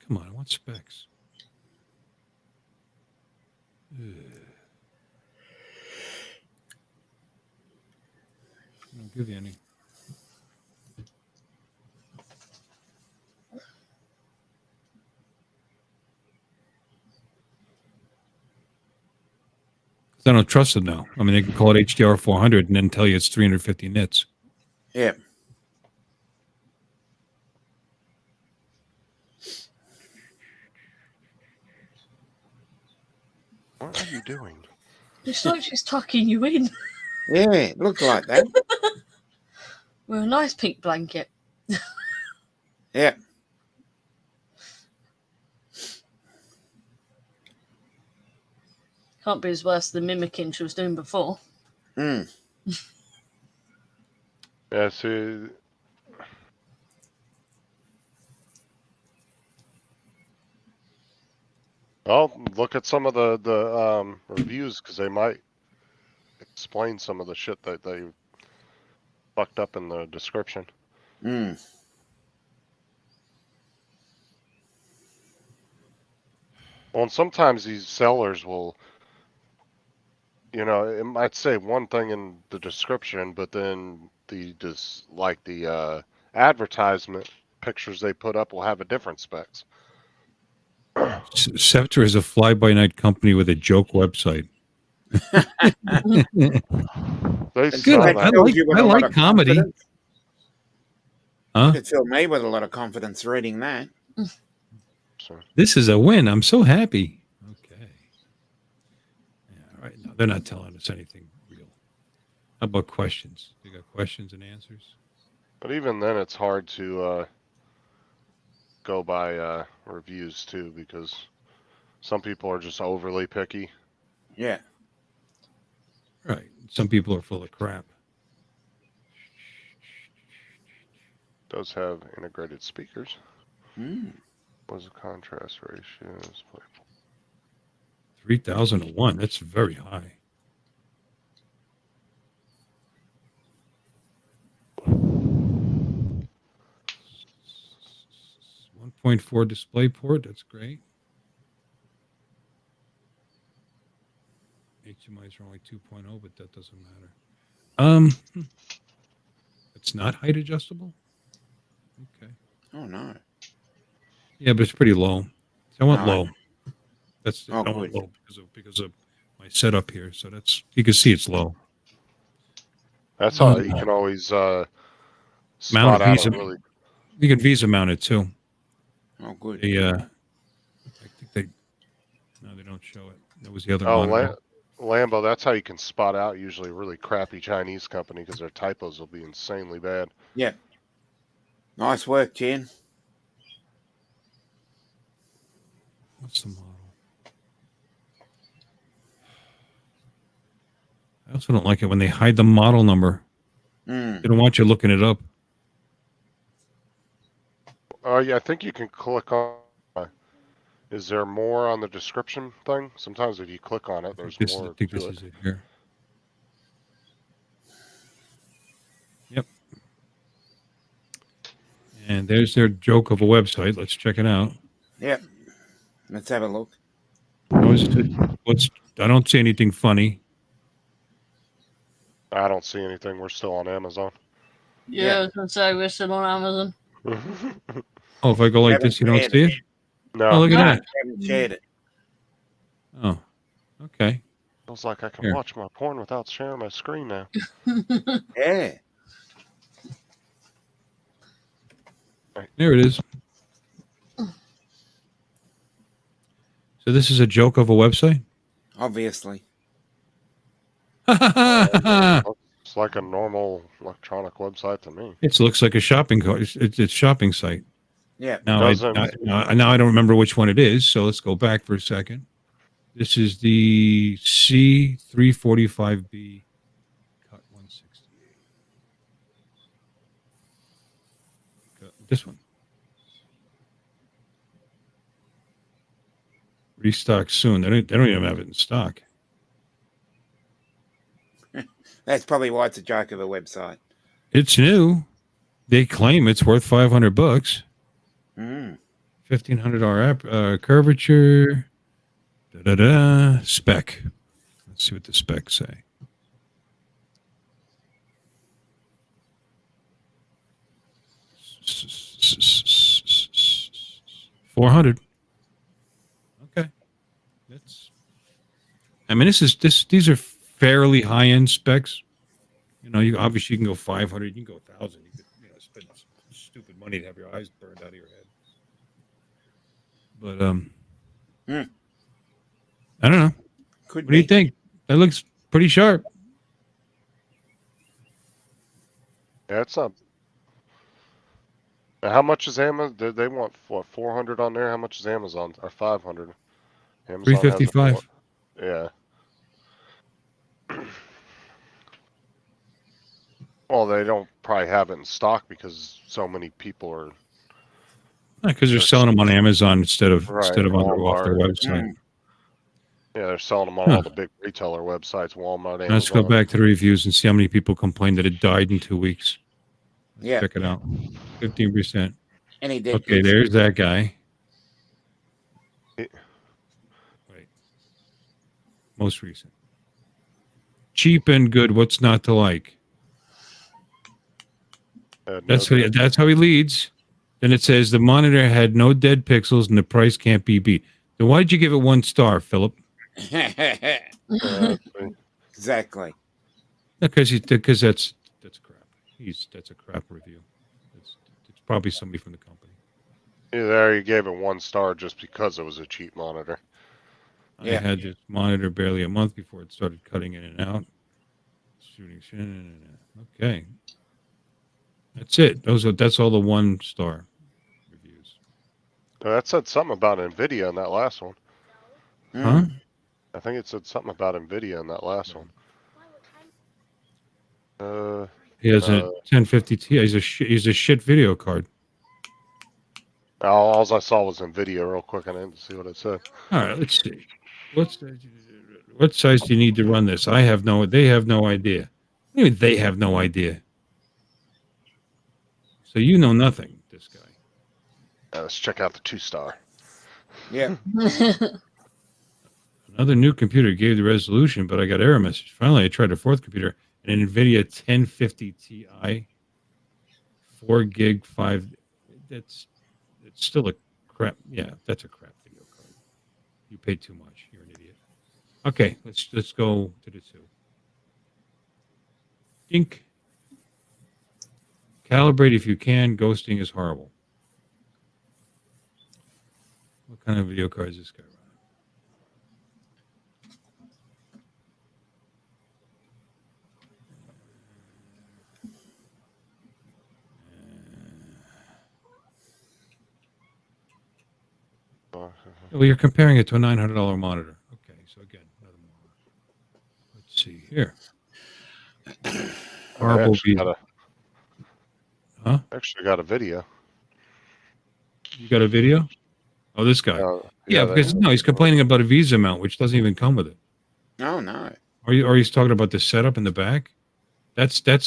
Come on, I want specs. I don't give you any. I don't trust it now. I mean, they can call it HDR 400 and then tell you it's 350 nits. Yeah. What are you doing? It's like she's tucking you in Yeah, it looked like that. with a nice pink blanket. Yeah. Can't be as worse than mimicking she was doing before. Mm. Yeah, see. Well, look at some of the reviews because they might explain some of the shit that they fucked up in the description. Mm. Well, and sometimes these sellers will, it might say one thing in the description, but then the advertisement pictures they put up will have a different specs. Scepter is a fly-by-night company with a joke website. They And sell Good. that I that. fills you with a lot like of comedy. confidence. Huh? It filled me with a lot of confidence reading that. So, This is a win. I'm so happy. Okay. Yeah, right. No, they're not telling us anything real. How about questions? You got questions and answers? but even then, it's hard to go by reviews too because some people are just overly picky. Yeah. Right. Some people are full of crap. Does have integrated speakers. Mm. What's the contrast ratios? 3001. That's very high. 1.4 display port. That's great. HMIs are only 2.0, but that doesn't matter. It's not height adjustable. Okay. Oh no. Yeah, but it's pretty low. So I want Oh, low. That's Oh, I want good. low because of my setup here. So that's you can see it's low. That's how you can always Mount spot out Visa. a really. You can Visa mount it too. Oh, good. They, I think they don't show it. That was the other Oh, monitor. Lambo. That's how you can spot out usually a really crappy Chinese company because their typos will be insanely bad. Yeah. Nice work, Jen. What's the model? I also don't like it when they hide the model number. Mm. They don't want you looking it up. Oh, yeah, I think you can click on. Is there more on the description thing? Sometimes if you click on it, there's more I think to this it. is it here. Yep. And there's their joke of a website. Let's check it out. Yep. Let's have a look. I don't see anything funny. I don't see anything. We're still on Amazon. Yeah, I was going to say we're still on Amazon. Oh, if I go like Haven't this, you don't shared see it. it? No. Oh, look at No, that. haven't shared it. Oh, okay. Feels like I can Here. watch my porn without sharing my screen now. Yeah. There it is. So this is a joke of a website? Obviously. It's like a normal electronic website to me. It looks like a shopping cart. It's shopping site. Yeah. Now I don't remember which one it is, so let's go back for a second. This is the C345B cut 168. This one. Restock soon. They don't even have it in stock. That's probably why it's a joke of a website. It's new. They claim it's worth $500. $1,500 app curvature. Spec. Let's see what the specs say. $400. Okay. These are fairly high end specs. You know, you obviously can go 500, you can go 1,000. You could, spend stupid money to have your eyes burned out of your head. But I don't know. What do you think? That looks pretty sharp. Yeah, it's not. How much is Amazon? They want what, 400 on there? How much is Amazon? Or 500? Amazon 355. Yeah. Well, they don't probably have it in stock because so many people are. Because they're selling them on Amazon instead of off their Walmart. website. Yeah, they're selling them on all the big retailer websites, Walmart, Amazon. Let's go back to the reviews and see how many people complained that it died in 2 weeks. Yeah. Check it out. 15%. And he did. Okay, there's that guy. Wait. Most recent. Cheap and good. What's not to like? That's how he leads. Then it says the monitor had no dead pixels and the price can't be beat. Then why did you give it 1 star, Philip? Exactly. Because that's crap. That's a crap review. It's probably somebody from the company. Yeah, there you gave it 1 star just because it was a cheap monitor. I had this monitor barely a month before it started cutting in and out. Okay. That's it. That's all the 1 star reviews. That said something about NVIDIA in that last one. Huh? I think it said something about NVIDIA in that last one. He has a 1050 Ti. He's a shit video card. All I saw was NVIDIA real quick. I didn't see what it said. All right, let's see. What size do you need to run this? They have no idea. Even they have no idea. So you know nothing, this guy. Let's check out the 2 star. Yeah. Another new computer gave the resolution, but I got error message. Finally, I tried a 4th computer, an NVIDIA 1050 Ti, 4 gig, 5. It's still a crap. Yeah, that's a crap video card. You paid too much. You're an idiot. Okay, let's go to the 2. Dink. Calibrate if you can. Ghosting is horrible. What kind of video card is this guy running? Well, you're comparing it to a $900 monitor. Okay, so again, another monitor. Let's see here. Horrible video. Huh? Actually got a video. You got a video? Oh, this guy. Yeah, because he's complaining about a Visa mount, which doesn't even come with it. Oh no. Or he's talking about the setup in the back. That's not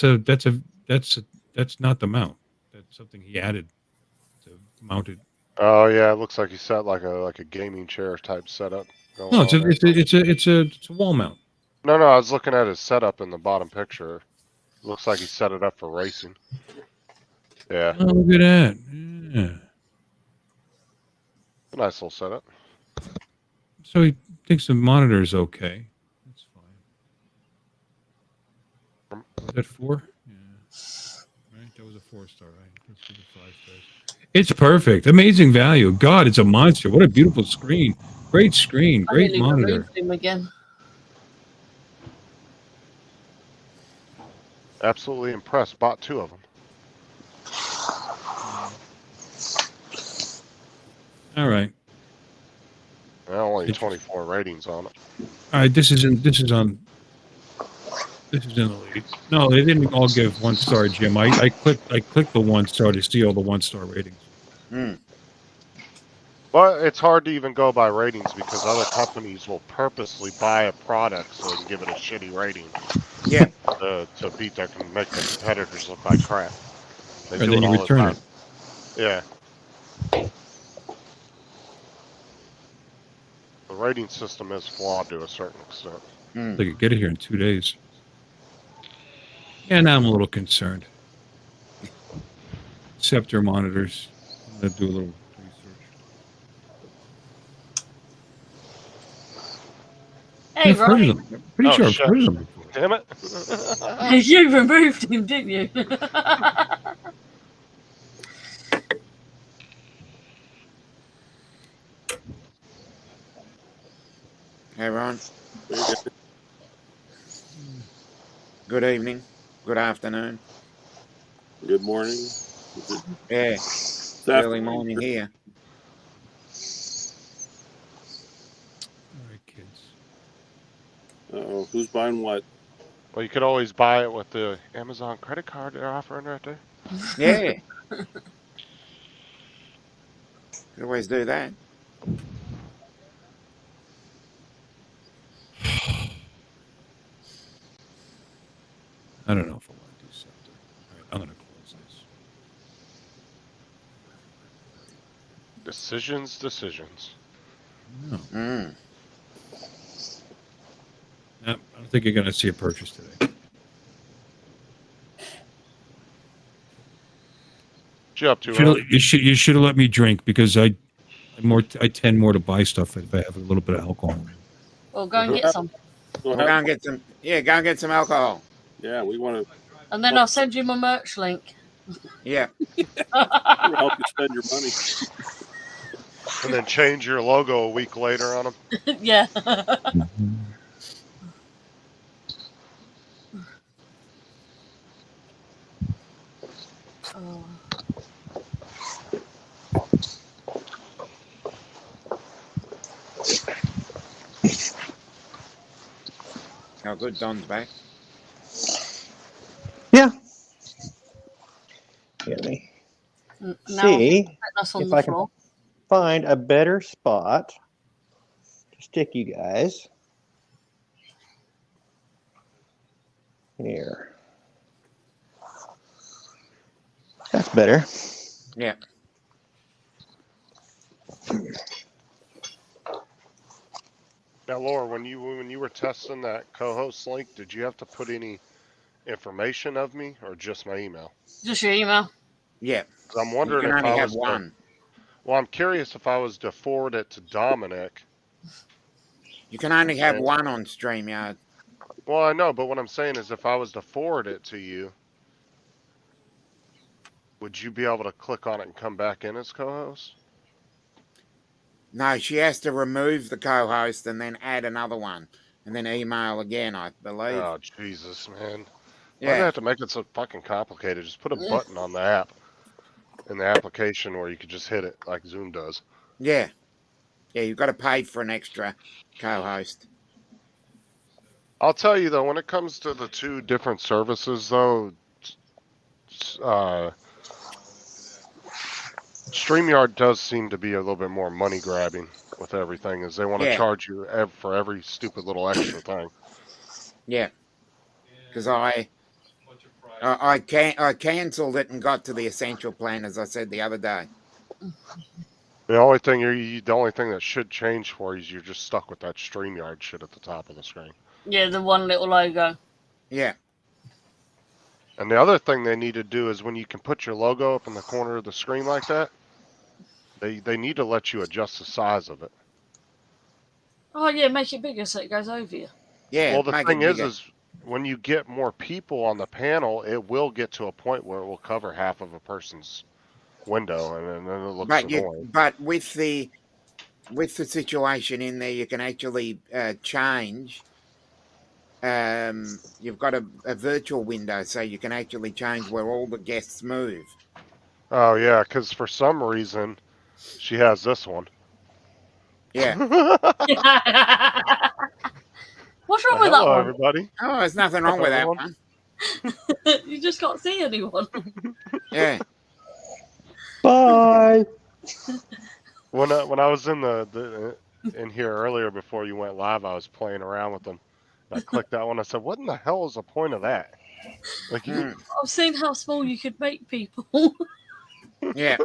the mount. That's something he added to mount it. Oh yeah, it looks like he set like a gaming chair type setup. No, it's a wall mount. No, I was looking at his setup in the bottom picture. Looks like he set it up for racing. Yeah. Oh, look at that. Yeah. Nice little setup. So he thinks the monitor is okay. That's fine. Was that 4? Yeah. Right, that was a 4 star, right? Let's do the 5 stars. It's perfect. Amazing value. God, it's a monster. What a beautiful screen. Great screen. I Great nearly monitor. removed him again. Absolutely impressed. Bought 2 of them. All right. Only 24 ratings on it. All right. This is in the lead. No, they didn't all give 1-star, Jim. I clicked the 1-star to see all the 1-star ratings. But it's hard to even go by ratings because other companies will purposely buy a product so they can give it a shitty rating. Yeah. To make their competitors look like crap. They And do then it you all the return time. it. Yeah. The rating system is flawed to a certain extent. They could get it here in 2 days. Yeah, now I'm a little concerned. Scepter monitors. I'm going to do a little research. Hey, I've heard of Ronnie. them. Pretty sure I've heard of them before. Damn it. You removed him, didn't you? Hey, Ron. Good evening. Good afternoon. Good morning. Yeah. Early morning here. All right, kids. Uh-oh, who's buying what? Well, you could always buy it with the Amazon credit card they're offering right there. Yeah. Could always do that. I don't know if I want to do Scepter. All right, I'm going to close this. Decisions. No. No, I don't think you're going to see a purchase today. What you up to, You should have let me drink because I tend more to buy stuff if I have a little bit of alcohol. Well, go and get some. Go and get some. Yeah, go and get some alcohol. Yeah, we want to. And then I'll send you my merch link. Yeah. We'll help you spend your money. And then change your logo a week later on them. Yeah. Oh. How good Don's back. Yeah. Let me Now see us on if the I floor. can find a better spot to stick you guys. Here. That's better. Yeah. Now, Laura, when you were testing that co-host link, did you have to put any information of me or just my email? Just your email. Yeah. I'm wondering you can if only I have was one. Well, I'm curious if I was to forward it to Dominic. You can only have one on StreamYard. Well, I know, but what I'm saying is if I was to forward it to you, would you be able to click on it and come back in as co-host? No, she has to remove the co-host and then add another one. And then email again, I believe. Oh, Jesus, man. Yeah. Why do they have to make it so fucking complicated? Just put a button on the app, in the application where you could just hit it like Zoom does. Yeah. Yeah, you've got to pay for an extra co-host. I'll tell you, though, when it comes to the two different services, though, StreamYard does seem to be a little bit more money-grabbing with everything, as they want to charge you for every stupid little extra thing. Yeah. Because I cancelled it and got to the essential plan, as I said the other day. The only thing that should change for you is you're just stuck with that StreamYard shit at the top of the screen. Yeah, the one little logo. Yeah. And the other thing they need to do is when you can put your logo up in the corner of the screen like that, they need to let you adjust the size of it. Oh yeah, make it bigger so it goes over you. Yeah. Well, the thing is when you get more people on the panel, it will get to a point where it will cover half of a person's window, and then it looks annoying. But with the situation in there, you can actually change. You've got a virtual window, so you can actually change where all the guests move. Oh yeah, because for some reason she has this one. Yeah. What's wrong with that Hello, one? everybody. Oh, there's nothing wrong with that one. You just can't see anyone. Yeah. Bye. When I was in in here earlier before you went live, I was playing around with them. I clicked that one. I said, "What in the hell is the point of that?" Like, I've seen how small you could make people. Yeah.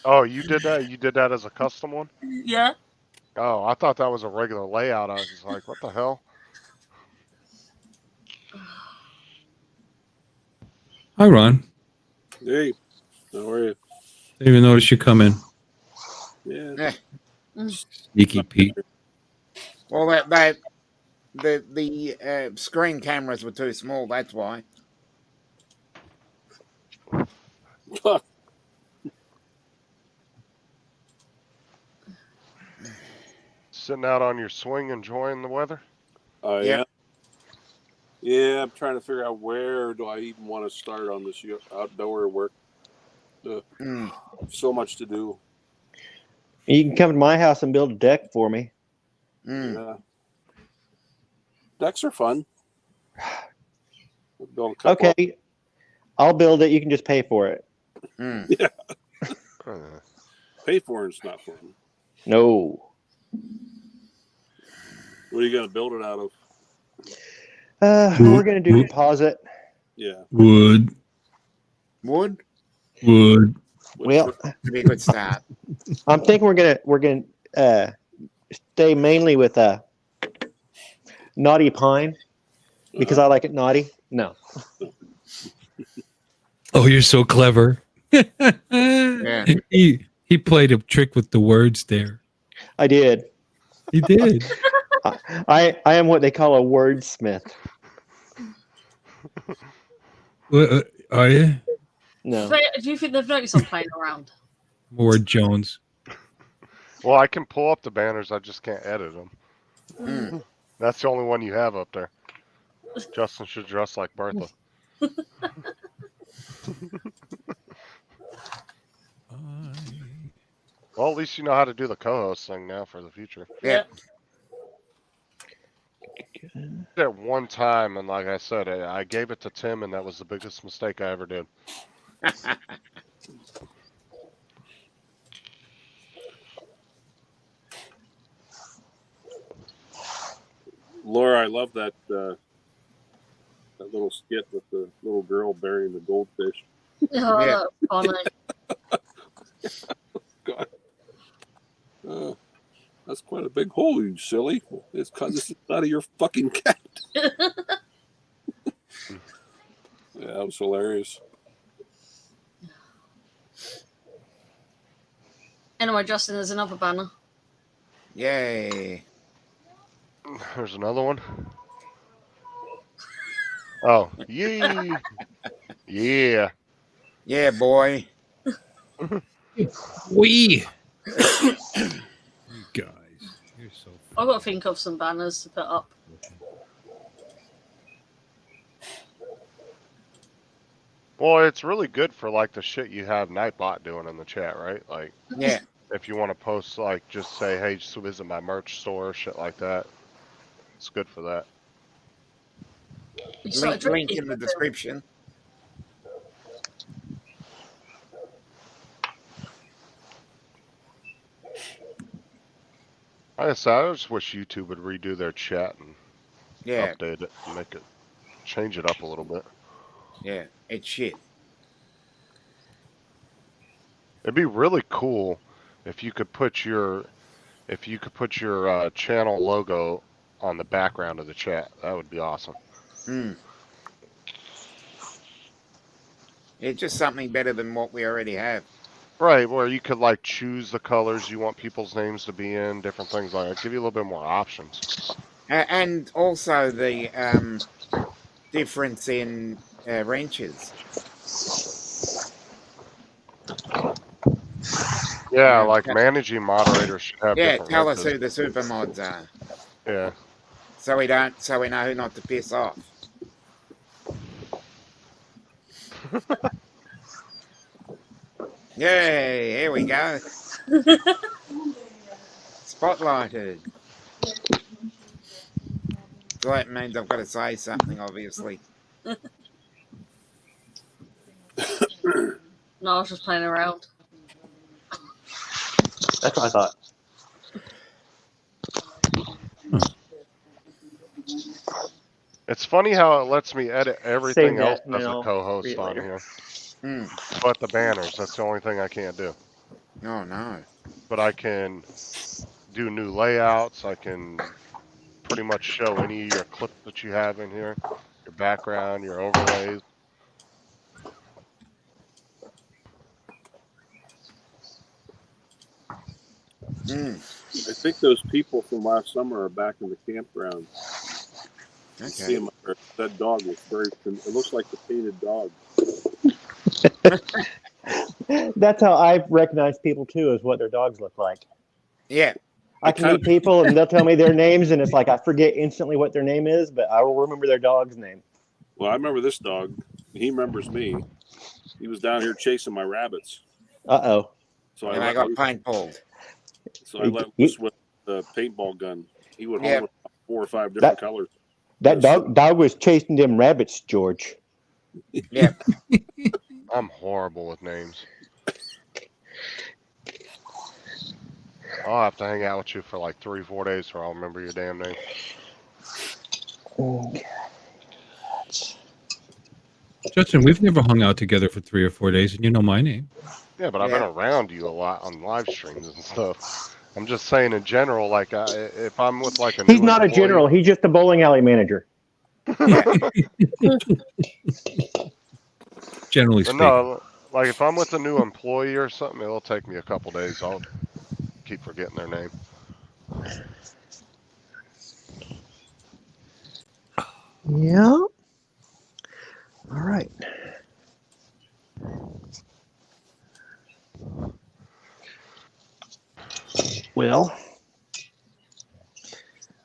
Oh, you did that? You did that as a custom one? Yeah. Oh, I thought that was a regular layout. I was just like, "What the hell?" Hi, Ron. Hey, how are you? Didn't even notice you come in. Yeah. Sneaky Pete. Well, the screen cameras were too small. That's why. Sitting out on your swing, enjoying the weather. Oh Yeah. Yeah, I'm trying to figure out where do I even want to start on this outdoor work. So much to do. You can come to my house and build a deck for me. Yeah. Decks are fun. Build a couple Okay. I'll build it. You can just pay for it. Yeah. Pay for it's not fun. No. What are you going to build it out of? We're going to do deposit. Yeah. Wood. Wood? Wood. Well, That'd be a good start. I'm thinking we're gonna stay mainly with naughty pine because I like it naughty. No. Oh, you're so clever. Yeah. He played a trick with the words there. I did. He did. I am what they call a wordsmith. What, are you? No. Do you think they've noticed I'm playing around? Ward Jones. Well, I can pull up the banners. I just can't edit them. That's the only one you have up there. Justin should dress like Bertha. Well, at least you know how to do the co-host thing now for the future. Yeah. At one time, and like I said, I gave it to Tim, and that was the biggest mistake I ever did. Laura, I love that that little skit with the little girl burying the goldfish. Oh, Yeah. that's funny. God. That's quite a big hole, you silly. It's because it's out of your fucking cat. Yeah, that was hilarious. Anyway, Justin, there's another banner. Yay. There's another one. Oh, yay. Yeah. Yeah, boy. We. You guys, you're so. I've got to think of some banners to put up. Well, it's really good for like the shit you have Nightbot doing in the chat, right? Like, Yeah. if you want to post, like, just say, hey, just visit my merch store, shit like that. It's good for that. Link in the description. I just wish YouTube would redo their chat and update it and make it, change it up a little bit. Yeah, it's shit. It'd be really cool if you could put your channel logo on the background of the chat. That would be awesome. It's just something better than what we already have. Right, where you could like choose the colors you want people's names to be in, different things like that. Give you a little bit more options. And also the difference in wrenches. Yeah, Yeah, like yeah. managing moderators should have Yeah, different tell us wrenches. who the super mods are, Yeah. so we know who not to piss off. Yay! Here we go. Spotlighted. So that means I've got to say something, obviously. No, I was just playing around. That's what I thought. It's funny how it lets me edit Save everything else that, and then as a I'll read co-host it on later. here. Hmm. But the banners, that's the only thing I can't do. Oh no. But I can do new layouts. I can pretty much show any of your clips that you have in here, your background, your overlays. Hmm. I think those people from last summer are back in the campground. See Okay. 'em there. That dog was very. It looks like the painted dog. That's how I recognize people too, is what their dogs look like. Yeah. I can meet people and they'll tell me their names, and it's like I forget instantly what their name is, but I will remember their dog's name. Well, I remember this dog. He remembers me. He was down here chasing my rabbits. Uh-oh. So And I got paintballed. So I let loose with the paintball gun. He would holler 4 or 5 different colors. That dog was chasing them rabbits, George. Yeah. I'm horrible with names. I'll have to hang out with you for like 3-4 days so I'll remember your damn name. Justin, we've never hung out together for 3 or 4 days, and you know my name. Yeah, but I've been around you a lot on live streams and stuff. I'm just saying in general, like if I'm with like a He's new not a general. He's just a bowling alley manager. Generally But speaking. no, like if I'm with a new employee or something, it'll take me a couple days. I'll keep forgetting their name. Yeah. All right. Well,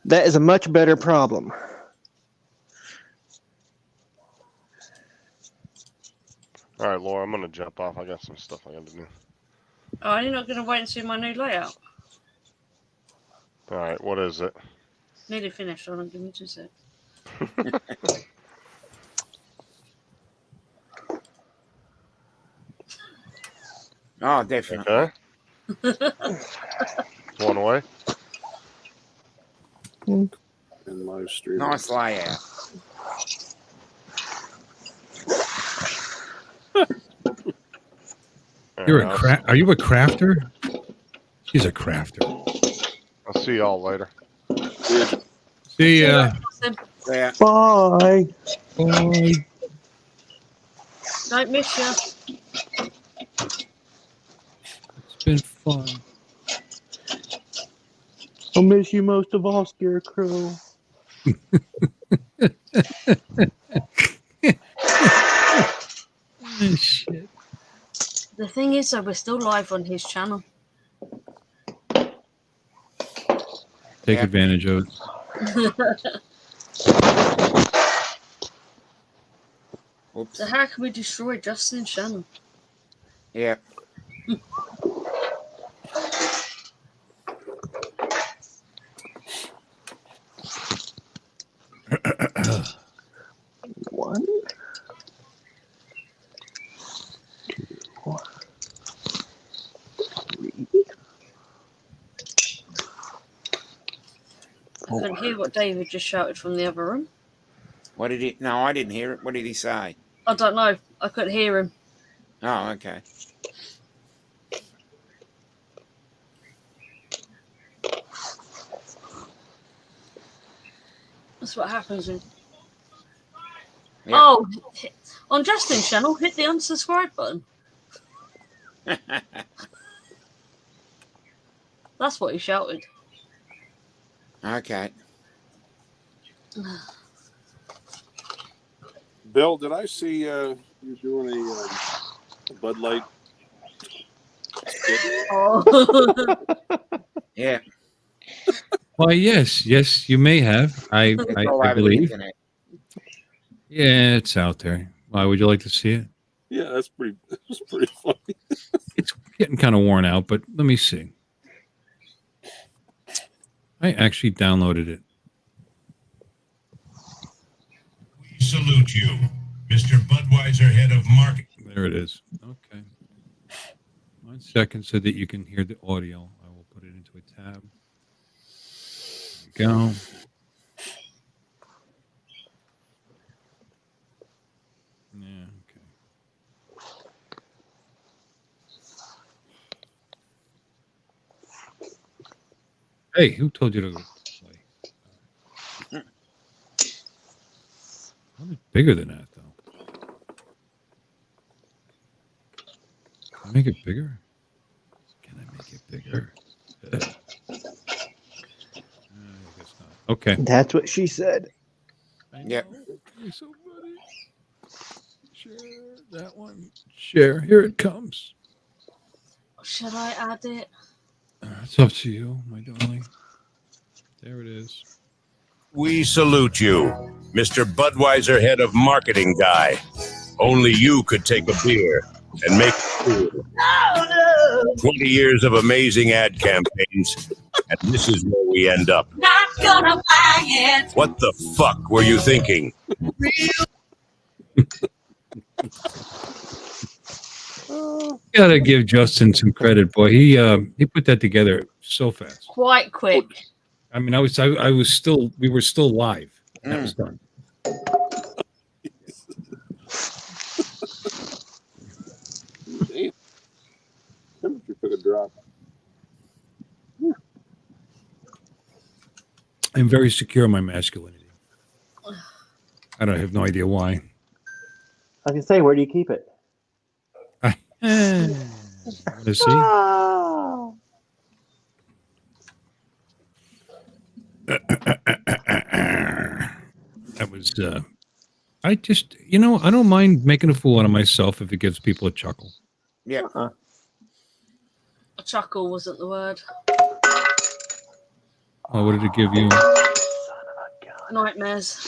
that is a much better problem. All right, Laura, I'm gonna jump off. I got some stuff I got to do. Oh, you're not going to wait and see my new layout? All right, what is it? Nearly finished. Hold on, give me 2 seconds. Oh, definitely. Okay. One away. In live stream. Nice layout. You're Are you a crafter? He's a crafter. I'll see y'all later. See ya. Yeah. Bye. Bye. Don't miss you. It's been fun. I'll miss you most of all, Scarecrow. Shit. The thing is, though, we're still live on his channel. Take advantage of it. So how can we destroy Justin's channel? Yeah. One. I couldn't hear what David just shouted from the other room. What did he? No, I didn't hear it. What did he say? I don't know. I couldn't hear him. Oh, okay. That's what happens when... Yep. Oh, on Justin's channel, hit the unsubscribe button. That's what he shouted. Okay. Bill, did I see you doing a Bud Light kid. Oh. Yeah. Why, yes, you may have. I All over the believe. internet. Yeah, it's out there. Why would you like to see it? Yeah, that's pretty funny. It's getting kind of worn out, but let me see. I actually downloaded it. We salute you, Mr. Budweiser, head of marketing. There it is. Okay. 1 second so that you can hear the audio. I will put it into a tab. There we go. Yeah, okay. Hey, who told you to play? One is bigger than that, though. Can I make it bigger? Can I make it bigger? I guess not. Okay. That's what she said. Yep. Okay, so buddy. Share that one. Share. Here it comes. Should I add it? It's up to you, my darling. There it is. We salute you, Mr. Budweiser, head of marketing guy. Only you could take a beer and make it cool. 20 years of amazing ad campaigns, and this is where we end up. Not gonna buy it. What the fuck were you thinking? Gotta give Justin some credit, boy. He put that together so fast. Quite quick. I mean, we were still live. That was done. Damn. Temperature took a drop. I'm very secure in my masculinity. I have no idea why. I can say, where do you keep it? Want to see? Oh. That was. I just, I don't mind making a fool out of myself if it gives people a chuckle. Yeah. A chuckle wasn't the word. Oh, what did it give you? Nightmares.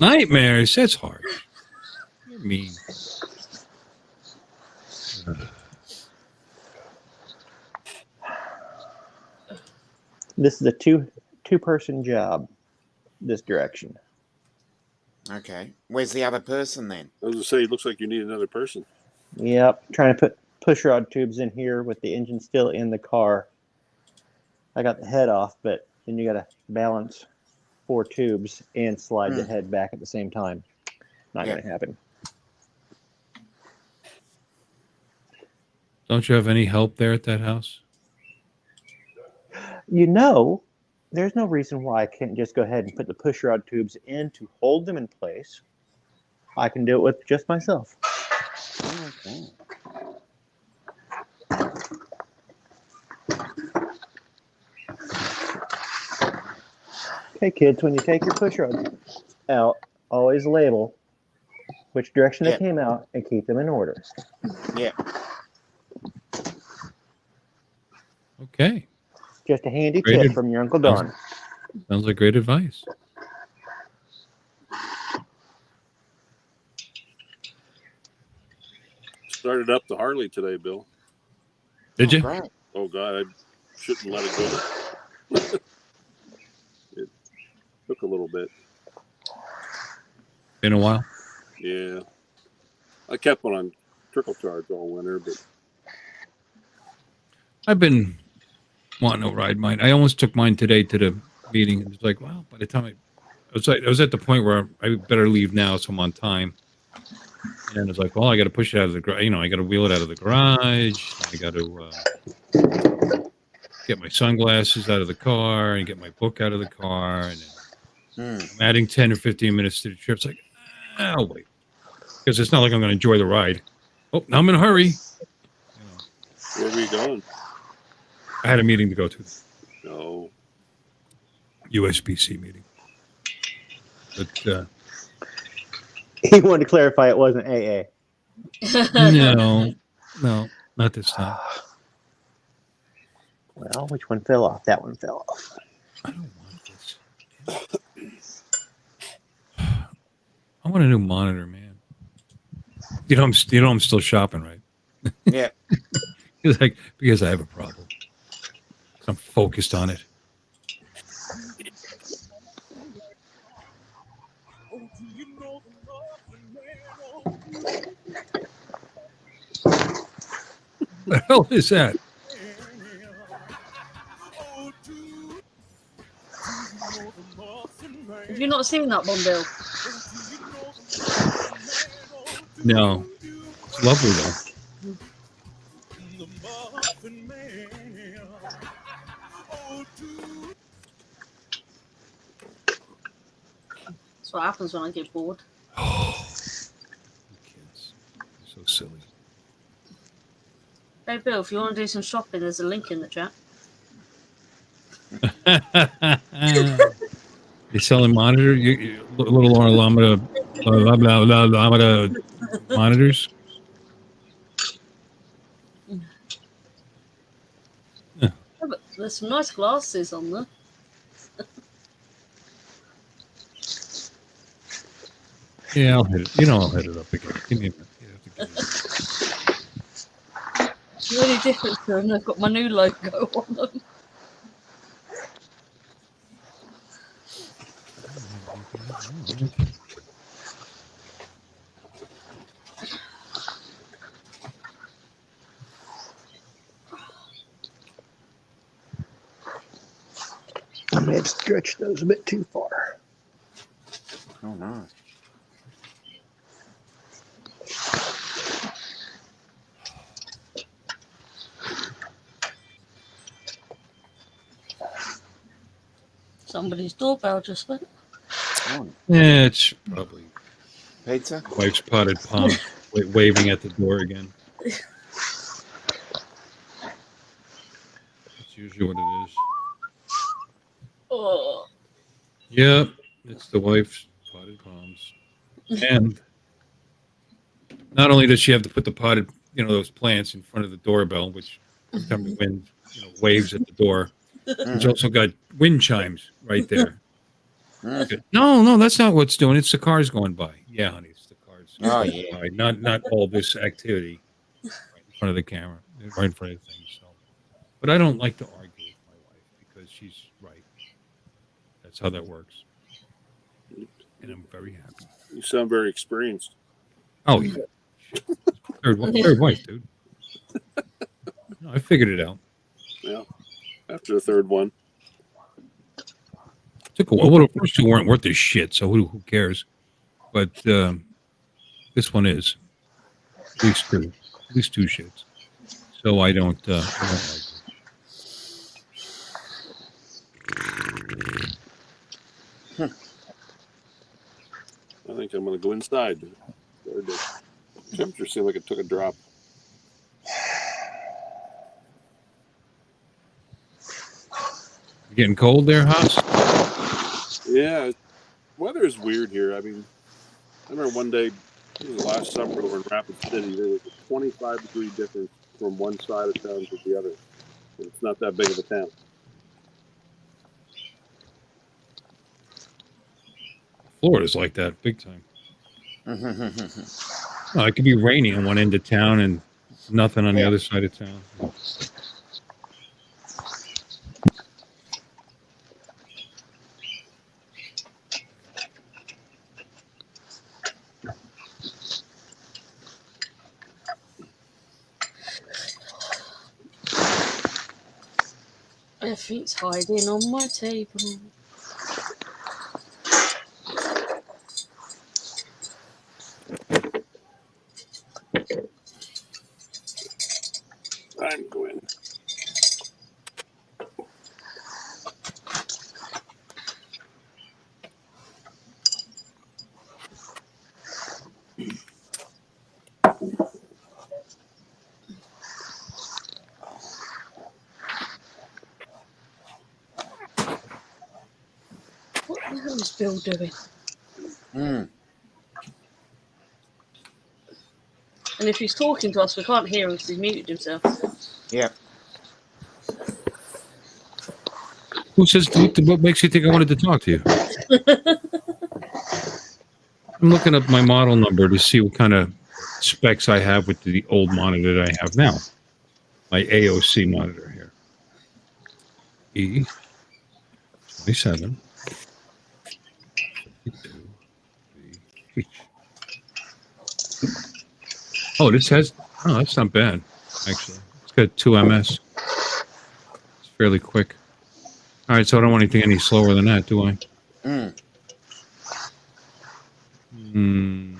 Nightmares. That's hard. You're mean. This is a two-person job. This direction. Okay. Where's the other person then? I was going to say, it looks like you need another person. Yep. Trying to put push rod tubes in here with the engine still in the car. I got the head off, but then you got to balance 4 tubes and slide the head back at the same time. Not going to happen. Don't you have any help there at that house? There's no reason why I can't just go ahead and put the push rod tubes in to hold them in place. I can do it with just myself. Okay. Okay, kids, when you take your push rods out, always label which direction they came out and keep them in order. Yeah. Okay. Just a handy Great tip from your Uncle Don. Sounds like great advice. Started up the Harley today, Bill. Did you? Right. Oh, God, I shouldn't let it go. It took a little bit. Been a while? Yeah. I kept one on trickle charge all winter, but I've been wanting to ride mine. I almost took mine today to the meeting. It was like, wow, by the time I was at the point where I better leave now so I'm on time. And then it's like, well, I got to push it out of the garage. I got to wheel it out of the garage. I got to get my sunglasses out of the car and get my book out of the car. And then I'm adding 10 or 15 minutes to the trip. It's like, I'll wait. Because it's not like I'm going to enjoy the ride. Oh, now I'm in a hurry. where were you going? I had a meeting to go to. No. USBC meeting. But He wanted to clarify it wasn't AA. No, not this time. Well, which one fell off? That one fell off. I don't want this. I want a new monitor, man. You know, I'm still shopping, right? Yeah. because I have a problem. I'm focused on it. What the hell is that? Have you not seen that one, Bill? No. It's lovely, though. That's what happens when I get bored. Kids. So silly. Hey, Bill, if you want to do some shopping, there's a link in the chat. You're selling monitor? Little Llama monitors? Yeah, but there's some nice glasses on there. Yeah, I'll hit it. I'll hit it up again. Give me a minute. The only difference is I've got my new logo on them. I may have stretched those a bit too far. Oh, no. Somebody's doorbell just went. Oh. Yeah, it's probably Pizza? wife's potted palm waving at the door again. That's usually what it is. Oh. Yep, it's the wife's potted palms. And not only does she have to put the potted, those plants in front of the doorbell, which every time the wind, waves at the door, she's also got wind chimes right there. No, that's not what's doing. It's the cars going by. Yeah, honey, it's the cars. Oh, yeah. By. Not all this activity right in front of the camera, right in front of the thing. So, but I don't like to argue with my wife because she's right. That's how that works, and I'm very happy. You sound very experienced. Oh yeah, third wife, dude. No, I figured it out. Yeah, after the third one. Took a while. Well, the first two weren't worth a shit, so who cares? But this one is. At least two shits. So I don't argue. I think I'm going to go inside. The temperature seemed like it took a drop. Getting cold there, Haas? Yeah, weather is weird here. I mean, I remember one day, it was last summer over in Rapid City, there was a 25-degree difference from one side of town to the other. And it's not that big of a town. Florida's like that, big time. Oh, it could be rainy on one end of town and nothing on the other side of town. Everything's hiding on my table. I'm going. What the hell is Bill doing? And if he's talking to us, we can't hear him because he's muted himself. Yep. Who says? What makes you think I wanted to talk to you? I'm looking up my model number to see what kind of specs I have with the old monitor that I have now. My AOC monitor here. E27. 52. Oh, this has. Oh, that's not bad, actually. It's got 2 ms. It's fairly quick. All right, so I don't want anything any slower than that, do I? Mm. Hmm.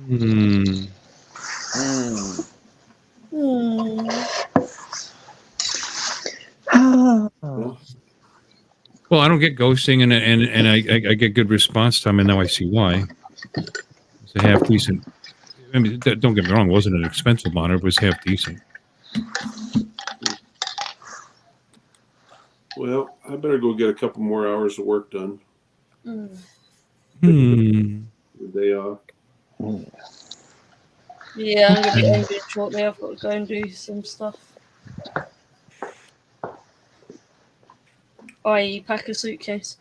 Hmm. Well, I don't get ghosting, and I get good response time, and now I see why. It's a half decent. I mean, don't get me wrong; it wasn't an expensive monitor; it was half decent. Well, I better go get a couple more hours of work done. Hmm. The day off. Yeah, I'm going to be ending shortly. I've got to go and do some stuff. I.e. pack a suitcase.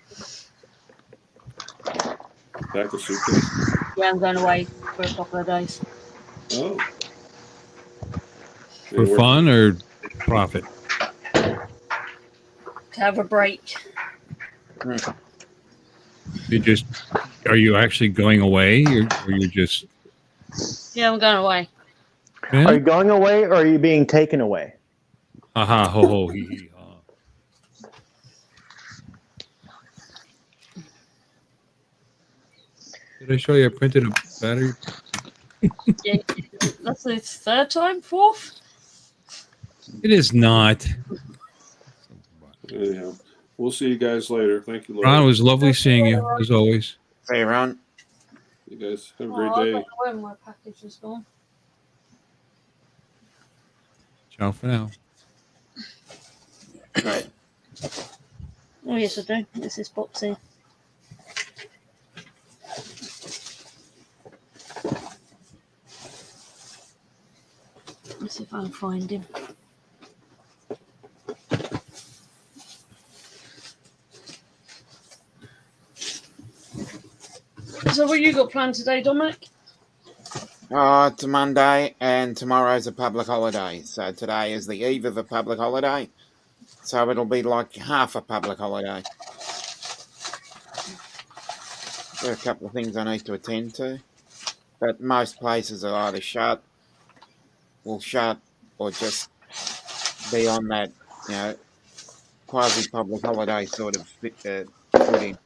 Pack a suitcase? Yeah, I'm going away for a couple of days. Oh. For fun or profit? To have a break. Are you actually going away, or you're just? Yeah, I'm going away. Are you going away or are you being taken away? Aha, ho, ho, hee, hee, ha. Did I show you I printed a battery? Yeah, that's the third time? Fourth? It is not. Anyhow, we'll see you guys later. Thank you, Laura. Ron, it was lovely seeing you, as always. See you, Ron. You guys have a great I don't day. know where my package is gone. Ciao for now. Right. Oh, yes, I do. This is boxy. Let's see if I can find him. So what you got planned today, Dominic? It's a Monday and tomorrow's a public holiday. So today is the eve of a public holiday. So it'll be like half a public holiday. There are a couple of things I need to attend to. But most places are either will shut, or just be on that, quasi-public holiday sort of footing.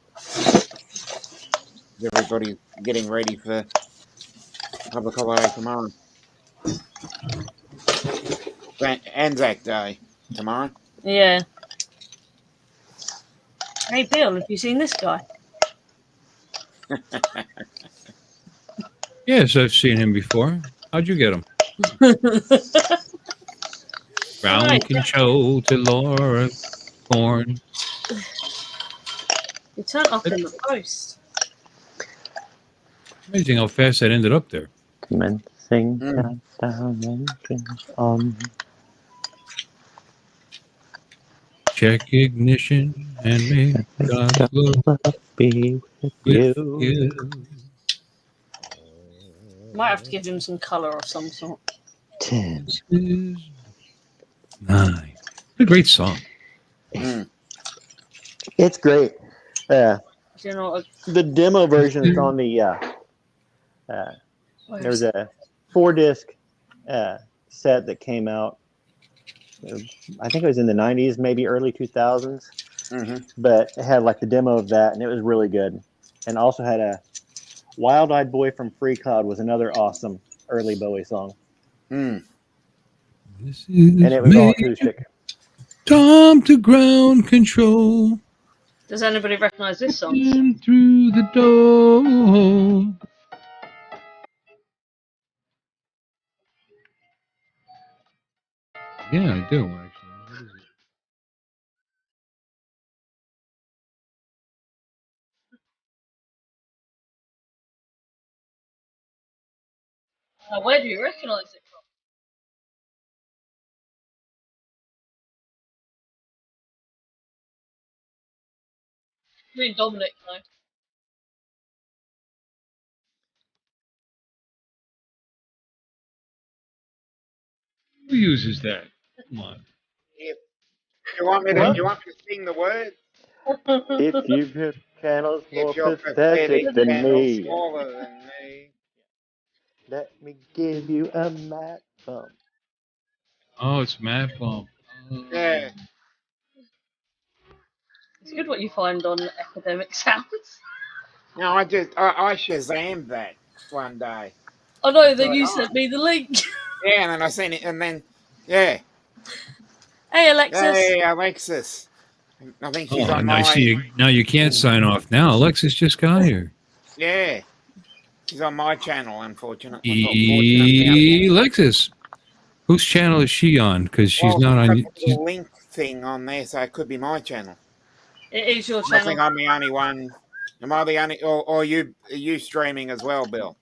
Everybody's getting ready for public holiday tomorrow. Anzac Day tomorrow. Yeah. Hey, Bill, have you seen this guy? Yes, I've seen him before. How'd you get him? Ground Right. control to Laura Corn. He turned up in the post. Amazing how fast that ended up there. Commencing countdown engines on. Check ignition and may God's love be with you. Might have to give him some colour of some sort. 10. 9. What a great song. It's great. You know, the demo version is on the. There was a 4-disc set that came out. I think it was in the 90s, maybe early 2000s. But it had like the demo of that, and it was really good. And also had a Wild Eyed Boy from Free Cloud was another awesome early Bowie song. This is and it was all acoustic. Tom to ground control. Does anybody recognise this song? In through the door. Yeah, I do, actually. What is it? Now, where do you recognise it from? I mean, Dominic, no. Who uses that? Come on. If you want me to, What? you want me to sing the words? If your channel's more If your pathetic pathetic than channel's me, smaller than me. let me give you a mat bump. Oh, it's Mad Bump. Yeah. It's good what you find on Epidemic Sounds. No, I Shazammed that one day. Oh no, I then thought, you oh, sent me the link. yeah, and then I seen it, and then yeah, Hey, Alexis. hey Alexis, I think she's Oh, on and I my see you. Now you can't sign off now. Alexis just got here. yeah, she's on my channel. Unfortunately, Alexis. Whose channel is she on? Because she's well, not she's got on. the little link thing on there, so it could be my channel. It is your I channel. think I'm the only one. Am I the only, or are you streaming as well, Bill?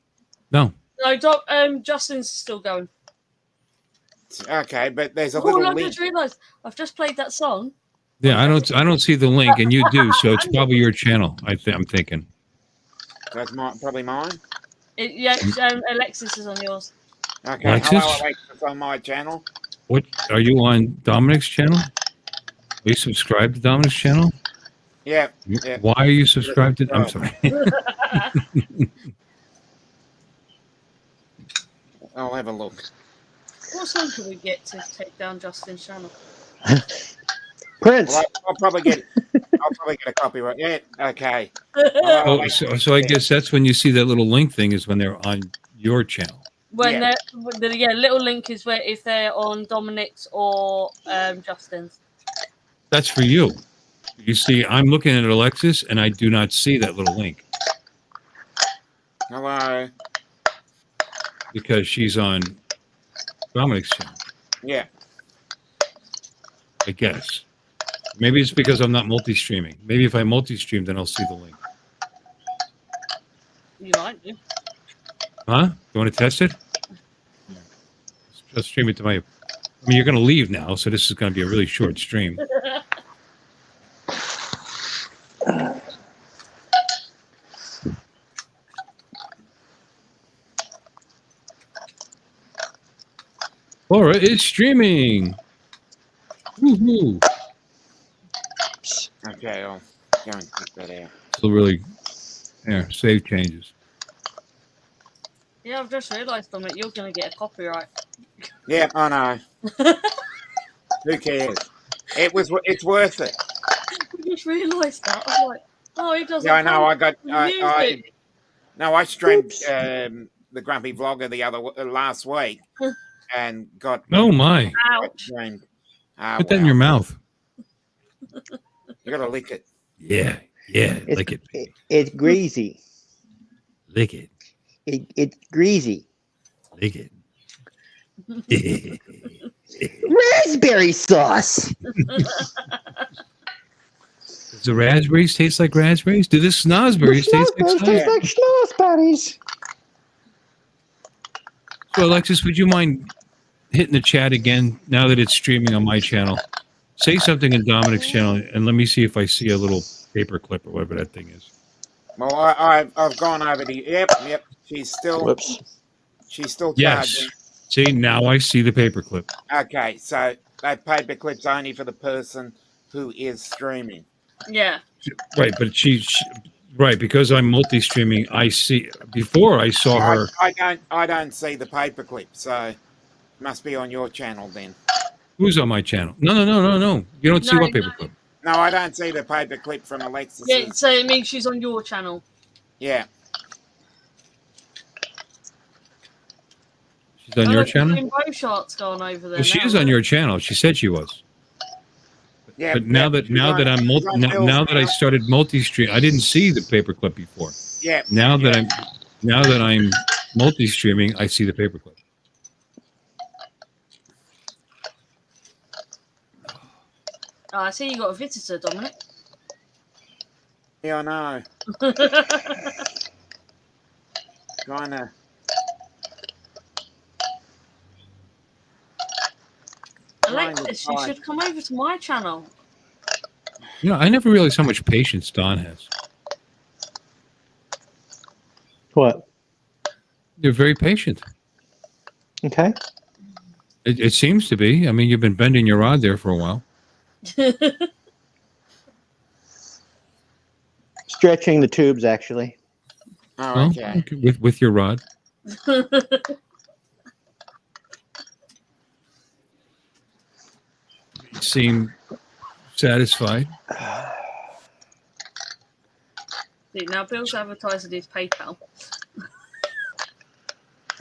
No. No, Justin's still going. Okay, but there's a Oh, little I link. just realised I've just played that song. Yeah, I don't see the link, and you do. So it's probably your channel. I'm thinking. That's probably mine. Alexis is on yours. Okay, Alexis? hello Alexis on my channel. What are you on Dominic's channel? Are you subscribed to Dominic's channel? Yeah. Why are you subscribed to? I'm sorry. I'll have a look. What song can we get to take down Justin's channel? Prince. Well, I'll probably get a copyright. Yeah. Okay. So I guess that's when you see that little link thing is when they're on your channel. When the little link is where if they're on Dominic's or Justin's. That's for you. You see, I'm looking at Alexis, and I do not see that little link Hello. because she's on Dominic's channel. Yeah. I guess. Maybe it's because I'm not multi-streaming. Maybe if I multi-stream, then I'll see the link. You might do. Huh? You want to test it? Just stream it to my. I mean, you're going to leave now, so this is going to be a really short stream. All right, it's streaming. Woohoo! Okay, I'll go and check that out. So really, there, save changes. Yeah, I've just realised, Dominic, you're going to get a copyright. Yeah, I know. Who cares? It's worth it. I just realised that. I was like, oh, he doesn't. Yeah, I know. I streamed Oops. the Grumpy Vlogger last week and got. Oh my! Ouch! Put that in your mouth. You gotta lick it. Yeah, lick it. It's greasy. Lick it. It's greasy. Lick it. Raspberry sauce. Does the raspberries taste like raspberries? Do the snozberries taste like snozberries? So, Alexis, would you mind hitting the chat again now that it's streaming on my channel? Say something in Dominic's channel, and let me see if I see a little paper clip or whatever that thing is. Well, I've gone over the. Yep. She's still. Whoops. She's still Yes. charging. See, now I see the paper clip. Okay, so that paper clip's only for the person who is streaming. Yeah. Right, but she right, because I'm multi-streaming, I see. Before I saw her. I don't see the paper clip, so it must be on your channel then. Who's on my channel? No. You don't see what paper clip. No, I don't see the paper clip from Alexis. Yeah, so it means she's on your channel. Yeah. She's on your channel? Rainbow Shark's gone over there. Well, she is on your channel. She said she was. Yeah, but now that I started multi-stream, I didn't see the paperclip before. Yeah. Now that I'm multi-streaming, I see the paperclip. Oh, I see you got a visitor, Dominic. Yeah, I know. Trying to Alexis, you should come over to my channel. You know, I never realized how much patience Don has. What? You're very patient. Okay. It seems to be. I mean, you've been bending your rod there for a while. Stretching the tubes, actually. Oh, Well, okay. with your rod. You seem satisfied. See, now Bill's advertising his PayPal.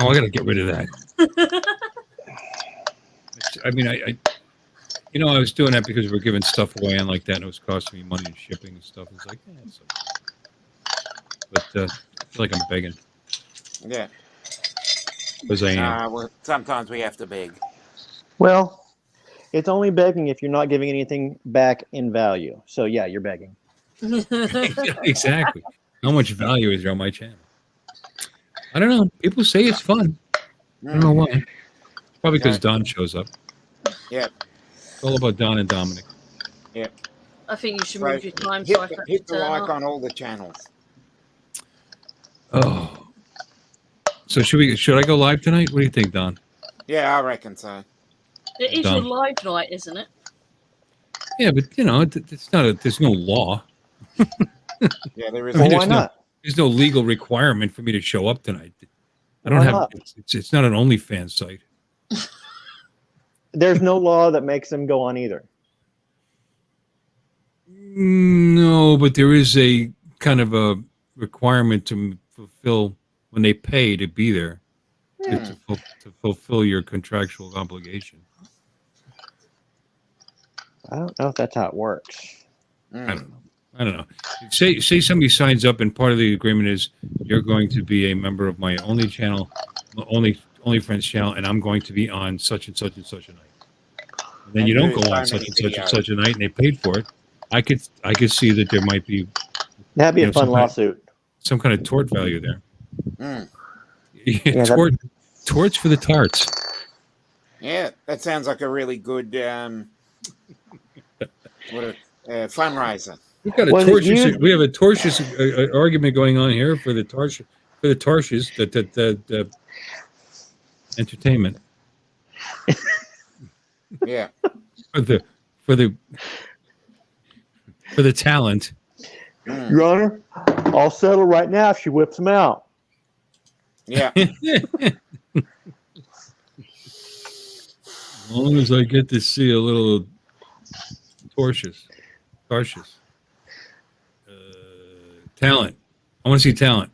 Oh, I got to get rid of that. I mean, I you know, I was doing that because we're giving stuff away and like that, and it was costing me money and shipping and stuff. It's like, so. But I feel like I'm begging. Yeah. Because I am. Well, sometimes we have to beg. Well, it's only begging if you're not giving anything back in value. So yeah, you're begging. Exactly. How much value is there on my channel? I don't know. People say it's fun. I don't know why. Probably because Don shows up. Yeah. It's all about Don and Dominic. Yeah. I think you should move your time Hit, so I can hit the turn like up. on all the channels. Oh. So should I go live tonight? What do you think, Don? Yeah, I reckon so. It is your live night, isn't it? Yeah, but you know, it's not there's no law. Yeah, there is. Well, why not? There's no legal requirement for me to show up tonight. I don't Why have. not? It's not an OnlyFans site. There's no law that makes them go on either. No, but there is a kind of a requirement to fulfill when they pay to be there to fulfill your contractual obligation. I don't know if that's how it works. I don't know. Say somebody signs up and part of the agreement is you're going to be a member of my OnlyFriends channel, and I'm going to be on such and such and such a night. And then you don't go on such and such and such a night, and they paid for it. I could see that there might be That'd be a fun lawsuit. Some kind of tort value there. Yeah, Torts for the tarts. Yeah, that sounds like a really good fundraiser. We have a tortious argument going on here for the tarshes, the entertainment. Yeah. For the talent. Your Honor, I'll settle right now if she whips him out. Yeah. As long as I get to see a little Tarshish. Talent. I want to see talent.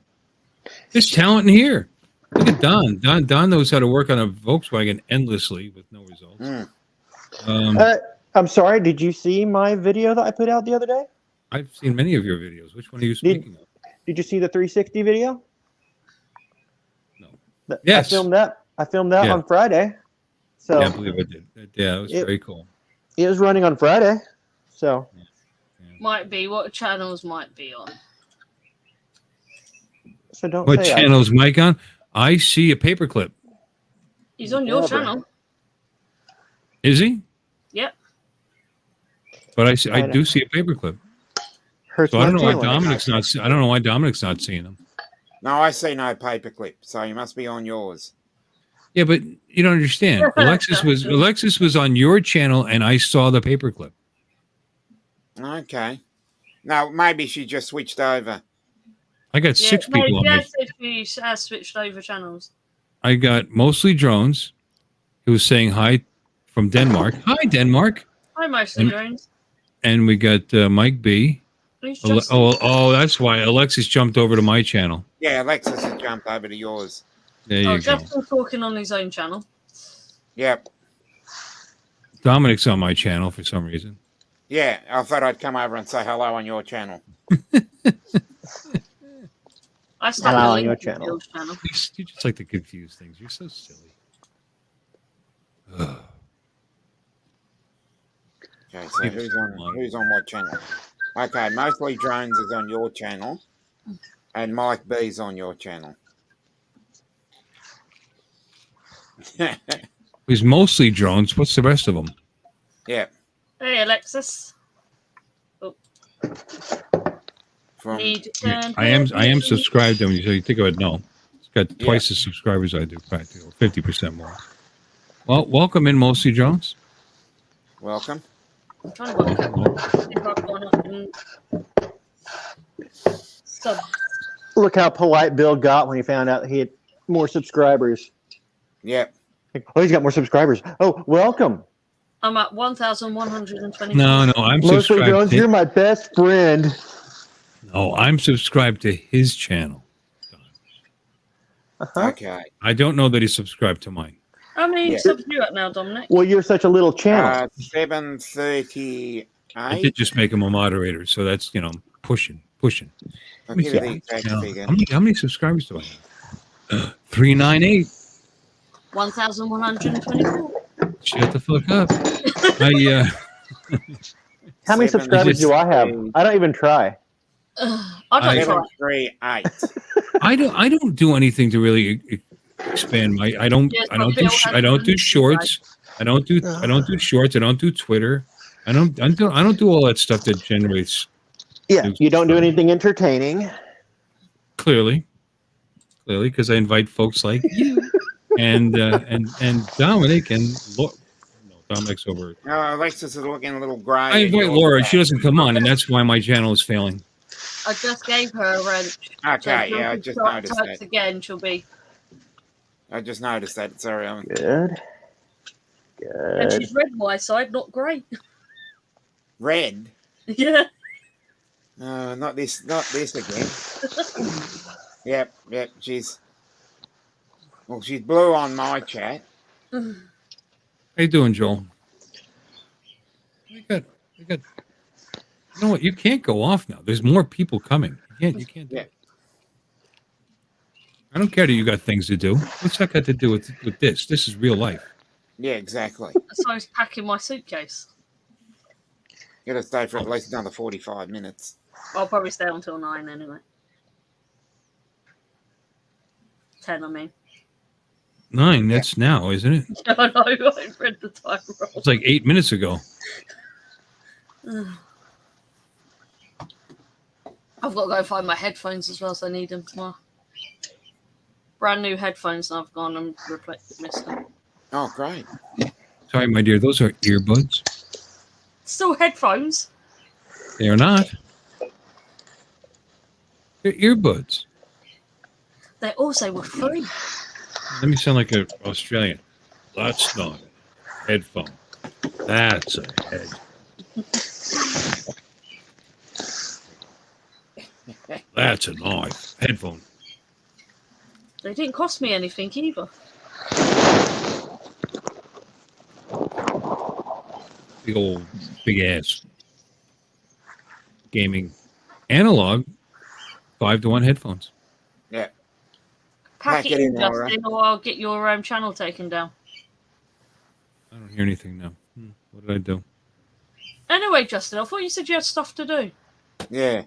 There's talent in here. Look at Don. Don knows how to work on a Volkswagen endlessly with no results. I'm sorry, did you see my video that I put out the other day? I've seen many of your videos. Which one are you speaking of? Did you see the 360 video? No. Yes. I filmed that on Friday. So yeah, I believe I did. Yeah, it was very cool. It was running on Friday. So might be what channels might be on. So don't what say channel is Mike on? I see a paperclip. He's on your channel. Is he? Yep. But I do see a paperclip. So I don't know why Dominic's not. I don't know why Dominic's not seeing them. No, I see no paperclip, so you must be on yours. Yeah, but you don't understand. Alexis was on your channel, and I saw the paperclip. Okay. Now maybe she just switched over. I got 6 people on yes, this. if she has switched over channels. I got mostly drones who was saying hi from Denmark. Hi, Denmark. Hi, mostly drones. And we got Mike B. That's why Alexis jumped over to my channel. Yeah, Alexis has jumped over to yours. There you go. Justin's talking on his own channel. Yep. Dominic's on my channel for some reason. Yeah, I thought I'd come over and say hello on your channel. I started on your channel. You just like to confuse things. You're so silly. Okay, so who's on what channel? Okay, mostly drones is on your channel, and Mike B's on your channel. He's mostly drones. What's the rest of them? Yeah. Hey, Alexis. Oh. From Need to Yeah, turn I am here. subscribed to him. So you think of it, no. It's got twice the subscribers I do, practically, 50% more. Well, welcome in, Mostly Jones. welcome. I'm trying to look if I've gone up in subs. Look how polite Bill got when he found out he had more subscribers. Yep. Oh, he's got more subscribers. Oh, welcome. I'm at 1,124. No, I'm Mostly subscribed. Jones, you're my best friend. No, I'm subscribed to his channel. Okay. I don't know that he's subscribed to mine. How many Yeah. subs you at now, Dominic? Well, you're such a little channel. 738. I did just make him a moderator, so that's pushing. I'll Let me give you see. the exact Now, figure. how many subscribers do I have? 398. 1,124. Shut the fuck up. How many subscribers do I have? I don't even try. I don't try. 738. I don't do anything to really expand my. I don't do shorts. I don't do shorts. I don't do Twitter. I don't do all that stuff that generates. Yeah, you don't do anything entertaining. Clearly, because I invite folks like you and Dominic and Dominic's over. Alexis is looking a little gray. I invite Laura. She doesn't come on, and that's why my channel is failing. I just gave her a wrench. Okay, so yeah, I just noticed that. Again, she'll be. I just noticed that. Sorry, Good. And she's red my side, not grey. Red? Yeah. Not this again. Yep. She's blue on my chat. How you doing, Joel? We got. You know what? You can't go off now. There's more people coming. You can't do it. I don't care that you got things to do. What's that got to do with this? This is real life. Yeah, exactly. So I was packing my suitcase. You gotta stay for at least another 45 minutes. I'll probably stay until 9 anyway. 10, I mean. 9, that's now, isn't it? I know, I read the time wrong. It's like 8 minutes ago. I've got to go find my headphones as well, so I need them tomorrow. Brand new headphones, and I've gone and missed them. Oh, great. Sorry, my dear, those are earbuds. Still headphones? They are not. They're earbuds. They also were free. Let me sound like an Australian. That's not a headphone. That's a head. That's a nice headphone. They didn't cost me anything either. Big ass gaming analog 5-to-1 headphones. Yeah. Pack it in, Justin, or I'll get your channel taken down. I don't hear anything now. What did I do? Anyway, Justin, I thought you said you had stuff to do. Yeah.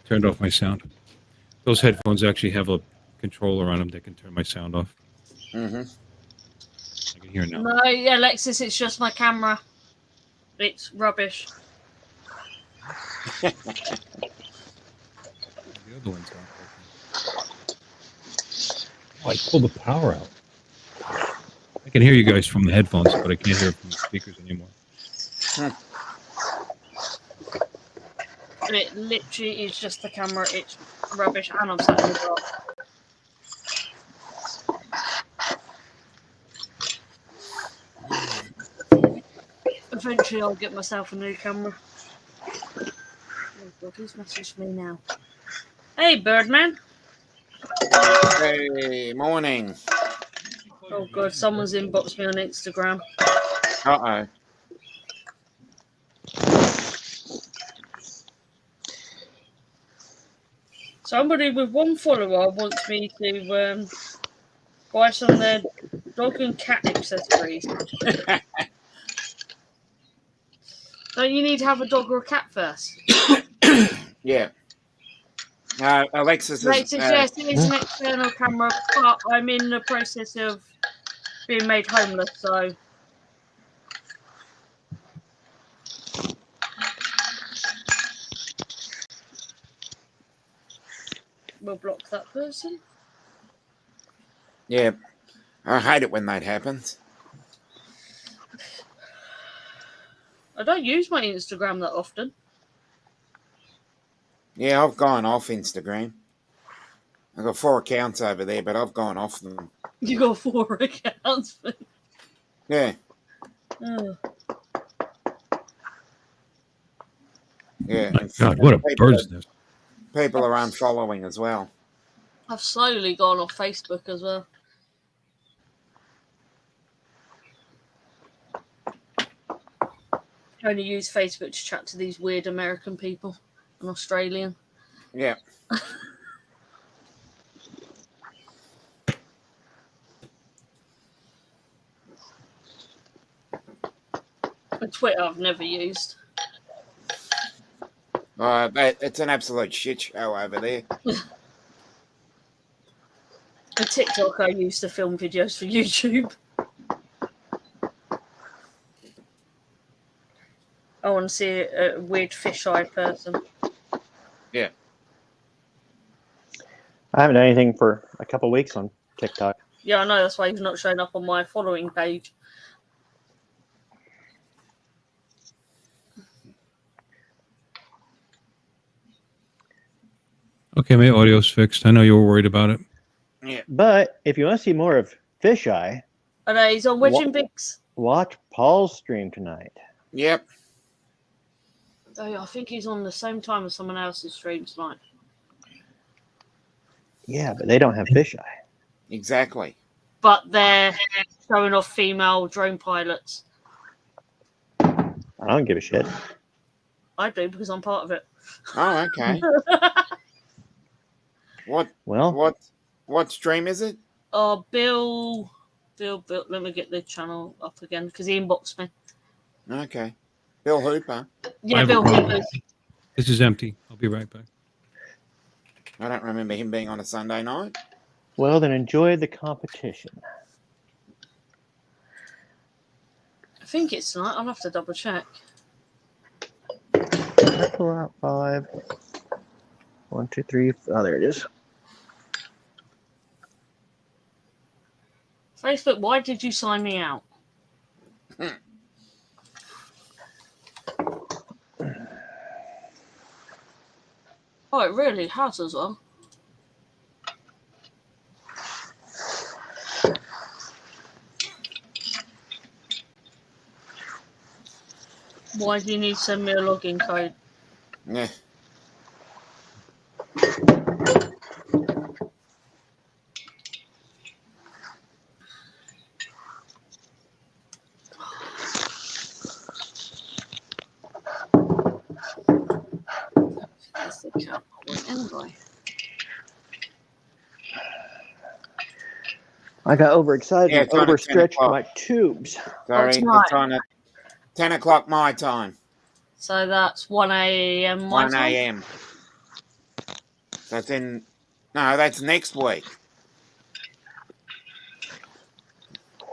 Turned off my sound. Those headphones actually have a controller on them that can turn my sound off. Mm-hmm. I can hear now. No, yeah, Alexis, it's just my camera. It's rubbish. The other one's not working. Oh, I pulled the power out. I can hear you guys from the headphones, but I can't hear from the speakers anymore. It literally is just the camera. It's rubbish, and I'm sat in the dark. Eventually, I'll get myself a new camera. Oh God, who's messaged me now? Hey, Birdman. Hey, morning. Oh God, someone's inboxed me on Instagram. Uh-oh. Somebody with one follower wants me to buy some of their dog and cat accessories. Don't you need to have a dog or a cat first? Yeah. Alexis yes, it is an external camera, but I'm in the process of being made homeless, so we'll block that person. Yeah, I hate it when that happens. I don't use my Instagram that often. Yeah, I've gone off Instagram. I've got 4 accounts over there, but I've gone off them. You got 4 accounts. Yeah. Oh. Yeah. My God, what a bird's nest. People are unfollowing as well. I've slowly gone off Facebook as well. I only use Facebook to chat to these weird American people and Australian. Yeah. And Twitter I've never used. It's an absolute shit show over there. And TikTok I use to film videos for YouTube. I want to see a weird fisheye person. Yeah. I haven't done anything for a couple of weeks on TikTok. Yeah, I know, that's why you've not shown up on my following page. Okay, my audio's fixed. I know you were worried about it. Yeah. But if you want to see more of Fisheye, I know, he's on Wedging Bigs. watch Paul's stream tonight. Yep. Oh, yeah, I think he's on the same time as someone else's stream tonight. Yeah, but they don't have Fisheye. Exactly. But they're showing off female drone pilots. I don't give a shit. I do because I'm part of it. Oh, okay. What stream is it? Oh, Bill. Let me get the channel up again because he inboxed me. Okay. Bill Hooper. Yeah, Bill Hooper. This is empty. I'll be right back. I don't remember him being on a Sunday night. Well, then enjoy the competition. I think it's tonight. I'll have to double check. Pull out 5. 1, 2, 3. Oh, there it is. Facebook, why did you sign me out? Oh, it really has as well. Why do you need to send me a login code? Yeah. That's the account I want anyway. I got overexcited Yeah, and it's on at 10 overstretched o'clock. my tubes. Sorry, tonight. it's on at 10 o'clock my time. So that's 1 a.m. my 1 time? a.m. That's in... No, that's next week.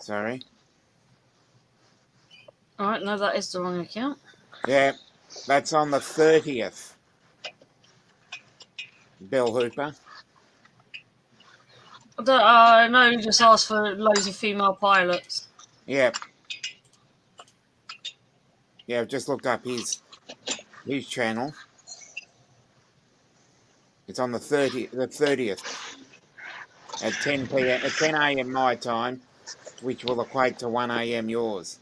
Sorry. Alright, no, that is the wrong account. Yeah, that's on the 30th. Bill Hooper. I know you just asked for loads of female pilots. Yeah. Yeah, I've just looked up his channel. It's on the 30th at 10 p.m. at 10 a.m. my time, which will equate to 1 a.m. yours.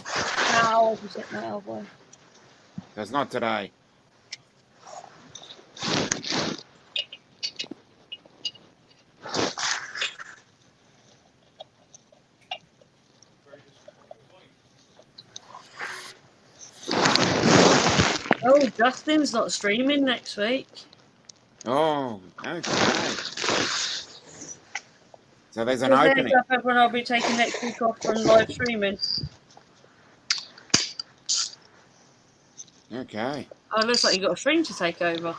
How was it now, boy? So it's not today. Oh, Justin's not streaming next week. Oh, okay. So there's an Because opening. everyone I'll be taking next week off from live streaming. Okay. Oh, it looks like you got a stream to take over.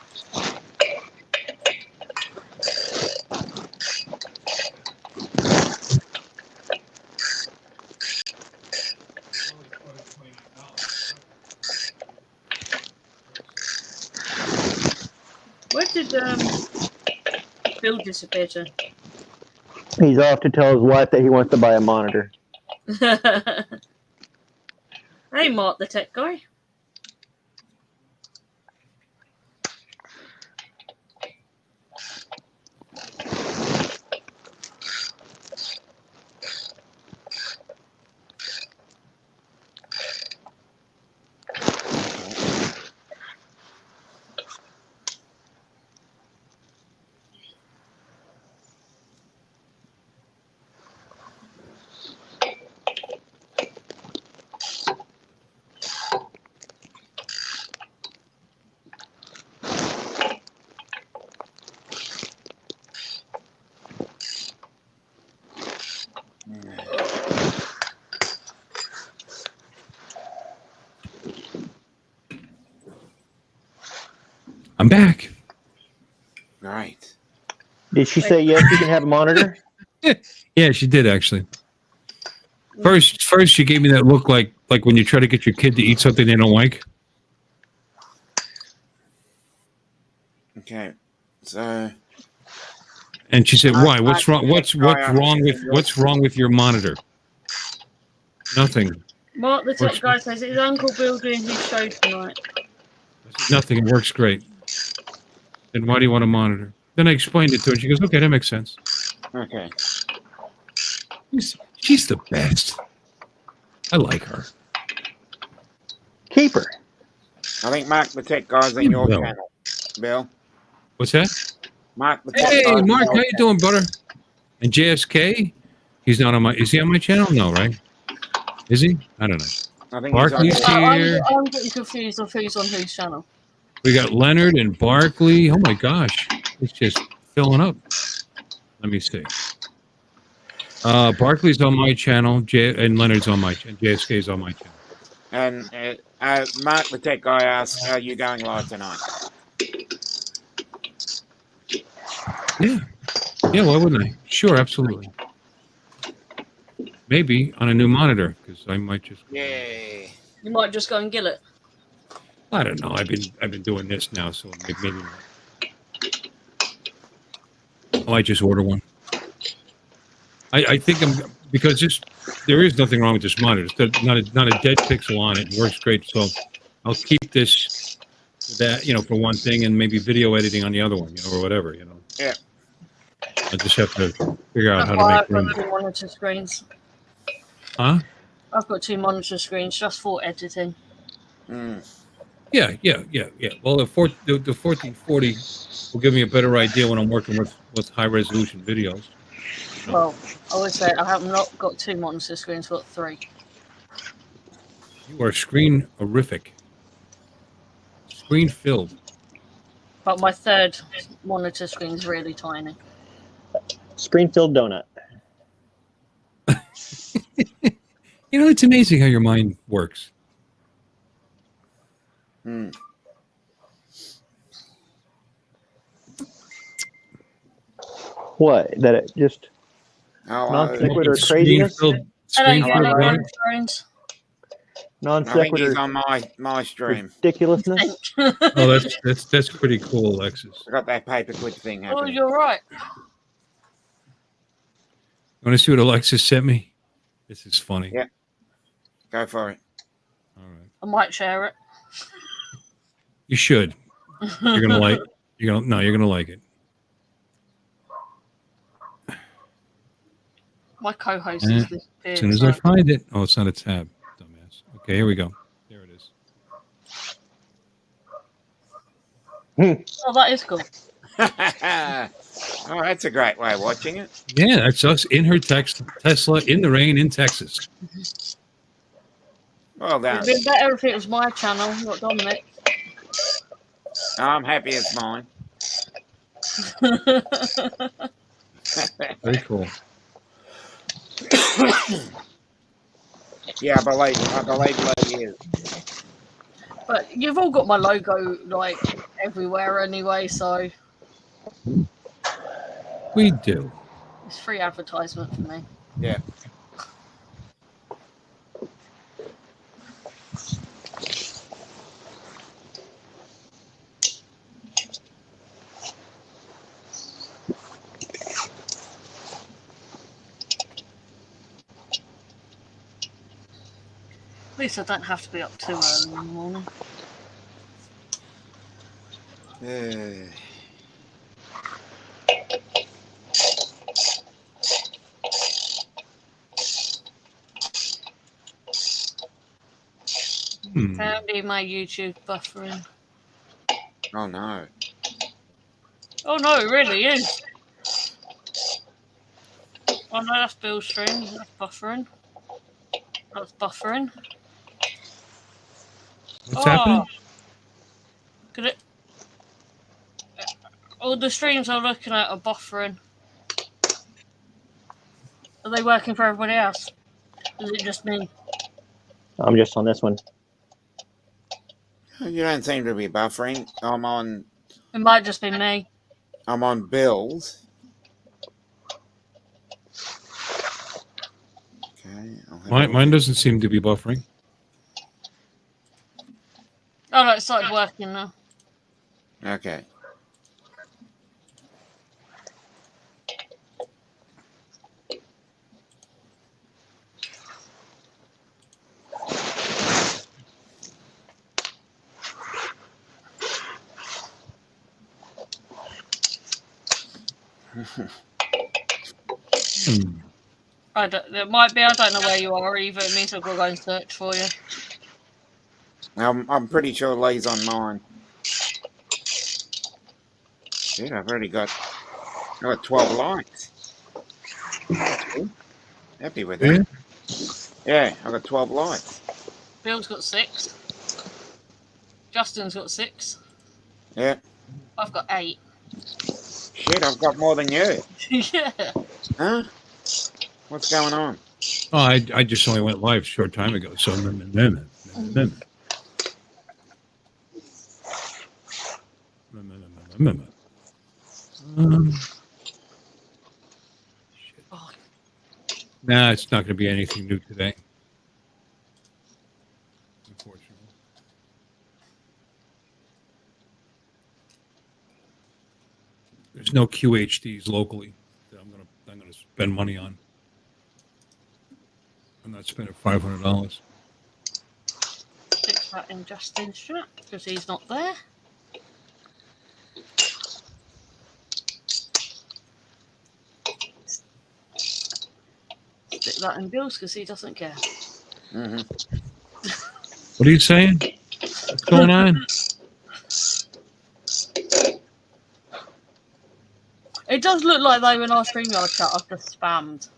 did Bill disappear to? He's off to tell his wife that he wants to buy a monitor. Hey, Mark, the tech guy. I'm back. Right. Did she say yes? You can have a monitor. Yeah, she did actually. First, she gave me that look like when you try to get your kid to eat something they don't like. Okay. So. And she said, "Why? What's wrong? What's wrong with your monitor?" Nothing. Mark, the tech guy says, "Is Uncle Bill doing his show tonight?" Nothing. It works great. Then why do you want a monitor? Then I explained it to her. She goes, "Okay, that makes sense." Okay. She's the best. I like her. Keep her. I think Mark the tech guy's in your channel, Bill. What's that? Mark the tech Hey, guy's Mark, in how your you doing, brother? And JSK? He's not on my. Is he on my channel? No, right? Is he? I don't know. I think Barkley's here. I'm getting confused of who's on whose channel. We got Leonard and Barkley. Oh my gosh, it's just filling up. Let me see. Barkley's on my channel, and Leonard's on my channel. JSK's on my channel. And Mark the tech guy asks, "Are you going live tonight?" Yeah. Yeah, why wouldn't I? Sure, absolutely. Maybe on a new monitor, because I might just. Yeah. You might just go and get it. I don't know. I've been doing this now, so maybe not. I might just order one. I think because there is nothing wrong with this monitor. It's not a dead pixel on it. It works great. So I'll keep this for one thing, and maybe video editing on the other one, or whatever, Yeah. I just have to figure out That's how why to I've make room. got 2 monitor screens. Huh? I've got 2 monitor screens just for editing. Yeah. Well, the 1440 will give me a better idea when I'm working with high resolution videos. Well, I always say I have not got 2 monitor screens, I've got 3. You are screen-horrific. Screen-filled. But my 3rd monitor screen is really tiny. Screen-filled donut. It's amazing how your mind works. What? That it just non sequitur craziness? Screen-filled Non I think sequitur. he's on my stream. Ridiculousness. Oh, that's pretty cool, Alexis. I got that paperclip thing happening. Oh, you're right. You want to see what Alexis sent me? This is funny. Yeah. Go for it. All right. I might share it. You should. You're gonna like. You're gonna like it. My co-host is this big. As soon as I find it. Oh, it's not a tab, dumbass. Okay, here we go. There it is. Oh, that is cool. Oh, that's a great way of watching it. Yeah, that's us in her Tesla in the rain in Texas. Well done. It'd been better if it was my channel, not Dominic. I'm happy it's mine. Very cool. Yeah, I believe it is. But you've all got my logo like everywhere anyway, so We do. it's free advertisement for me. Yeah. At least I don't have to be up too early in the morning. Apparently my YouTube buffering. Oh no. Oh no, it really is. Oh no, that's Bill's stream. That's buffering. That's buffering. What's happening? Could it? All the streams I'm looking at are buffering. Are they working for everybody else? Is it just me? I'm just on this one. You don't seem to be buffering. I'm on. It might just be me. I'm on Bill's. Okay. Mine doesn't seem to be buffering. Oh no, it started working now. Okay. It might be. I don't know where you are either. It means I've got to go and search for you. I'm pretty sure Lee's on mine. Shit, I got 12 likes. That's good. Happy with that. Yeah, I got 12 likes. Bill's got 6. Justin's got 6. Yeah. I've got 8. Shit, I've got more than you. Yeah. Huh? What's going on? Oh, I just only went live a short time ago, so nah, it's not going to be anything new today. Unfortunately. There's no QHDs locally that I'm gonna spend money on. I'm not spending $500. Stick that in Justin's chat because he's not there. Stick that in Bill's because he doesn't care. Mm-hmm. What are you saying? What's going on? It does look like though in our StreamYard chat I've just spammed.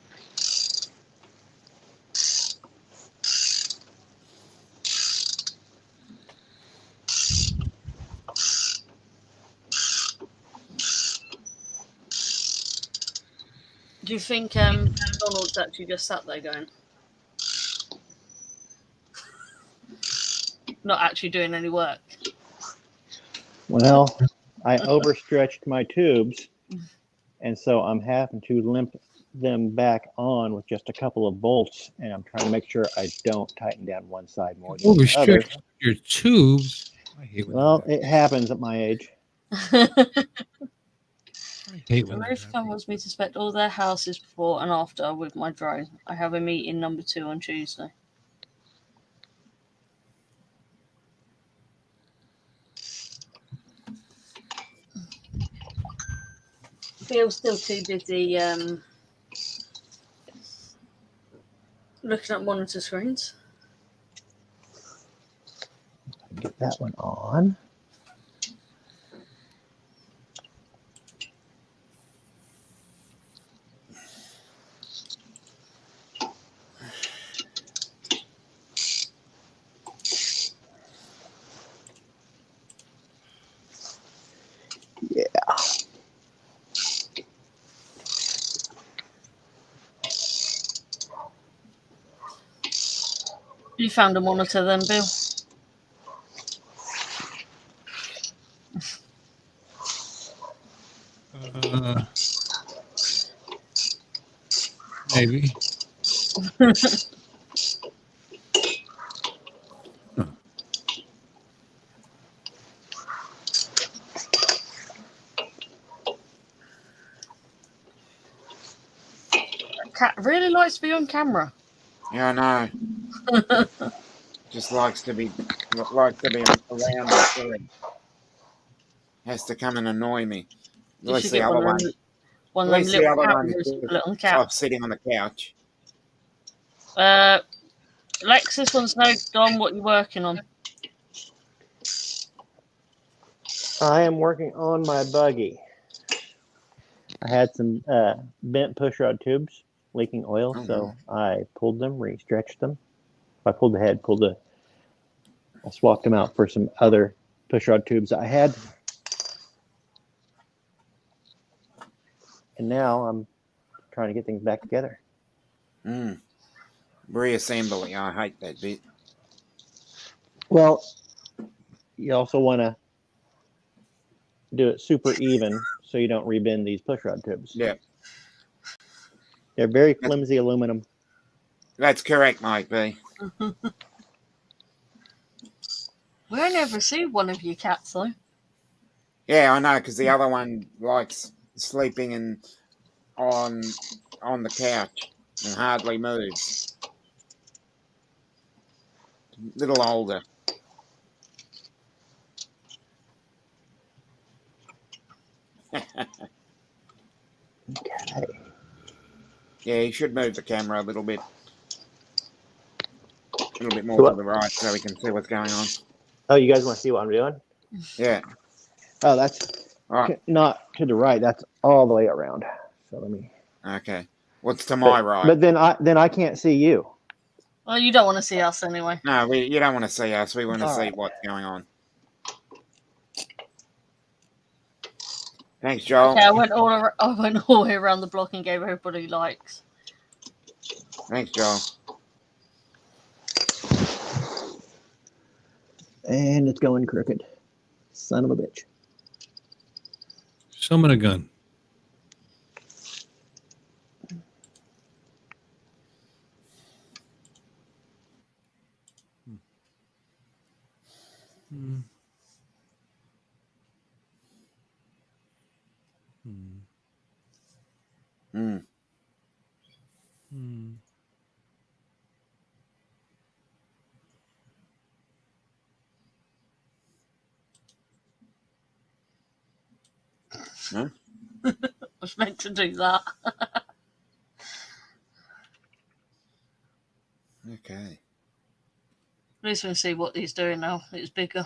Do you think Donald's actually just sat there going, not actually doing any work? Well, I overstretched my tubes, and so I'm having to limp them back on with just a couple of bolts, and I'm trying to make sure I don't tighten down one side more than the other. Overstretch your tubes. I hate when Well, it happens at my age. Ruth wants me to inspect all their houses before and after with my drone. I have a meeting number 2 on Tuesday. Bill's still too busy looking at monitor screens. Get that one on. Yeah. You found a monitor then, Bill? Maybe. Cat really likes to be on camera. Yeah, I know. just likes to be around my bed. Has to come and annoy me. At You least should the get other one of one. them, one At of them least the little other one cameras is you put it on the off couch. sitting on the couch. Lexus wants to know, Dom, what you're working on. I am working on my buggy. I had some bent pushrod tubes leaking oil, so I pulled them, re-stretched them. I pulled the head, I swapped them out for some other pushrod tubes I had. And now I'm trying to get things back together. Reassembly. I hate that bit. Well, you also want to do it super even so you don't rebend these pushrod tubes. Yeah. They're very flimsy aluminum. That's correct, Mike B. We never see one of your cats, though. Yeah, I know, because the other one likes sleeping on the couch and hardly moves. Little older. Okay. Yeah, you should move the camera a little bit more to the right so we can see what's going on. Oh, you guys want to see what I'm doing? Yeah. Oh, that's not to the right. That's all the way around. So let me. Okay. What's to my right? But then I can't see you. Well, you don't want to see us anyway. No, you don't want to see us. We want to All see right. what's going on. Thanks, Joel. Okay, I went all the way around the block and gave everybody likes. Thanks, Joel. And it's going crooked. Son of a bitch. Summon a gun. Hmm. Huh? I was meant to do that. Okay. At least we can see what he's doing now. It's bigger.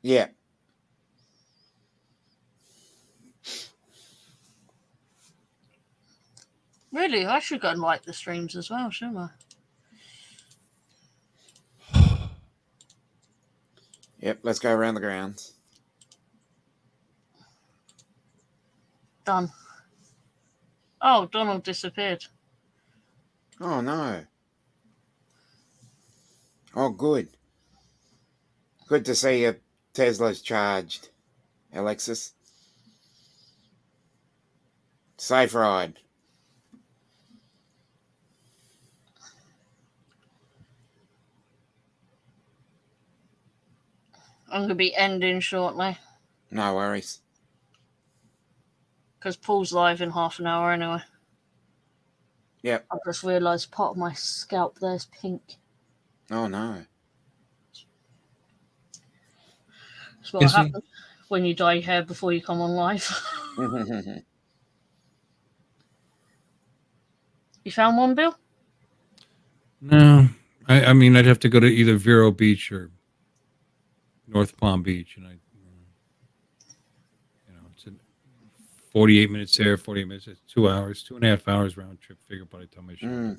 Yeah. Really, I should go and like the streams as well, shouldn't I? Yep, let's go around the grounds. Done. Oh, Donald disappeared. Oh, no. Oh, good. Good to see your Tesla's charged, Alexis. Safe ride. I'm going to be ending shortly. No worries. Because Paul's live in half an hour anyway. Yep. I've just realised part of my scalp there's pink. Oh, no. That's what happens when you dye your hair before you come on live. You found one, Bill? No, I mean I'd have to go to either Vero Beach or North Palm Beach, and it's 48 minutes there, 48 minutes, 2 hours, 2.5 hours round trip. Figure by the time I show up.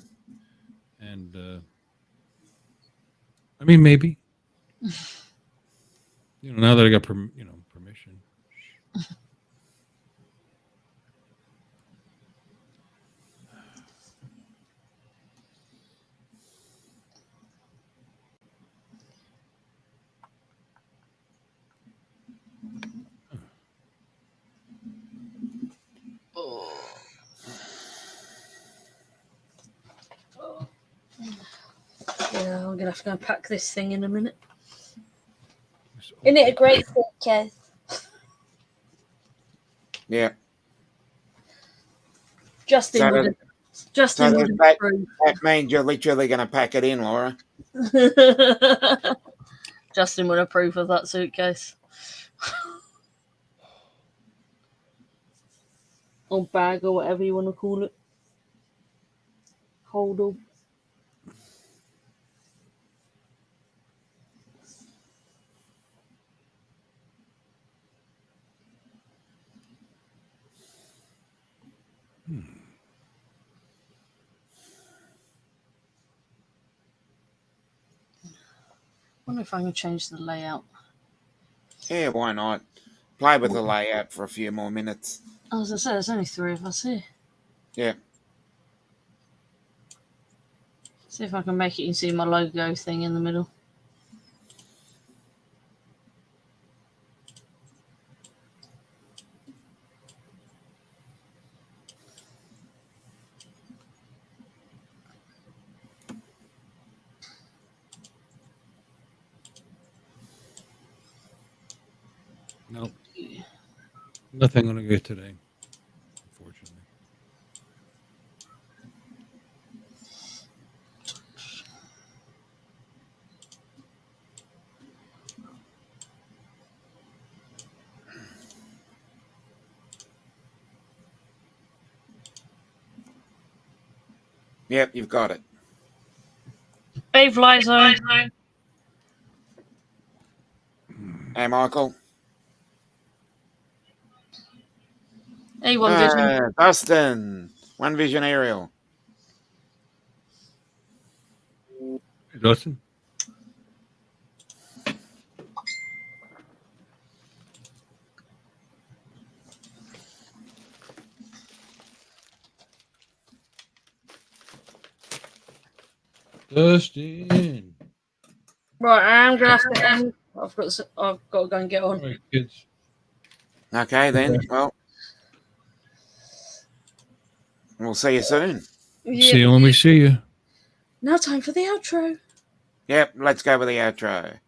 And I mean maybe, now that I got permission. Yeah, I'm going to have to go and pack this thing in a minute. Isn't it a great suitcase? Yeah. Justin that means you're literally going to pack it in, Laura. Justin would approve of that suitcase. Or bag, or whatever you want to call it. Hold I wonder if I can change the layout. Yeah, why not? Play with the layout for a few more minutes. As I said, there's only 3 of us here. Yeah. See if I can make it. You can see my logo thing in the middle. Nope. Nothing on the go today, unfortunately. Yep, you've got it. Hey, Fly Zone. Hey, Michael. Hey, One Vision. Dustin. One Vision Aerial. Hey, Dustin. Dustin. Right, I'm gonna have to end. I've got to go and get on. All right, kids. Okay, then. Well, we'll see you soon. Yep. See you when we see you. Now time for the outro. Yep, let's go with the outro.